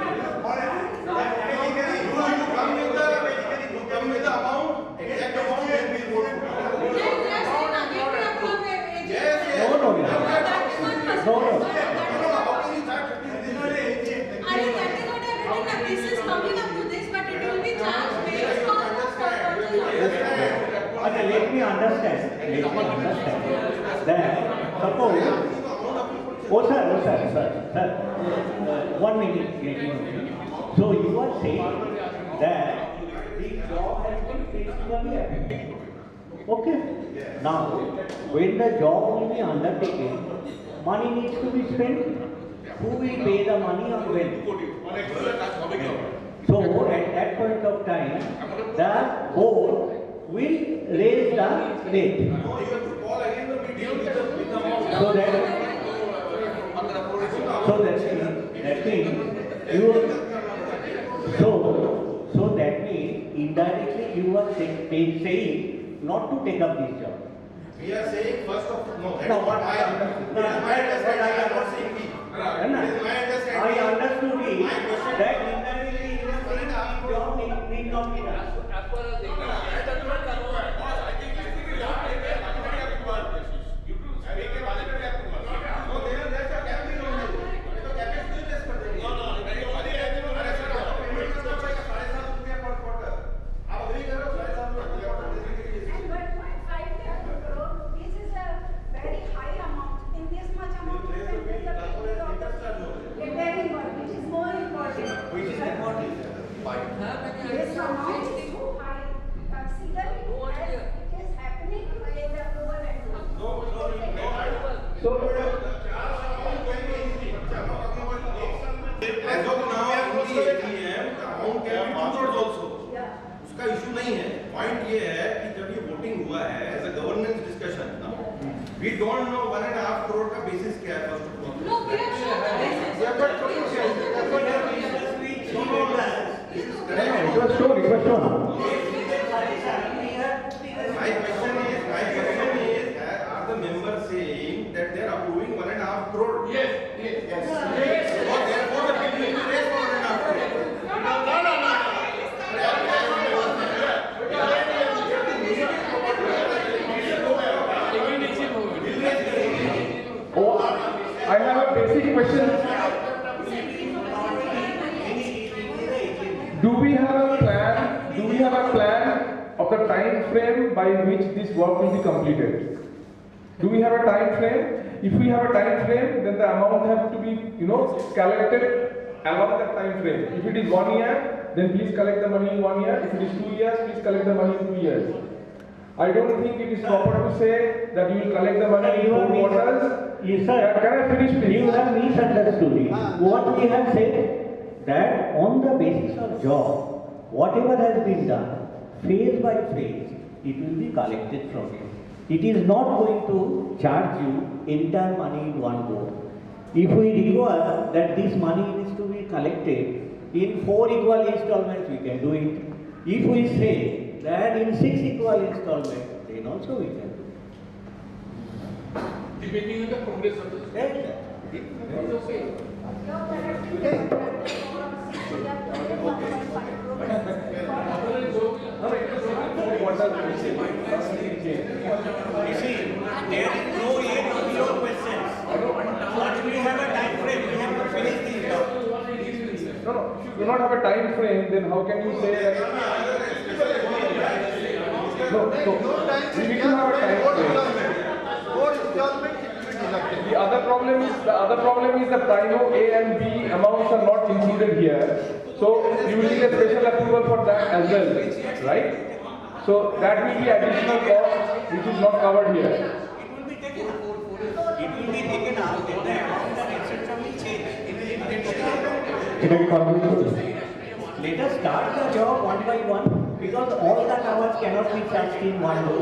You come with the amount, exact amount, then we will vote. This is coming up to this, but it will be charged based on the purchase. Okay, let me understand that suppose, sir, 1 minute, let me. So you are saying that the job has been principally approved. Okay. Now, when the job will be undertaken, money needs to be spent. Who will pay the money or when? So at that point of time, the board will raise the rate. That means indirectly you are saying not to take up this job. We are saying first of no. No, what I understood. I understood is that indirectly you are saying this job need not be done. This amount is too high. Consider it as it is happening in the rural and as of now, in the AGM, amount can be two-thirds also. उसका issue नहीं है. Point ये है कि जब ये voting हुआ है as a governance discussion, we don't know 1.5 crore का बेसिस क्या है first of all. No, we have shown the basis. Yeah, but We have shown the It was shown. My question is, are the members saying that they are approving 1.5 crore? Yes. So therefore, the bill will be raised for 1.5 crore. Oh, I have a basic question. Do we have a plan of the time frame by which this work will be completed? Do we have a time frame? If we have a time frame, then the amount has to be, collected along that time frame. If it is 1 year, then please collect the money in 1 year. If it is 2 years, please collect the money in 2 years. I don't think it is proper to say that you will collect the money in 4 quarters. Yes, sir. Can I finish, please? You have misunderstood it. What we have said, that on the basis of job, whatever has been done, phase by phase, it will be collected from you. It is not going to charge you entire money in one go. If we require that this money is to be collected in 4 equal installments, we can do it. If we say that in 6 equal installments, then also we can do it. Depending on the progress of the You see, there is no end of your questions. But we have a time frame, we have to finish this job. No. If you do not have a time frame, then how can you say that? No, we need to have a time frame. The other problem is the primo A and B amounts are not included here. So you will need a special approval for that as well, right? So that will be additional cost which is not covered here. It will be taken out. It will be taken out, then the amount and etc. will change. Let us start the job one by one, because all the towers cannot be charged in one go.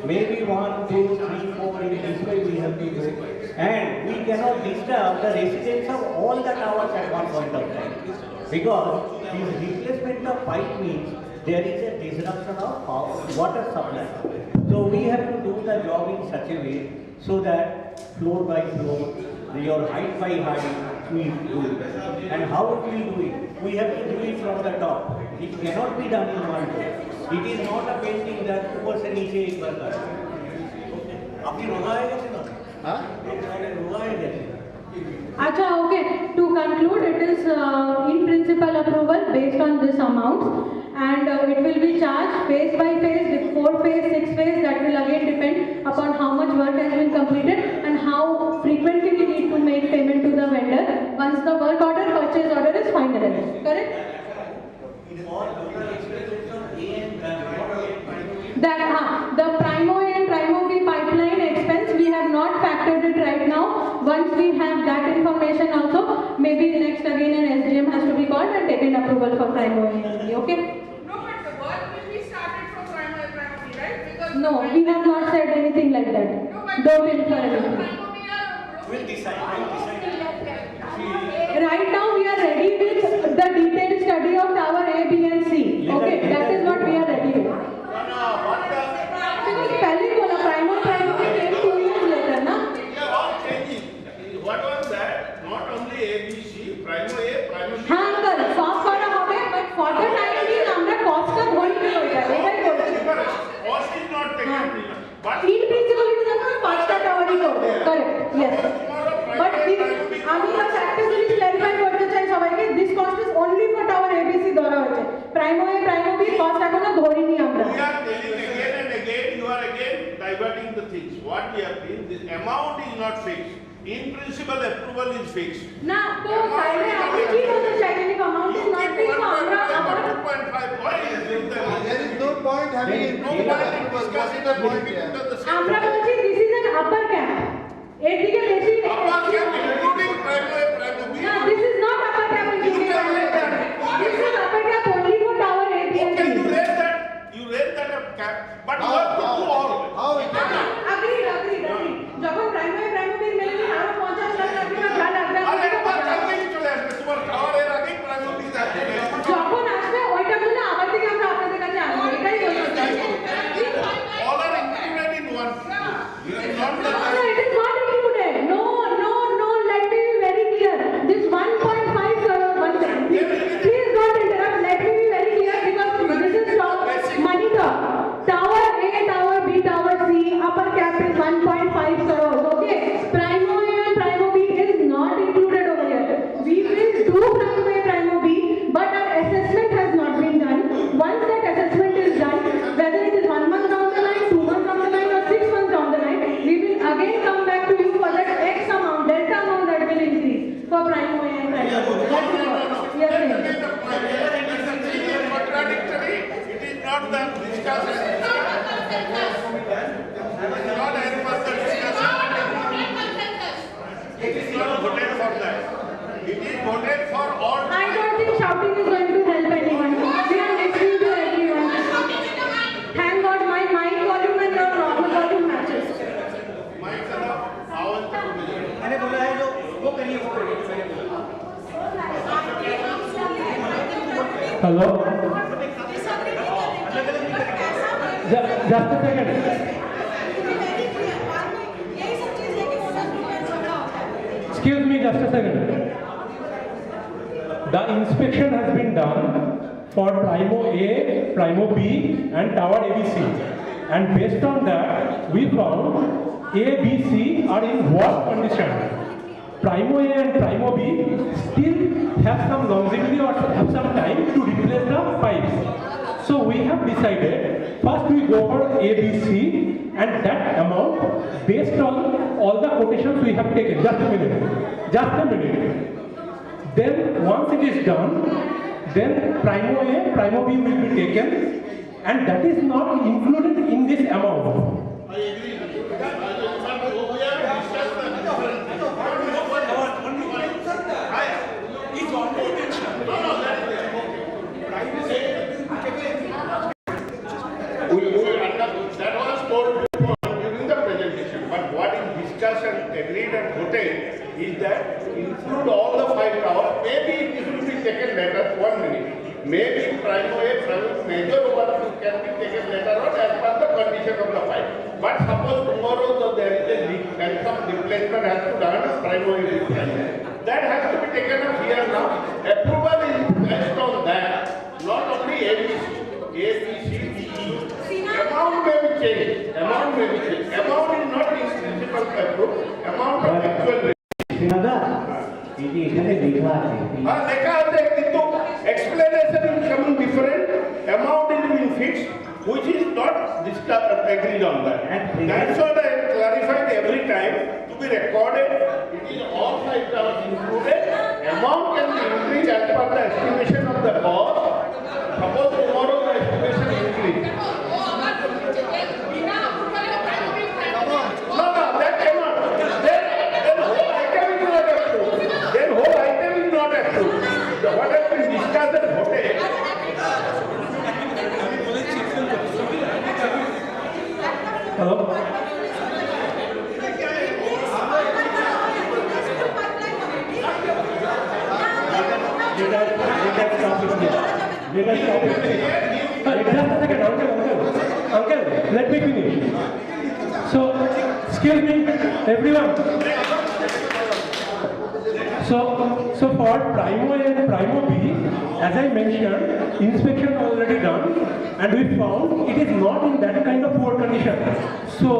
Maybe 1, 2, 3, 4, in this way we have to go. And we cannot disturb the residents of all the towers at one point of time. Because this replacement of pipe means there is a disruption of water supply. So we have to do the job in such a way so that floor by floor, your height by height, we do it. And how will we do it? We have to do it from the top. It cannot be done in one day. It is not a painting that ऊपर से नीचे एक बार कर. आपकी रोगा है कैसे ना? हाँ? रोगा है कैसे? Acha, okay. To conclude, it is in principle approval based on this amount, and it will be charged phase by phase, 4 phase, 6 phase. That will again depend upon how much work has been completed and how frequently we need to make payment to the vendor once the work order, purchase order is finalized. Correct? That the Primo A and Primo B pipeline expense we have not factored it right now. Once we have that information also, maybe next again an SGM has to be called and taken approval for Primo A and B. Okay? No, but the work will be started from Primo A, Primo B, right? Because no, we have not said anything like that. No, but don't infer anything. We'll decide. Right now we are ready with the detailed study of tower A, B and C. Okay, that is what we are ready with. Because पहले बोला Primo came 2 years later, ना? all changing. What was that? Not only A, B, C, Primo A, Primo B. हाँ uncle, soft करा होगा, but for the time being हमरा cost का धोनी नहीं होता है, ये बोलते हैं. Cost is not taken. But in principle it is about faster tower ही होगा. Correct, yes. But if आम्ही या factually clarify करते चाहिए सवाई कि this cost is only for tower A, B, C द्वारा होते हैं. Primo A, Primo B cost का कोना धोनी नहीं हमरा. we are telling again and again, you are again diverting the things. What we have been, this amount is not fixed. In principle, approval is fixed. ना तो पहले आपने की बोलते चाहिए कि amount is not fixed तो हमरा अपना 2.5. Why is it that? There is no point having it. No point in discussing the point into the same. আমরা বলছি this is an upper cap. এদিকে বেশি Upper cap including Primo A, Primo B. No, this is not upper cap including Primo A, Primo B. This is upper cap only for tower A, B and Okay, C. you raise that up cap, but you have to do all. How we can? Agreed. जब Primo A, Primo B मिलेंगे हमारा 50 लाख रुपए का लग रहा है. अरे बात करने की चले আসবে তোমার টাওয়ার এর আগে Primo B যাচ্ছে যখন আসবে ওইটা জন্য আবার থেকে আমরা আপনাদের কাছে আসবো এটাই বলতে চাই. all are included in one. You are not the No, it is not included. No. Let me be very clear. This 1.5 crore, one second. Please don't interrupt. Let me be very clear because this is money talk. Tower A, Tower B, Tower C, upper cap is 1.5 crores. Okay. Primo A and Primo B is not included over here. We will do Primo A, Primo B, but our assessment has not been done. Once that assessment is done, whether it is 1 month down the line, 2 months down the line, or 6 months down the line, we will again come back to you for that X amount, delta amount that will increase for Primo A and Primo B. That's what we are saying. contradictory. It is not the discussion. It is not as per the discussion. It is not voted for that. It is voted for all. I don't think shouting is going to help anyone. We are listening to everyone. Thank God my mic volume and your normal volume matches. My son, आवाज तक मुझे. मैंने बोला है जो वो करिए वो करिए मैंने बोला. Hello? Just a second. Excuse me, just a second. The inspection has been done for Primo A, Primo B and Tower ABC. And based on that, we found A, B, C are in worse condition. Primo A and Primo B still have some longevity or have some time to replace the pipes. So we have decided, first we go for A, B, C and that amount based on all the quotations we have taken. Just a minute. Then once it is done, then Primo A, Primo B will be taken and that is not included in this amount. I agree. But we have discussed the different. It's already mentioned. No, that is that was told before during the presentation. But what is discussed and agreed and maybe primo A, major work can be taken later on as per the condition of the pipe. But suppose tomorrow there is a leak and some replacement has to be done, primo A is prime. That has to be taken up here now. Approval is based on that, not only ABC, A, B, C, D, E. Amount may be changed. Amount may be changed. Amount is not in principle approved. Amount of actual লেখা আছে কিন্তু explanation is coming different. Amount is being fixed, which is not agreed on that. That's what I clarified every time to be recorded. It is all factors included. Amount can be increased as per the estimation of the cost. Suppose tomorrow the estimation increase. No, that cannot. Then whole item is not approved. Then whole item is not approved. What has been discussed and voted. Hello? Just a second, uncle, let me finish. So, excuse me, everyone. So for Primo A and Primo B, as I mentioned, inspection already done, and we found it is not in that kind of poor condition. So,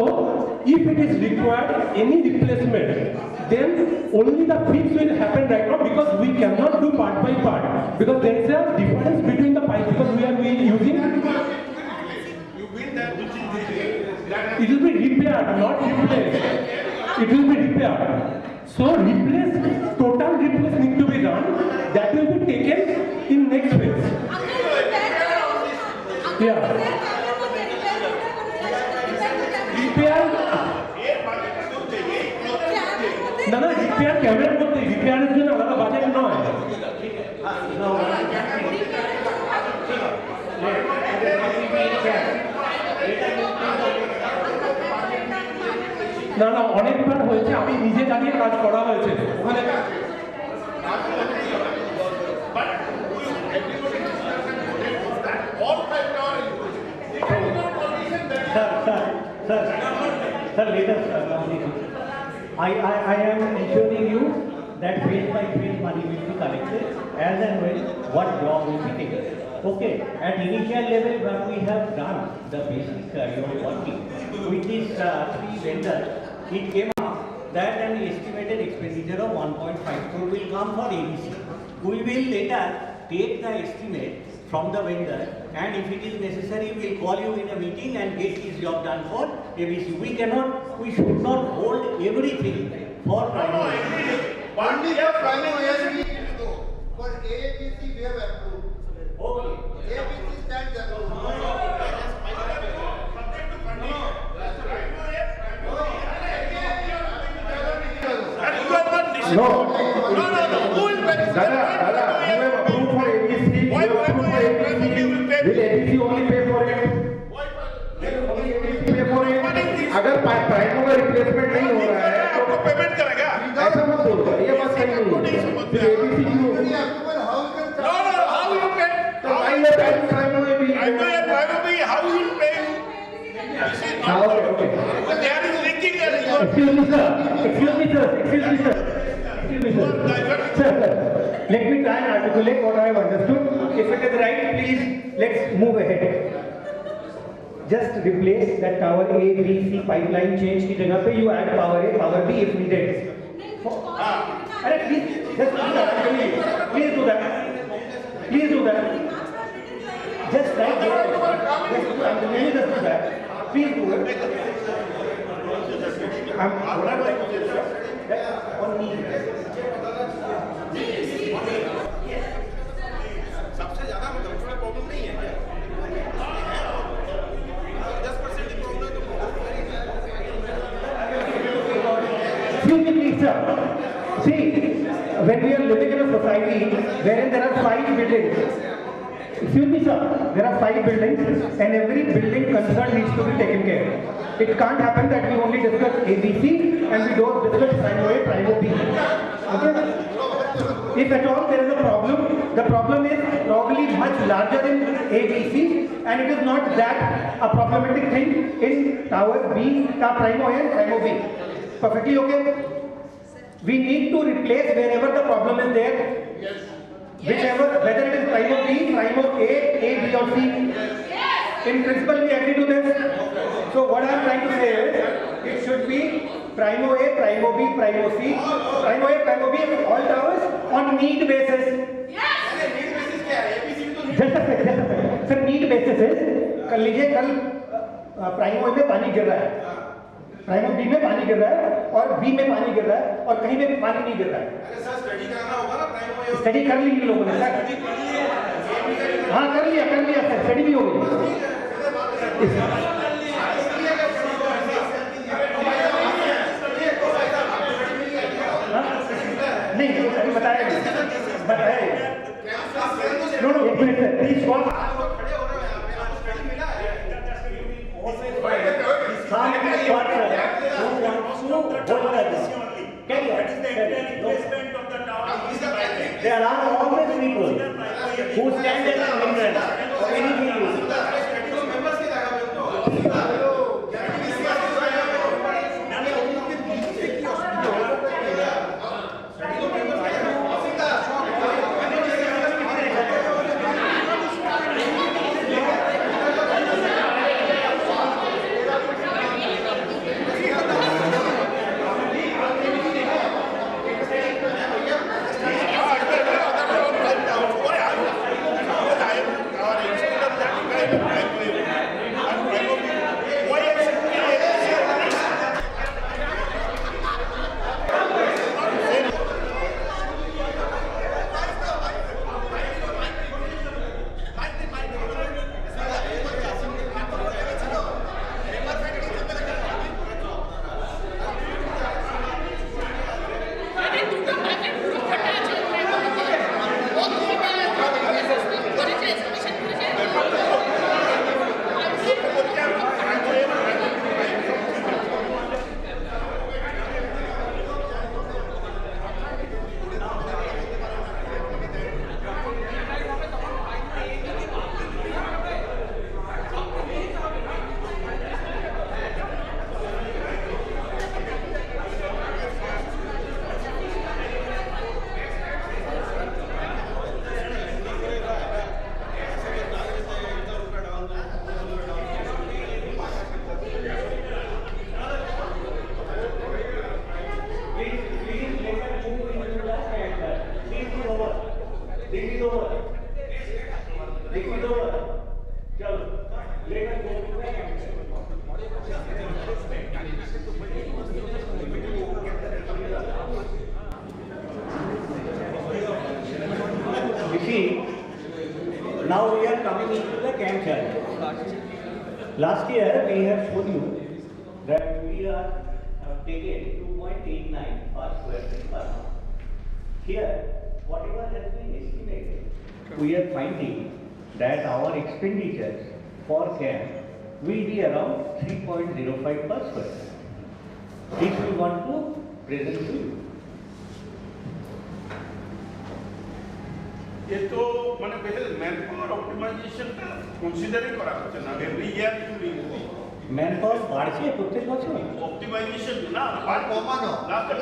if it is required any replacement, then only the fix will happen right now, because we cannot do part by part, because there is a difference between the pipes, because we are using. It will be repaired, not replaced. It will be repaired. So total replace need to be done. That will be taken in next phase. Yeah. Repair. No, repair camera mode. Repair is just another budget no. না না অনেকবার হয়েছে, আমি নিজে দাঁড়িয়ে কাজ করা হয়েছে ওখানে। Sir, let us complete. I am ensuring you that phase by phase money will be collected as and when what job will be taken. Okay, at initial level when we have done the basic working with these three vendors, it came up that an estimated expenditure of 1.5 crore will come for ABC. We will later take the estimate from the vendor, and if it is necessary, we will call you in a meeting and get this job done for ABC. We should not hold everything for primary. One year primary for A, B, C we have approved. Okay. A, B, C stands approved. No. Who will pay? Dada, you have approved for ABC. You have approved for ABC. Will ABC only pay for it? Only ABC pay for it? अगर प्राइमो का replacement नहीं हो रहा है तो payment करेगा। ऐसा मत बोलो, ये बात सही नहीं है। ABC क्यों? No, how you pay? तो भाई ये प्राइमो में भी। How you pay? Okay. There is leaking. Excuse me, sir. Sir, let me try and articulate what I have understood. If it is right, please, let's move ahead. Just replace that tower A, B, C pipeline change की जगह पे you add power A, power B if needed. अरे please, just please do that. Please do that. Just right there. Just do that. Please do it. On me. सबसे ज्यादा मतलब problem नहीं है क्या? 10% की प्रॉब्लम तो Excuse me, please, sir. See, when we are living in a society wherein there are 5 buildings, excuse me, sir, there are 5 buildings and every building concern needs to be taken care of. It can't happen that we only discuss ABC and we don't discuss Primo A, Primo B. Okay? If at all there is a problem, the problem is probably much larger in A, B, C, and it is not that a problematic thing in tower B, primo A and primo B. Perfectly okay? We need to replace wherever the problem is there. Whichever, whether it is primo B, primo A, B or C. In principle, we agree to this. So what I am trying to say is, it should be primo A, primo B, primo C, primo A, primo B, all towers on need basis. Just a second. Sir, need basis is, कल लीजिए कल प्राइमो A में पानी गिर रहा है, प्राइमो B में पानी गिर रहा है और B में पानी गिर रहा है और कहीं में पानी नहीं गिर रहा है. अरे सर स्टडी करना होगा ना प्राइमो A. स्टडी कर ली इन लोगों ने सर. हाँ कर लिया सर, स्टडी भी हो गई. नहीं अभी बताया. नो एक minute sir please call. There are always people who stand as a hindrance of anything. Now we are coming into the camp challenge. Last year we have shown you that we are taken 2.89 per square feet per month. Here, whatever has been estimated, we are finding that our expenditures for camp will be around 3.05 per square feet. This we want to present to you. ये तो माने पहले manpower optimisation का consider ही करा होता है ना every year to be manpower বাড়ছে প্রত্যেক বছর অপটিমাইজেশন না আর কমানো না তো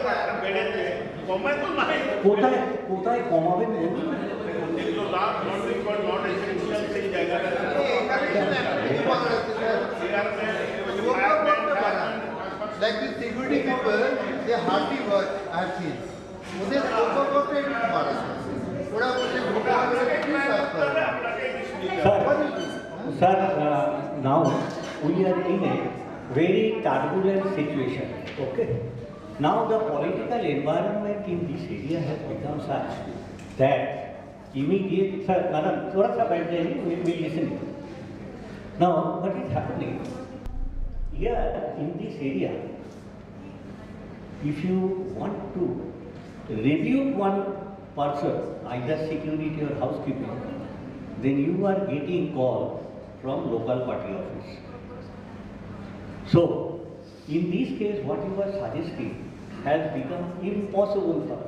বেড়েছে কমায় তো নাই কোথায় কোথায় কমাবেন বলুন যেগুলো love not required not essential সেই জায়গাটা like the security people, they hardly work, I have seen. उन्हें स्कोप करते हैं हमारा थोड़ा मुझे घूमना Sir, now we are in a very turbulent situation. Okay. Now the political environment in this area has become such that immediate. Sir, madam, थोड़ा सा बैठ जाइए. We will listen. Now, what is happening here in this area? If you want to review one person, either security or housekeeping, then you are getting call from local party office. So, in this case, what you are suggesting has become impossible for.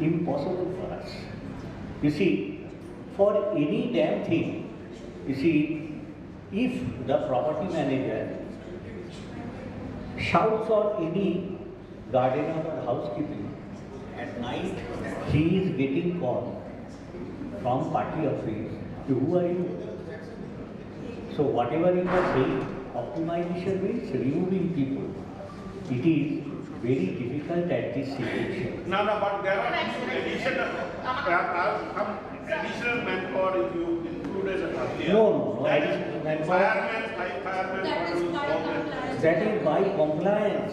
impossible for us. You see, for any damn thing, you see, if the property manager shouts on any gardener or housekeeping, at night he is getting call from party office, who are you? So whatever you are saying, optimization means removing people. It is very difficult at this situation. No, but there are additional manpower if you included earlier. No, additional manpower. Firemen, firemen. That is by compliance.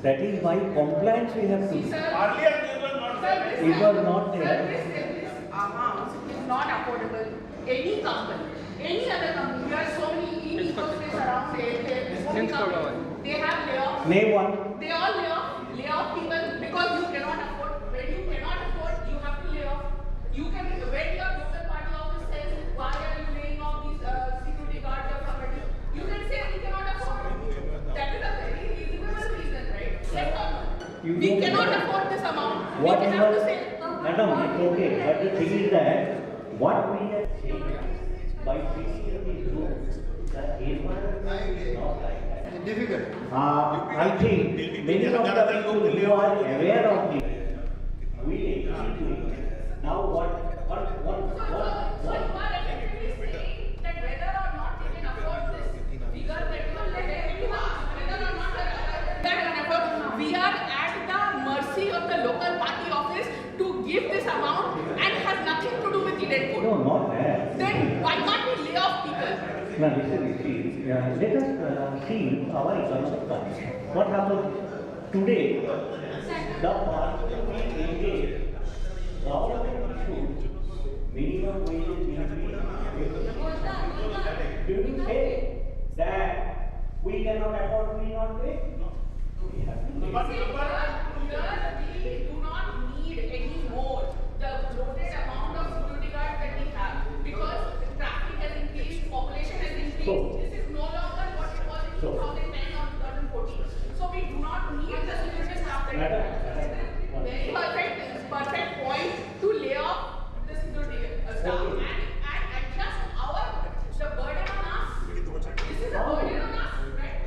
That is by compliance we have to do. Earlier they were not there. It was not there. This amount is not affordable. Any company, any other company, there are so many ecospace around there. They have layoffs. Name one. They all lay off people because you cannot afford. When you cannot afford, you have to lay off. You can, when your local party office says, why are you laying off these security guards or somebody? You can say we cannot afford. That is a very reasonable reason, right? Yes or no? We cannot afford this amount. What we you have to are- say. Madam, it's okay. But the thing is that what we have said by fixing these rules, the environment is not like that. Difficult. I think many of the people who are aware of this will agree to it. Now So you are effectively saying that whether or not they can afford this figure that you are letting, whether or not they can afford, we are at the mercy of the local party office to give this amount and has nothing to do with the dead code. No, not that. Then why can't we lay off people? Now listen, let us see our economic condition. What happens today? The party will engage government issues minimum wages increase. Do you say that we cannot afford, we not pay? We have to pay. But here we do not need any more the bloated amount of security guards that we have because the traffic has increased, population has increased. This is no longer what it was in 2010 or 2014. So we do not need the security staff that we have. Very perfect point to lay off the security staff and adjust the burden on us. This is a burden on us, right?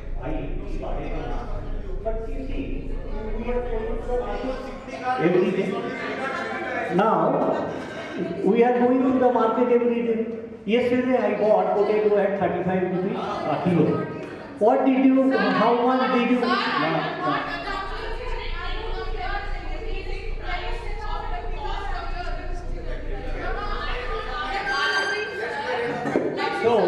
But you see, we are going every day. Now, we are going to the market every day. Yesterday I bought potato at 35 rupees a kilo. What did you, how much did you? So,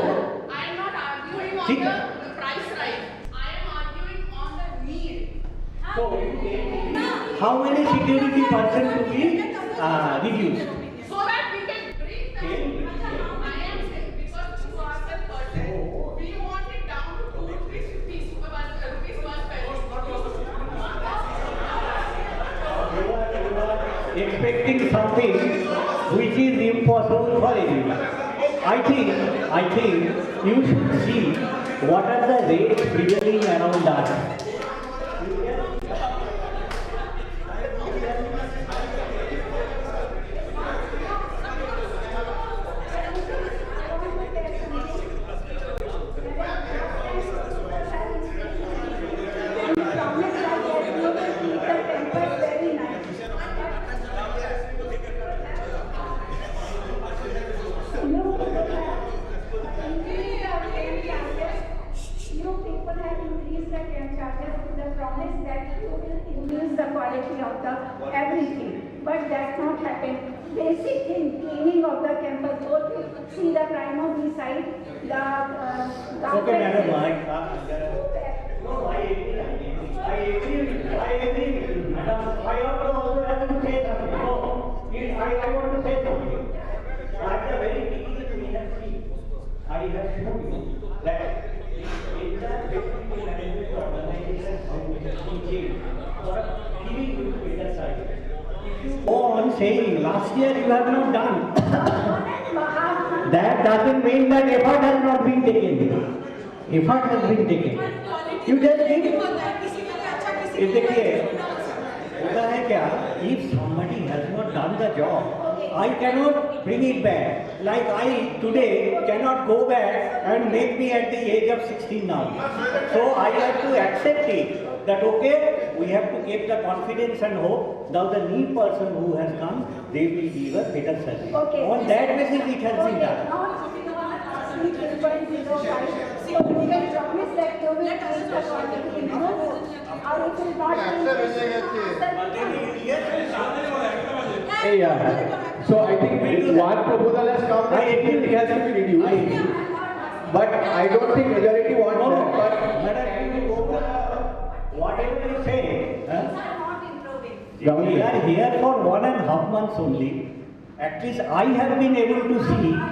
I am not arguing on the price rise. I am arguing on the need. So, how many security person to be reduced? So that we can bring the I am saying because you are the person, we want it down to 2 rupees 50 rupees per Expecting something which is impossible for everyone. I think you should see what are the rates prevailing around us. You people have increased the camp charges with the promise that you will increase the quality of the everything. But that's not happened. Basic thing, cleaning of the campus, both you see the crime on the side, the Okay, madam, I agree with you. Madam, I also have to say something. No, I want to say something. At the very beginning we have seen, I have shown you that in the technical management organization, how we have changed for giving you better service. If you go on saying last year you have not done, that doesn't mean that effort has not been taken. Effort has been taken. You just give. देखिए होता है क्या? If somebody has not done the job, I cannot bring it back. Like I today cannot go back and make me at the age of 16 now. So I have to accept it. That okay, we have to keep the confidence and hope. Now the new person who has come, they will give a better service. Okay. On that basis, it has been done. So you can promise that you will change the quantity minimum, or it will not Yeah. So I think one proposal has come that security has to be reduced. But I don't think majority want that. Whatever you say, we are here for 1.5 months only. At least I have been able to see. I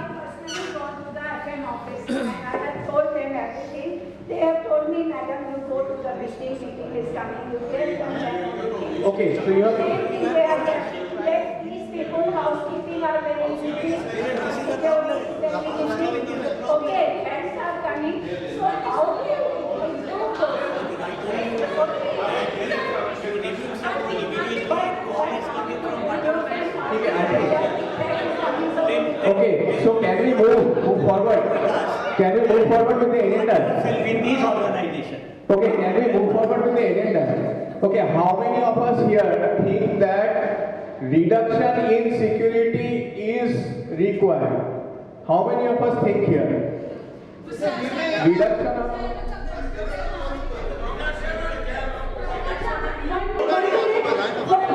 have told them everything. They have told me, madam, you go to the meeting is coming, you tell them that. Okay, so you have. Same thing they are let these people, housekeeping are very easy. Okay, friends are coming. So how do you improve Okay, so can we move forward? Can we move forward with the agenda? In this organization. Okay, can we move forward with the agenda? Okay, how many of us here think that reduction in security is required? How many of us think here? Reduction of...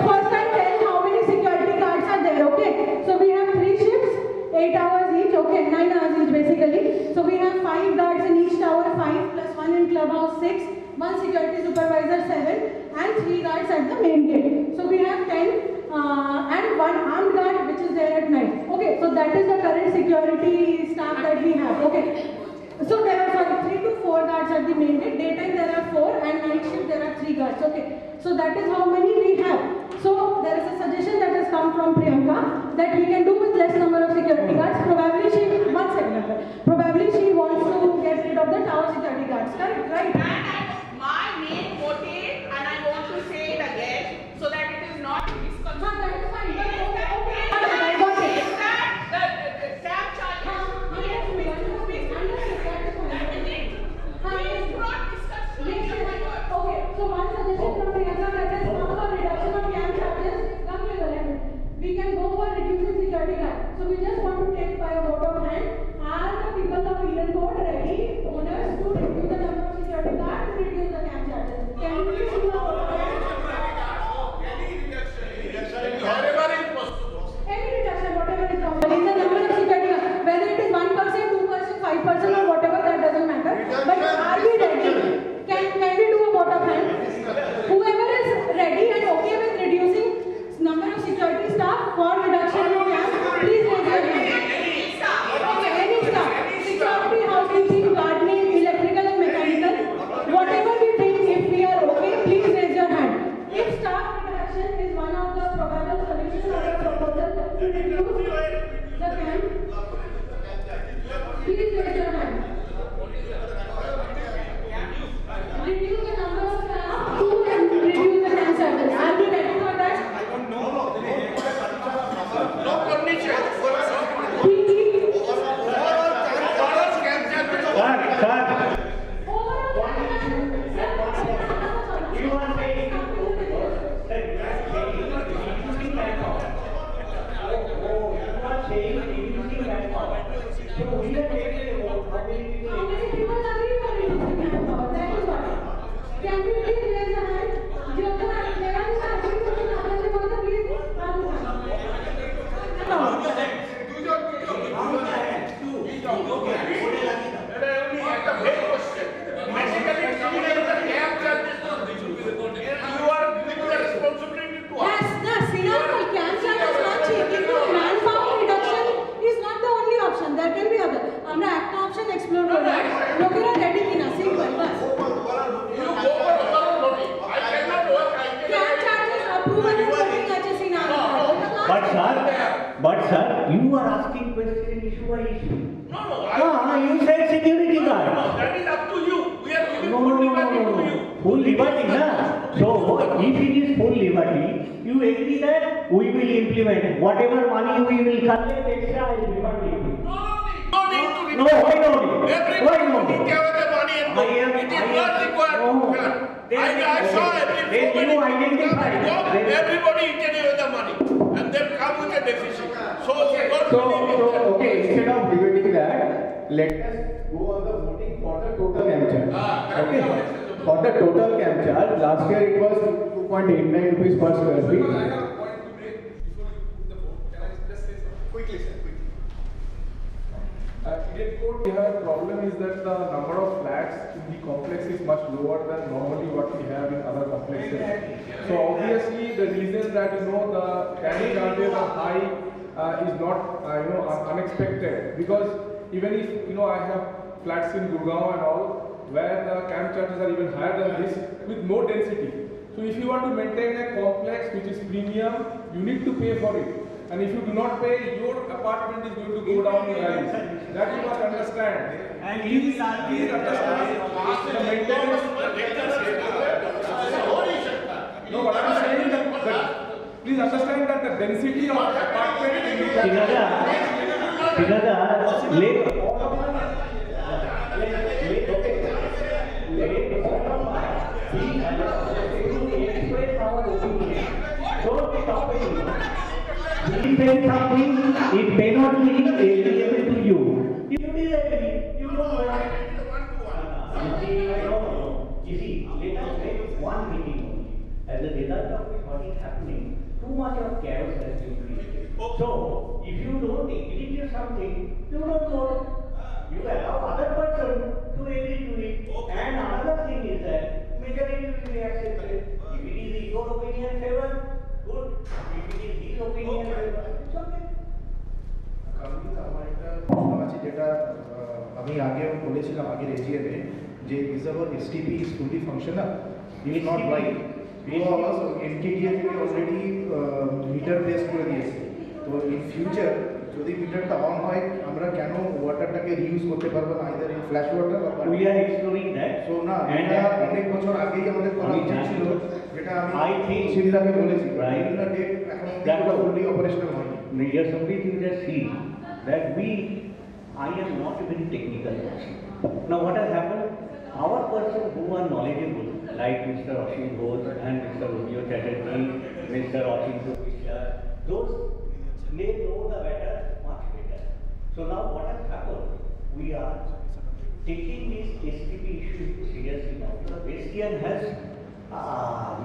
First I tell how many security guards are there, okay? So we have 3 shifts, 8 hours each, okay, 9 hours each basically. So we have 5 guards in each tower, 5 plus 1 in clubhouse, 6, 1 security supervisor, 7, and 3 guards at the main gate. So we have 10 and 1 armed guard which is there at night. Okay, so that is the current security staff that we have, okay. So there are 3 to 4 guards at the main gate, daytime there are 4 and night shift there are 3 guards, okay. So that is how many we have. So there is a suggestion that has come from Priyanka that we can do with less number of security guards. Probably she wants to get rid of the tower security guards, correct, right? And my main motive, and I want to say it again, so that it is not misconstrued. We can go for reducing security guard. So we just want to take by a vote of hand. Are the people of Eden Code ready, owners, to reduce the number of security guards, reduce the camp charges? Can we do a vote of hand? Any reduction, whatever is possible. In the number of security guards, whether it is 1%, 2%, 5% or whatever, that doesn't matter. But are we ready? Can we do a vote of hand? Whoever is ready and okay with reducing number of security staff for reduction in camp, please raise your hand. Okay, any staff, security, housekeeping, gardening, electrical and mechanical, whatever we think, if we are okay, please raise your hand. If staff reduction is one of the probable solutions or a proposal to reduce the camp, please raise your hand. Reduce the number of staff to reduce the camp charges. Are we ready for that? But sir, you are asking question issue by issue. No, you said security guard. No, that is up to you. We are giving No. Full liberty, na? So if it is full liberty, you agree that we will implement whatever money we will collect extra, I will refund it. No, why not? Why not? Everybody give the money and go. It is not required. I saw every you identify. everybody eating away the money and then come with a deficit. So okay, instead of debating that, let us go on the voting for the total camp charge. Okay. For the total camp charge, last year it was 2.89 rupees per square feet. Quickly, sir. Indian code, we have a problem is that the number of flats in the complex is much lower than normally what we have in other complexes. So obviously the reason that the carrying charges are high is not unexpected, because even if I have flats in Gurgaon and all where the camp charges are even higher than this with no density. So if you want to maintain a complex which is premium, you need to pay for it. And if you do not pay, your apartment is going to go down in value. That you must understand. And please understand the maintenance. No, what I am saying that please understand that the density of apartment in He said something, it may not be agreeable to you. If you disagree, you don't want. You see, let us make one meeting only. As a result of what is happening, too much of chaos has been created. So, if you don't agree to something, you don't vote. You allow other person to agree to it. And another thing is that majority will be accepted. If it is your opinion favor, good. If it is his opinion favor, it's okay. আমার একটা প্রশ্ন আছে যেটা আমি আগেও বলেছিলাম আগের এজিএমে যে is our STP is fully functional, if not why because MKDA থেকে অলরেডি মিটার প্লেস করে দিয়েছে। তো ইন ফিউচার যদি মিটারটা অন হয় আমরা কেন ওয়াটারটাকে রিউজ করতে পারবো না, আইদার ইন ফ্ল্যাশ ওয়াটার বা We are exploring that. So না এটা অনেক বছর আগেই আমাদের করা উচিত ছিল, যেটা আমি শিমলাকে বলেছি বিভিন্ন ডেট এখন ফুললি অপারেশনাল হয়নি। Major Samrit, you just see that I am not a very technical person. Now what has happened? Our person who are knowledgeable, like Mr. Ashim Ghosh and Mr. Rubio Chatterjee, Mr. Ashim Mishra, those they know the matter much better. So now what has happened? We are taking this STP issue seriously now. The Westian has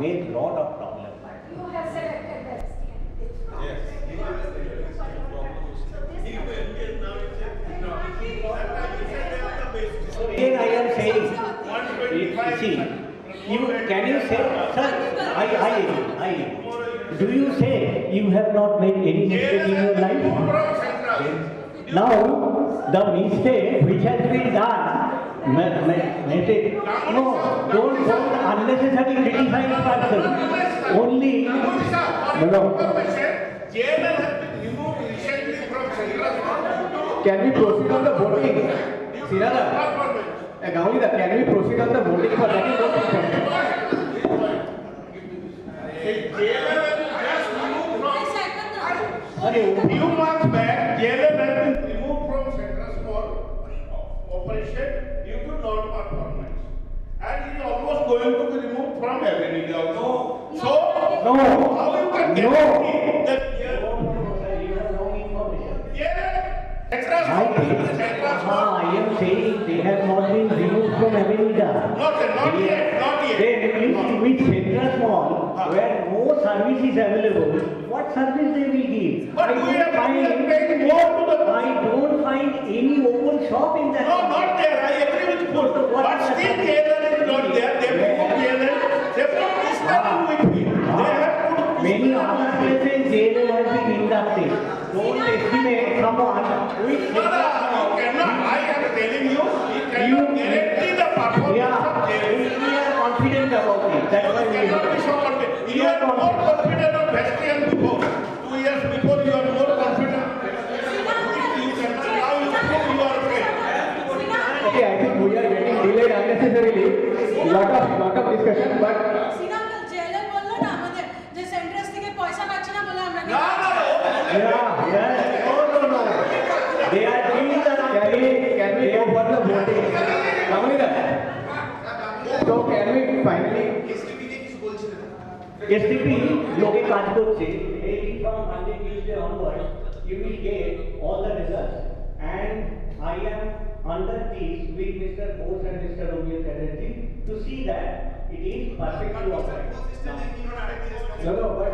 made lot of problems. You have selected the STN. Yes. Again I am saying, see, can you say, sir, I do you say you have not made any mistake in your life? Now, the mistake which has been done, no, don't unnecessarily criticize person. Only, no. Can we proceed on the voting? Sirada, Gaulida, can we proceed on the voting for that? Few months back, JLM has been removed from centers for operation due to non-performance. And it is almost going to be removed from every also. So, how you can guarantee that I am saying they have not been removed from Avenida. Not yet. They removed with Central Mall, where no service is available. What service they will give? But we are paying more to the. I don't find any open shop in that. No, not there. I agree with you. But still JLM is not there. They put JLM. They put this time with me. They have put many other places JLM has been inducted. Don't estimate someone which. No, you cannot. I am telling you, you cannot guarantee the performance of JLM. We are confident about it. That's why we cannot be so confident. You are more confident of Westian before. 2 years before, you are more confident. You cannot. Now you prove you are afraid. Okay, I think we are getting delayed unnecessarily. Lot of discussion, but No. They are doing the Can we go for the voting? So can we finally? STP লোকে কাজ করছে maybe from Monday, Tuesday onwards you will get all the results and I am under this with Mr. Bose and Mr. Romeo Chatterjee to see that it is perfectly alright. No, but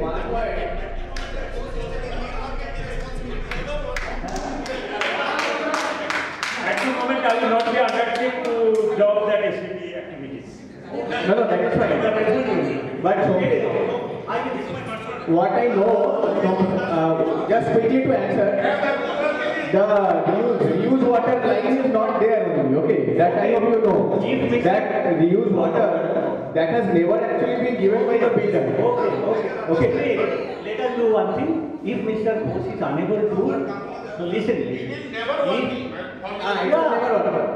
one point. At the moment, I will not be undertaking to job that SCP activities. No, that is fine. But what I know, just quickly to answer, the reuse water line is not there only, okay? That I hope you know. That reuse water, that has never actually been given by the builder. Okay. Let us do one thing. If Mr. Bose is unable to, so listen.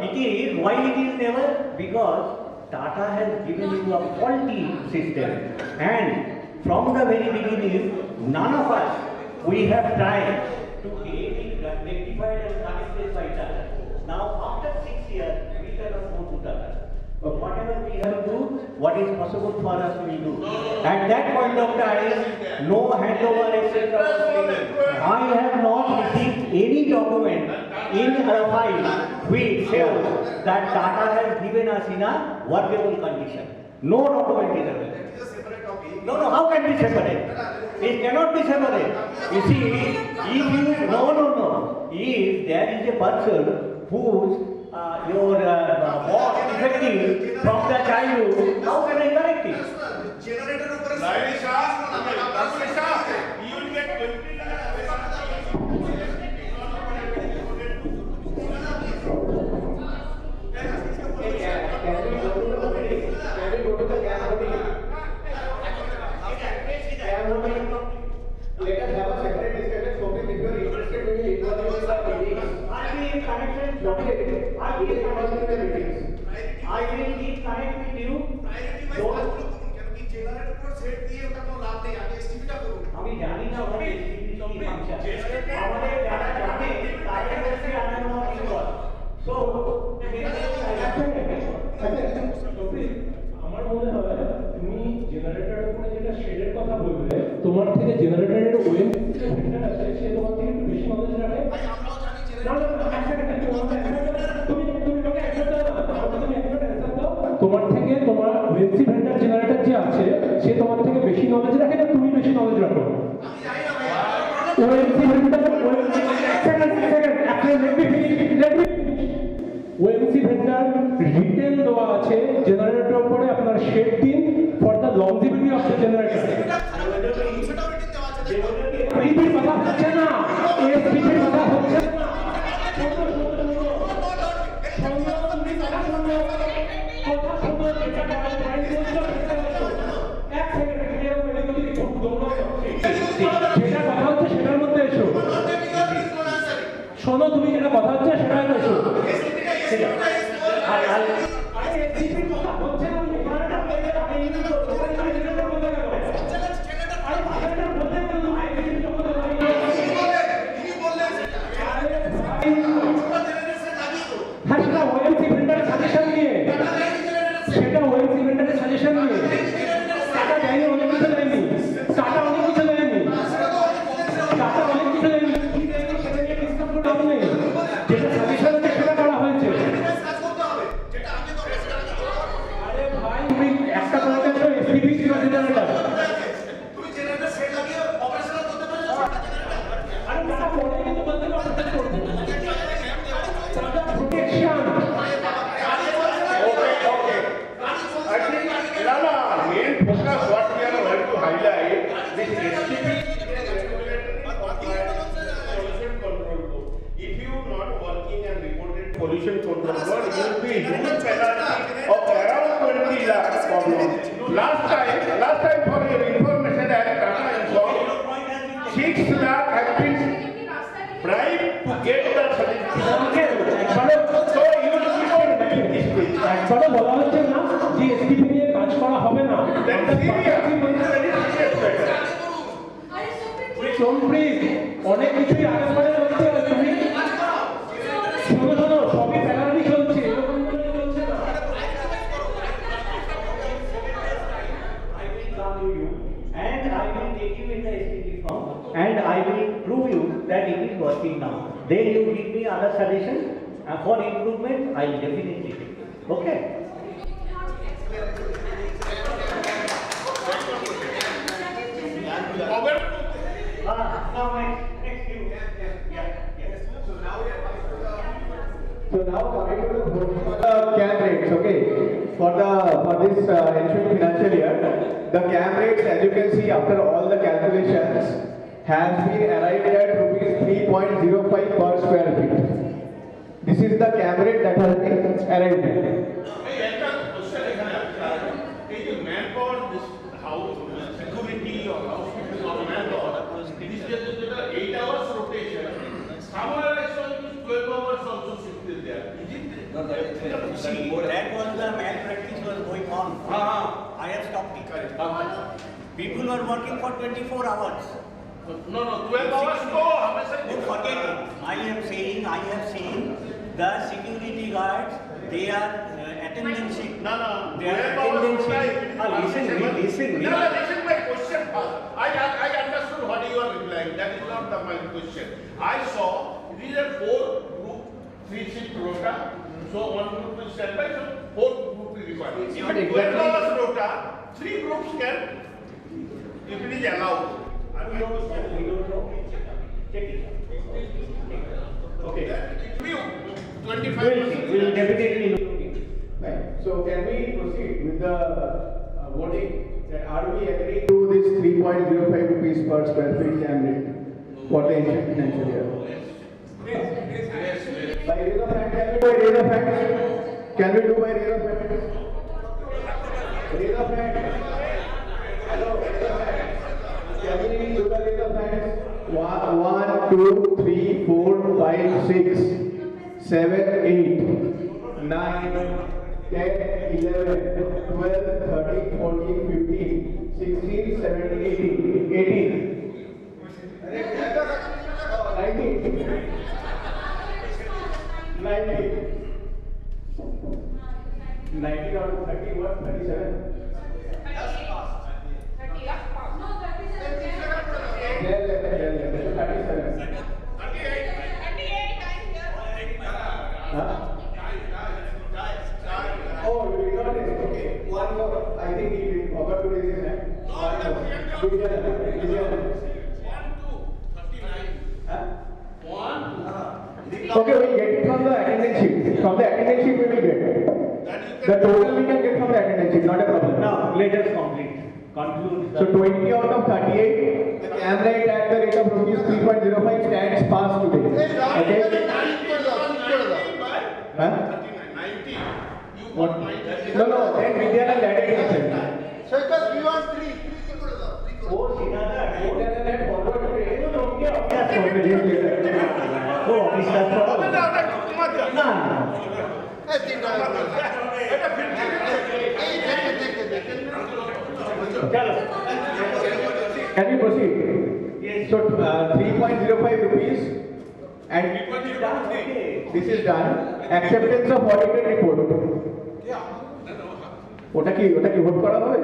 It is why it is never? Because Tata has given you a faulty system, and from the very beginning, none of us we have tried to get it rectified and connected by Tata. Now, after 6 years, we cannot go to Tata. But whatever we have to do, what is possible for us, we will do. At that point of time, no handover, etc. I have not received any document in a file which shows that Tata has given us in a workable condition. No document is available. No, how can be separate? It cannot be separate. You see, if you, no. If there is a person whose your boss effective from the childhood, how can I correct it? You will get 20 Let us have a separate discussion. So if you are interested, we will involve you in the meetings. I will connect with you. I will keep connect with you. আমি জানি না ওখানে STP কি function আমাদের যারা জানে তাদের কাছে আনানো ইনভলভ সো আমার মনে হয় তুমি জেনারেটরের উপরে যেটা শেডের কথা বললে তোমার থেকে জেনারেটরের ওয়েব আছে সে তোমার থেকে একটু বেশি নলেজ রাখে তোমার থেকে তোমার ওয়েবসি ভেন্ডার জেনারেটর যে আছে সে তোমার থেকে বেশি নলেজ রাখে না তুমি বেশি নলেজ রাখো ওয়েবসি ভেন্ডার ওএমসি ভেন্ডার রিটেল দেওয়া আছে জেনারেটর উপরে আপনার শেড দিন for the longevity of the generator এইটির কথা হচ্ছে না এসপির কথা হচ্ছে না যেটা কথা হচ্ছে সেটার মধ্যে এসো শোনো তুমি যেটা কথা হচ্ছে সেটা এসো হ্যাঁ সেটা ওএমসি ভেন্ডারের সাজেশন নিয়ে সেটা ওএমসি ভেন্ডারের সাজেশন নিয়ে টাটা দেয়নি অনেক কিছু দেয়নি টাটা অনেক কিছু দেয়নি টাটা অনেক কিছু দেয়নি সেটা নিয়ে ডিসকাস করতে হবে যেটা সাজেশন আছে সেটা করা হয়েছে আরে ভাই তুমি একটা তোমাকে এসপিপি ছিল জেনারেটর তুমি জেনারেটর সেট লাগিয়ে অপারেশনাল করতে পারো আরে টাটা পরে কিন্তু বলতে হবে protection main focus what we are going to highlight this STP if you not working and reported pollution control board you will be huge penalty of around 20 lakh problem. Last time for your information I have Tata informed 6 lakh have been bribed to get the certificate. So you will keep on doing this thing. একবারও বলা হচ্ছে না যে SPP নিয়ে কাজ করা হবে না That's serious. সোমপ্রীত অনেক কিছুই আগে পরে করতে হয় তুমি শোনো শোনো সবই প্যারারি চলছে এরকম করে চলছে না And I will take you in the STP form and I will prove you that it is working now. Then you give me other suggestions for improvement. I will definitely take it. Okay? Now next you. So now coming to the CAM rates, okay. For this ensuing financial year, the CAM rates, as you can see, after all the calculations, has been arrived at rupees 3.05 per square feet. This is the CAM rate that has been arrived at. Manpower, this house, security or housekeeping or manpower, this is just 8 hours rotation. Somewhere I saw it is 12 hours also shifted there. Isn't it? See, that was the malpractice was going on. I have stopped it. People were working for 24 hours. No, 12 hours go. Forget it. I am saying the security guards, they are attendance. No. They are attendance. Listen me. No, listen my question. I understood what you are replying. That is not my question. I saw these are 4 group, 3 shift rota. So 1 group is standby, so 4 group is required. If 12 hours rota, 3 groups can, if it is allowed. We don't know. Check it. Okay. 25%. We'll definitely look. Right. So can we proceed with the voting? Are we agreeing to this 3.05 rupees per square feet CAM rate for the ensuing financial year? By raise of hand, can we do by raise of hand? Can we do by raise of hand? Raise of hand. Hello, raise of hand. Can we do the raise of hands? 1, 2, 3, 4, 5, 6, 7, 8, 9, 10, 11, 12, 13, 14, 15, 16, 17, 18. 19 out of 31, 37. Oh, you did not raise it. Okay. One more. I think he forgot to raise his hand. Okay, we'll get it from the attendance sheet. From the attendance sheet, we will get it. The total we can get from the attendance sheet, not a problem. Now, let us conclude. So 20 out of 38, the CAM rate at the rate of rupees 3.05 stands passed today. Okay? Huh? 90. What? No, then Vidyanand added it. So it was we want 3. Vidyanand had forward to raise. Can we proceed? Yes. So 3.05 rupees and this is done. Acceptance of audited report. ওটা কি vote করা হবে?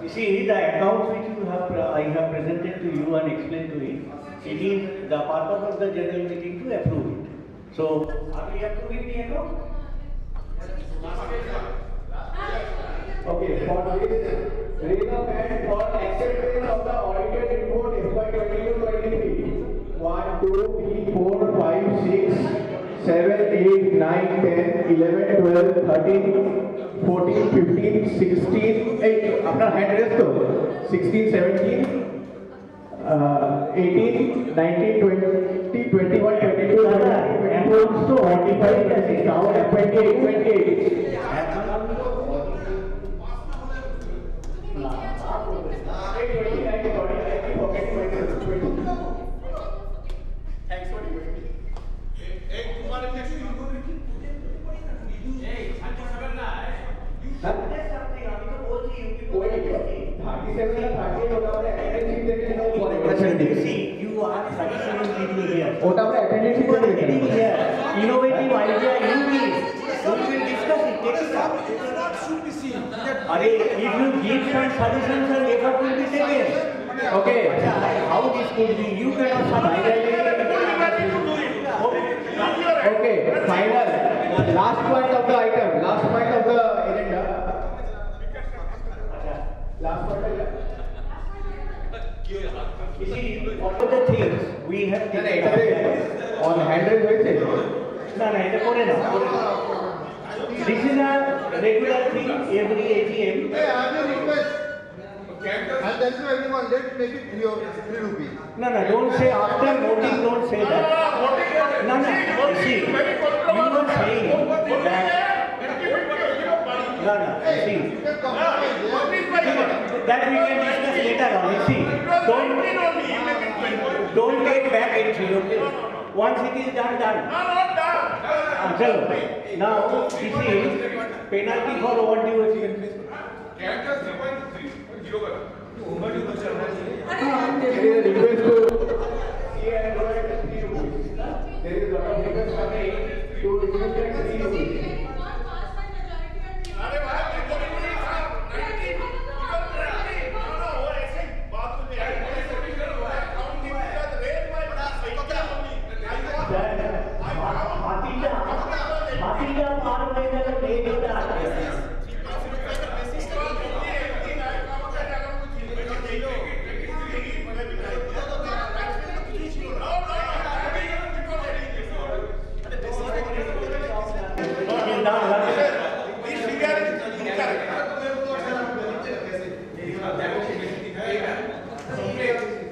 You see, the accounts which I have presented to you and explained to you, it is the purpose of the general meeting to approve it. So, are we approving the account? Okay, for this, raise of hand for acceptance of the audited report FY 22-23. 1, 2, 3, 4, 5, 6, 7, 8, 9, 10, 11, 12, 13, 14, 15, 16, 8. Apna hand raise to 16, 17, 18, 19, 20, 21, 22, 23, 25, 26, now 28, 28. See, you are 37 people here. ওটা আমরা attendance sheet এ লিখে দেব। Here, innovative idea you need. So we will discuss it. Take it up. If you give some suggestions, and effort will be taken. Okay. How this could be? You cannot survive. Okay, final. Last point of the item. Last point of the agenda. Last point of the You see, what are the things we have taken on hand raise হয়েছে? না না এটা করে না This is a regular thing every AGM. Hey, I have a request. And there is no anyone, let's make it 3 rupees. No, don't say after voting, don't say that. No, see, you are saying that. No, see, that we can discuss later on. You see, don't take back entry, okay? Once it is done. Now, you see, penalty for overdue expenses. There is a request to there is a lot of requests coming to implement 3 rupees.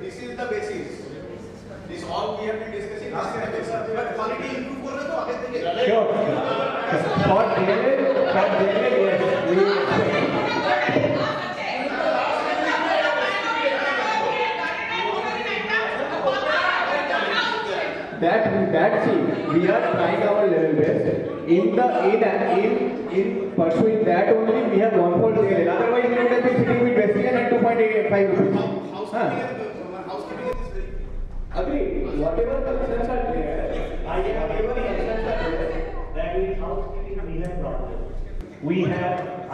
This is the basis. This all we have been discussing. This is the basis. But quality improve करना तो आगे देंगे. Sure. For DLA, yes. That see, we are trying our level best. In pursuing that only, we have gone for DLA. Otherwise, we would have been sitting with Wesleyan at 2.85 rupees. Agree. Whatever concerns are there, I have every instance that with housekeeping we have problem.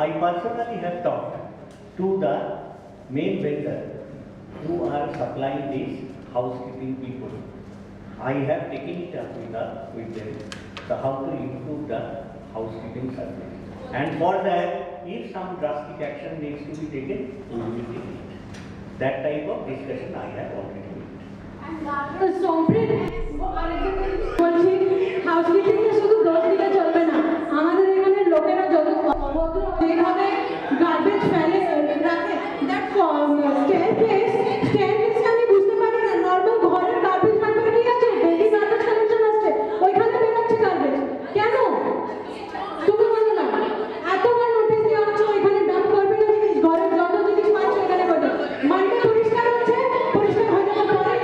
I personally have talked to the main vendor who are supplying these housekeeping people. I have taken it up with them, so how to improve the housekeeping service. And for that, if some drastic action needs to be taken, we will take it. That type of discussion I have already made. বলছি housekeeping এ শুধু দোষ দিলে চলবে না আমাদের এখানে লোকেরা যত অভদ্র যেভাবে গার্বেজ ফেলে রাখে দ্যাট স্টেয়ারকেস আমি বুঝতে পারি না নর্মাল ঘরের গার্বেজ রাখবার কি আছে ডেইলি গার্বেজ কালেকশন আসছে ওইখানে বেরোচ্ছে গার্বেজ কেন তুমি বলো না এতবার নোটিশ দেওয়া হচ্ছে ওইখানে ডাম্প করবে না জিনিস ঘরের যত জিনিস পাচ্ছে ওইখানে করবে মানটা পরিষ্কার হচ্ছে পরিষ্কার হয়ে যাওয়ার পরে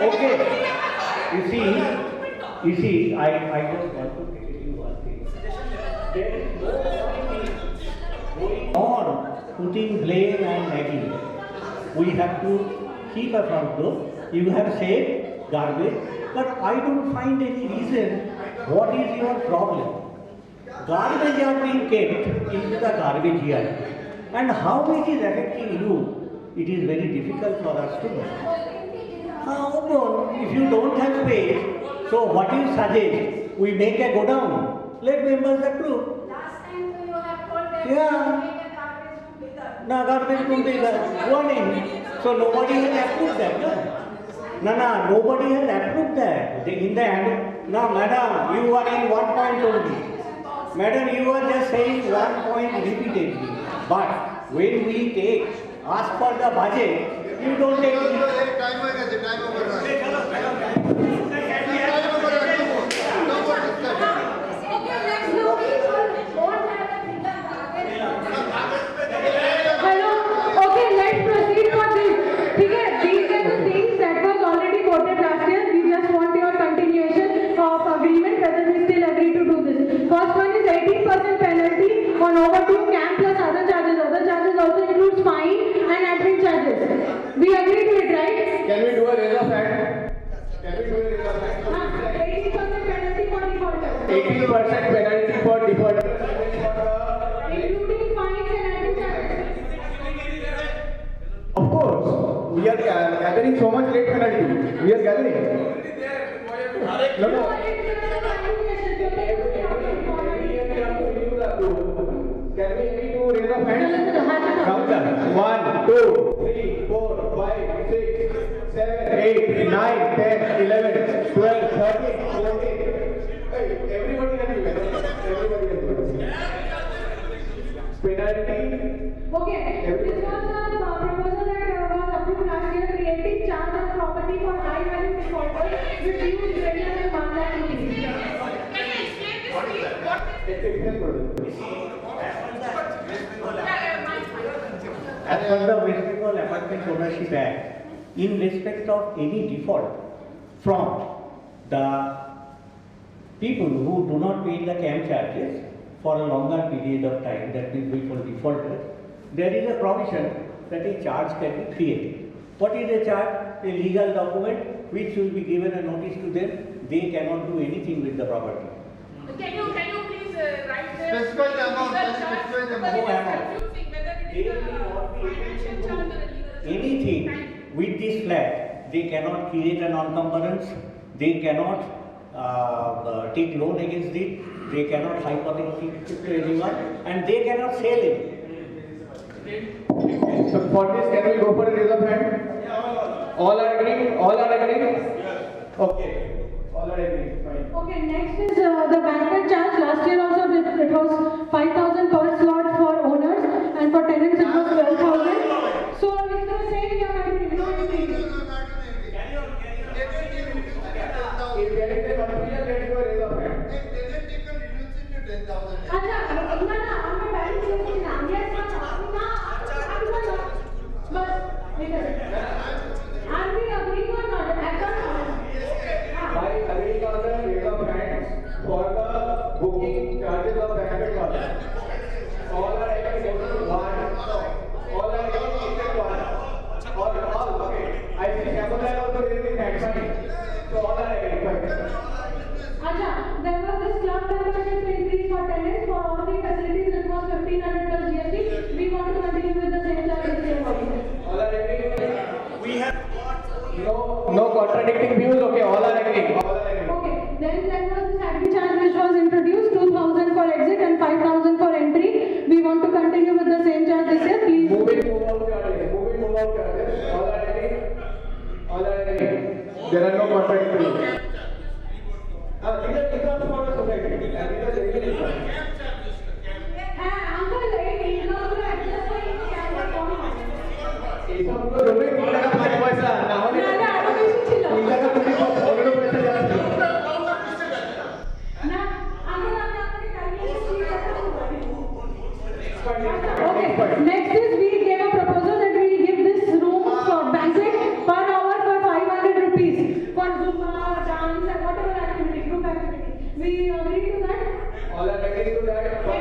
Okay. You see, I just want to tell you one thing. There is no going on putting blame and nagging. We have to keep a front door. You have said garbage, but I don't find any reason. What is your problem? Garbage are being kept into the garbage yard, and how it is affecting you, it is very difficult for us to know. If you don't have space, so what you suggest? We make a go down. Let members approve. Last time you have told them Yeah. to make a garbage room bigger. No, garbage room bigger. Warning. So nobody has approved that. No, nobody has approved that. In the Now, madam, you are in 1 point only. Madam, you are just saying 1 point repeatedly. But when we ask for the budget, you don't take it. Hello. Okay, let's proceed for this. Okay, these are the things that was already voted last year. We just want your continuation of agreement whether we still agree to do this. First one is 18% penalty on overdue camp plus other charges. Other charges also includes fine and admin charges. We agree to it, right? Can we do a raise of hand? Can we do a raise of hand? 18% penalty for defaulters. 18% penalty for defaulters. Including fines and admin charges. Of course, we are gathering so much late penalty. We are gathering. No, no. Can we agree to raise of hands? Count them. 1, 2, 3, 4, 5, 6, 7, 8, 9, 10, 11, 12, 13, 14. Hey, everybody can do it. Everybody can do it. Penalty. Okay, this was a proposal that was approved last year, creating charge on property for high value defaulters with huge greater than 1 lakh rupees. As per the West Bengal Apartment Ownership Act, in respect of any default from the people who do not pay the camp charges for a longer period of time, that means we call defaulters, there is a provision that a charge can be created. What is a charge? A legal document which will be given a notice to them. They cannot do anything with the property. Can you please write the Specify the amount, specify the amount. Because it is confusing whether it is a financial charge or a legal charge. Anything with this flat, they cannot create a non-concurrence, they cannot take loan against it, they cannot hypothecate it to anyone, and they cannot sell it. So for this, can we go for a raise of hand? All are agreeing? All are agreeing? Okay. All are agreeing. Fine. Okay, next is the banquet charge. Last year also it was 5,000 per slot for owners and for tenants it was 12,000. So it's the same we are continuing, no increase. If there is a confusion, let's go raise of hand. अच्छा, ना हमें balance लेके नाम ये सब ना बस are we agreeing or not? By agreeing on the raise of hands for the booking charges of banquet hall, all are agreeing except one. All are agreeing except one. All. Okay. I see Shamula also raising hands. So all are agreeing. अच्छा, there was this club membership increase for tenants for all the facilities. It was 1,500 plus GST. We want to continue with the same charge this year also. All are agreeing. We have no contradicting views. Okay, all are agreeing. All are agreeing. Okay, then there was this admin charge which was introduced, 2,000 for exit and 5,000 for entry. We want to continue with the same charge this year, please. Move out charges. All are agreeing. All are agreeing. There are no contradicting views. These are incomes for the society. And these are regular incomes. Uncle, income to adjust for camera phone. Income to donate 3 lakh 5 paisa. Now ना allocation chilo. 3 lakh 5 paisa जाती है. ना uncle आपने आपके calculation sheet Okay, next is we gave a proposal that we will give this room for banquet per hour for 500 rupees for Zumba, dance and whatever activity, group activity. We agree to that? All are agreeing to that. We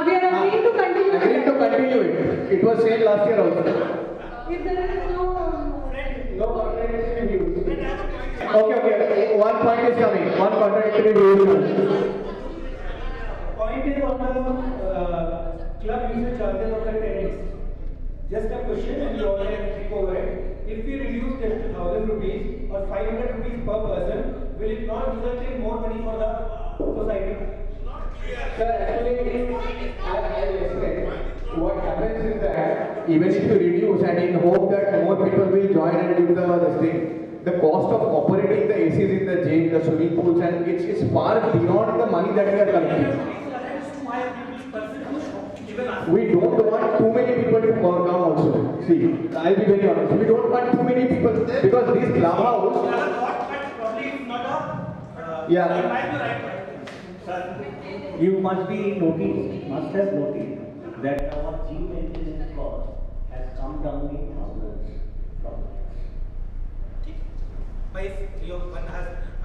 are agreeing to continue. Agreeing to continue it. It was said last year also. If there is no contradictory views. Okay. One point is coming. One contradictory view. Point is on the club usage charges of the tenants. Just a question and you already think over it. If we reduce this to 1,000 rupees or 500 rupees per person, will it not result in more money for the society? Sir, actually, I'll explain. What happens is that even if you reduce and in hope that more people will join and do this thing, the cost of operating the ACs in the gym, the swimming pools, and it's far beyond the money that we are collecting. We don't want too many people to come also. See, I'll be very honest. We don't want too many people because this clubhouse. You must have noticed that our gym maintenance cost has come down in thousands from.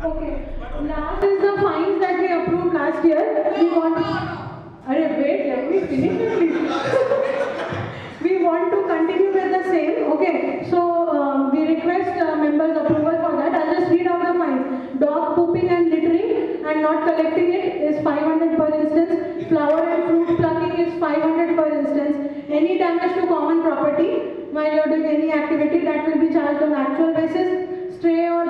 Okay. Last is the fines that we approved last year. We want wait, let me finish it, please. We want to continue with the same. Okay. So we request members' approval for that. I'll just read out the fines. Dog pooping and littering and not collecting it is 500 per instance. Flower and fruit plucking is 500 per instance. Any damage to common property while you're doing any activity, that will be charged on actual basis. Stray or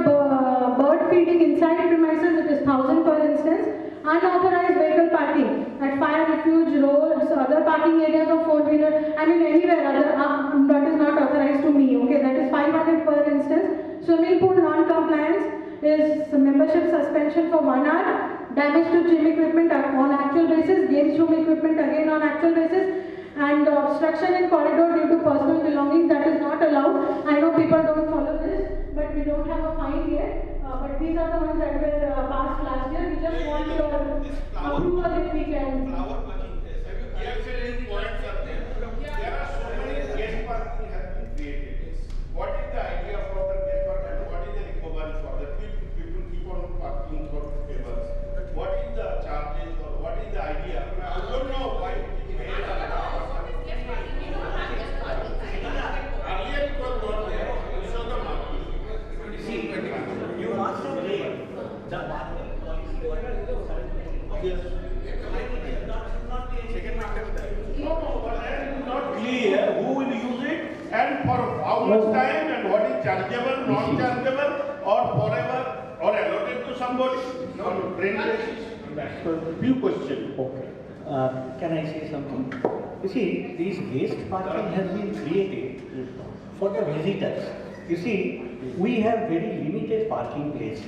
bird feeding inside premises, it is 1000 per instance. Unauthorized vehicle parking at fire refuge, roads, other parking areas of four-wheeler, I mean anywhere other that is not authorized to me. Okay, that is 500 per instance. Swimming pool non-compliance is membership suspension for 1 hour. Damage to gym equipment on actual basis. Games room equipment again on actual basis. And obstruction in corridor due to personal belongings, that is not allowed. I know people don't follow this, but we don't have a fine yet. But these are the ones that were passed last year. We just want your approval if we can. There are so many guest parking has been created. What is the idea for the guest parking? What is the recovery for the people keep on parking for favors? What is the charges or what is the idea? I don't know why it is made. Earlier it was not there. So the market. See, you must have read the parking policy. Yes. Not clear who will use it and for how much time and what is chargeable, non-chargeable, or forever, or allotted to somebody. No, train basis. So, few questions. Okay. Can I say something? You see, this guest parking has been created for the visitors. You see, we have very limited parking place.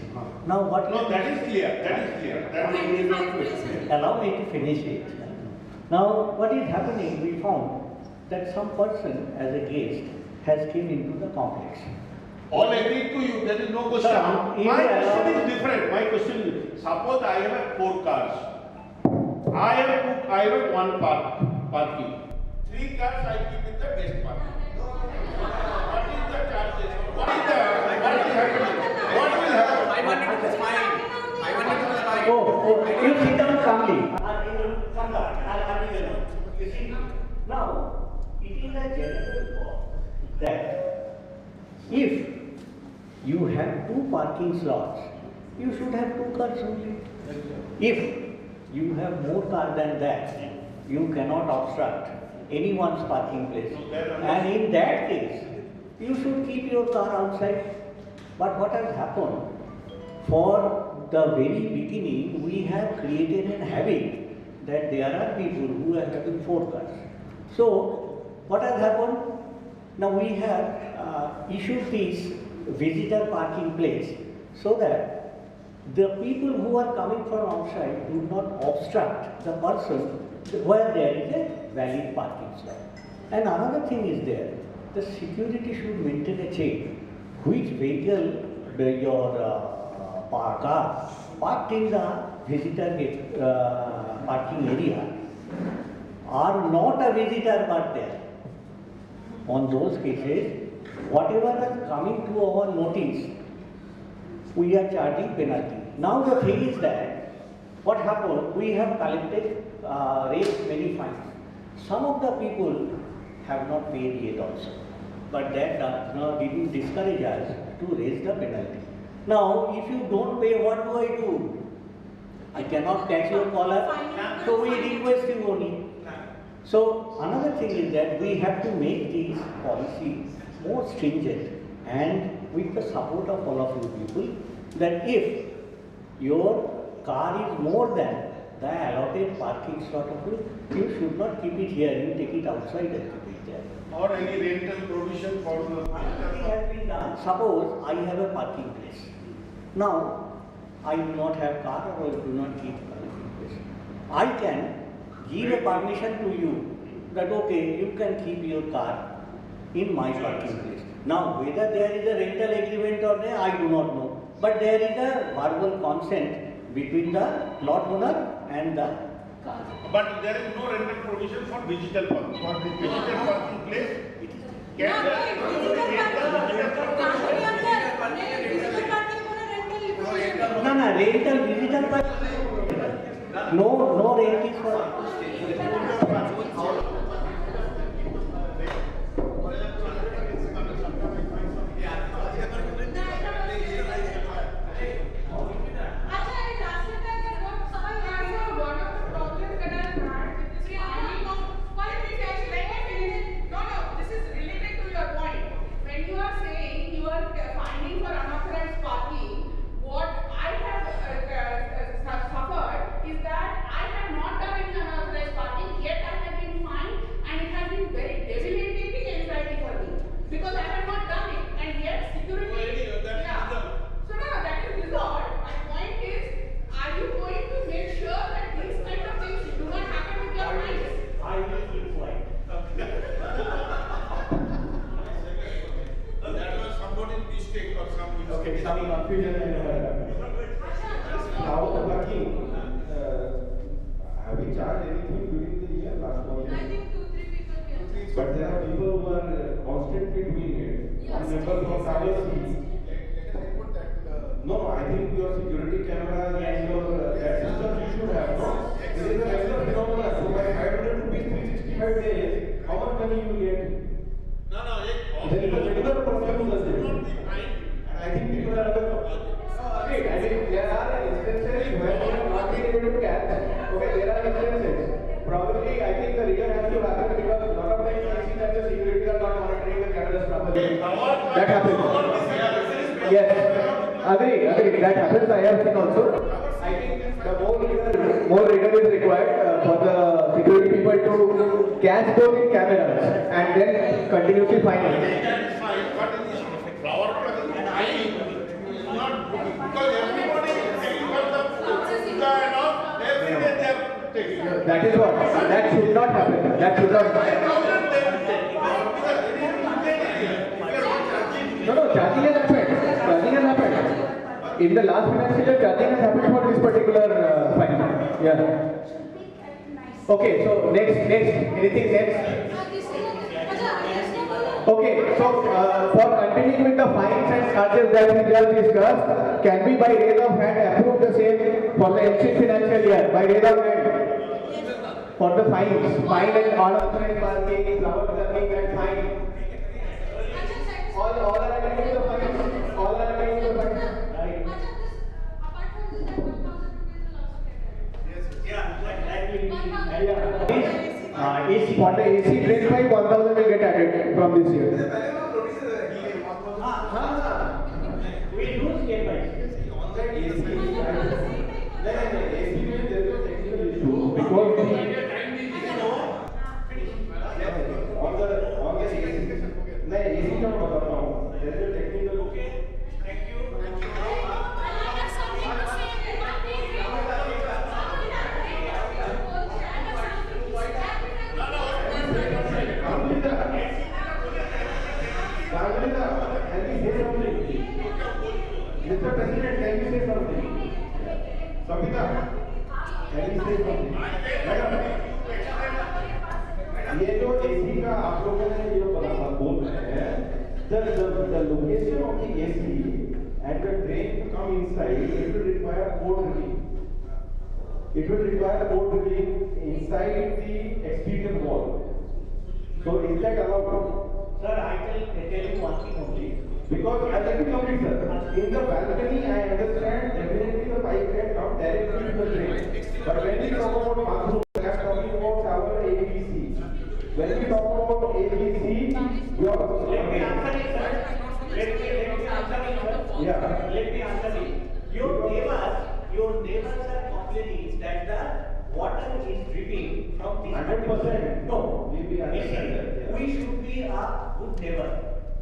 Now what? No, that is clear. That is clear. That is clear. Allow me to finish it. Now, what is happening? We found that some person, as a guest, has came into the complex. All agreed to you. There is no question. My question is different. My question is: suppose I have 4 cars. I have 1 parking. 3 cars I keep with the guest parking. What is the charges? What is happening? What will happen? 500 is fine. 500 is fine. Oh, you sit down calmly. Come down. You see, now it is a general law that if you have 2 parking slots, you should have 2 cars only. If you have more cars than that, you cannot obstruct anyone's parking place. And in that case, you should keep your car outside. But what has happened? For the very beginning, we have created a habit that there are people who are having 4 cars. So, what has happened? Now we have issued this visitor parking place so that the people who are coming from outside do not obstruct the person where there is a valid parking slot. And another thing is there, the security should maintain a check which vehicle your car parked in the visitor parking area are not a visitor but there. On those cases, whatever is coming to our notice, we are charging penalty. Now the thing is that, what happened, we have collected, raised many fines. Some of the people have not paid yet also. But that didn't discourage us to raise the penalty. Now, if you don't pay, what do I do? I cannot catch your collar, so we request you only. So, another thing is that we have to make these policies more stringent and with the support of all of you people, that if your car is more than the allotted parking slot of you, you should not keep it here, you take it outside at the beach. there. Or any rental provision for the. Nothing has been done. Suppose I have a parking place. Now, I do not have car or I do not keep parking place. I can give a permission to you that okay, you can keep your car in my parking place. Now, whether there is a rental agreement or not, I do not know. But there is a verbal consent between the lot owner and the car. But there is no rental provision for digital parking. For the digital parking place, No, rental digital parking. No rent is for. Okay, some confusion and now the parking. Have we charged anything during the year last 1 year? I think 2-3 people can. But there are people who are constantly doing it. One member from Sagar. No, I think your security cameras and your that system you should have. No? There is a regular phenomenon. So by 500 rupees 365 days, how much money you will get? There is a regular problem with this. I think people are aware of it. Okay, I think there are instances where we have not been able to catch. Okay, there are instances. Probably, I think the reason has to happen because a lot of times I see that the security are not monitoring the cameras properly. That happens. Yes, agree. That happens. I have seen also. I think the more rigor is required for the security people to catch those in cameras and then continuously fine it. Because everybody is taking for the puja and all, every day they are taking. That is what. That should not happen. That should not happen. No, charging has happened. Charging has happened. In the last financial year, charging has happened for this particular fine. Yeah. Okay, so next. Anything next? Okay, so for continuing with the fines and charges that we just discussed, can we by raise of hand approve the same for the ensuing financial year by raise of hand? For the fines, fine and unauthorized parking, flower parking and fine. All are agreeing to the fines. All are agreeing to the fines. Right. For the AC drain pipe, 1,000 will get added from this year. We do step by step. Mr. President, can you say something? Sabita, can you say something? ये जो AC का आप लोगों ने जो बोल रहे हैं, the location of the AC and the drain to come inside, it will require code reading. It will require code reading inside the exterior wall. So is that allowed? Sir, I will tell you one thing only. Because I like to complete, sir. In the balcony, I understand definitely the pipe can come directly to the drain. But when we talk about bathroom, we are talking about shower ABC. When we talk about ABC, you are. Let me answer it, sir. Let me answer it, sir. Yeah. Let me answer it. Your neighbors are complaining that the water is dripping from this. 100%. No. We understand that. we should be a good neighbor.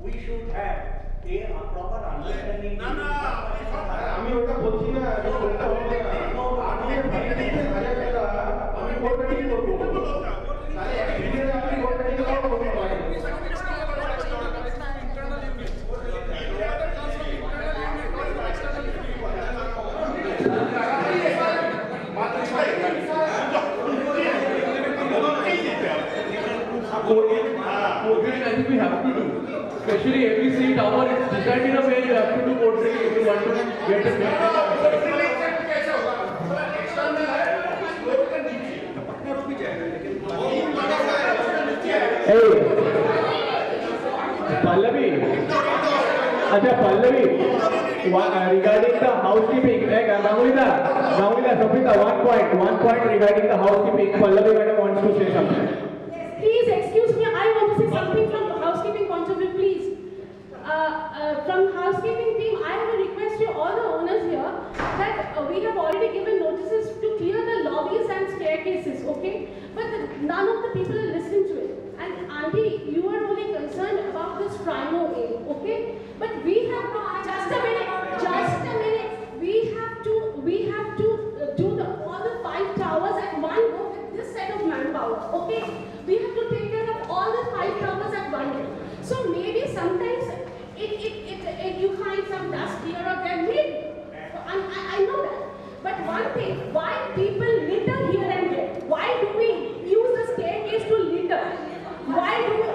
We should have a proper understanding. আমি ওটা বলছি না, আমি কোনটা ঠিক করবো, তাহলে experience আপনি কোনটা ঠিক করবো। Coding, I think we have to do. Especially every seat hour, it's designed in a way you have to do code training if you want to get a big Hey, Pallavi. Acha Pallavi. Regarding the housekeeping, Gamulida, Sofita, one point regarding the housekeeping. Pallavi madam wants to say something. Please excuse me, I want to say something from the housekeeping point of view, please. From housekeeping team, I have a request to all the owners here that we have already given notices to clear the lobbies and staircases, okay? But none of the people are listening to it. And Auntie, you are only concerned about this Primo aim, okay? But we have to, just a minute, we have to do all the 5 towers at one go with this set of manpower, okay? We have to take care of all the 5 towers at one go. So maybe sometimes you find some dust here or there, maybe. I know that. But one thing, why people litter here and there? Why do we use the staircase to litter? Why do we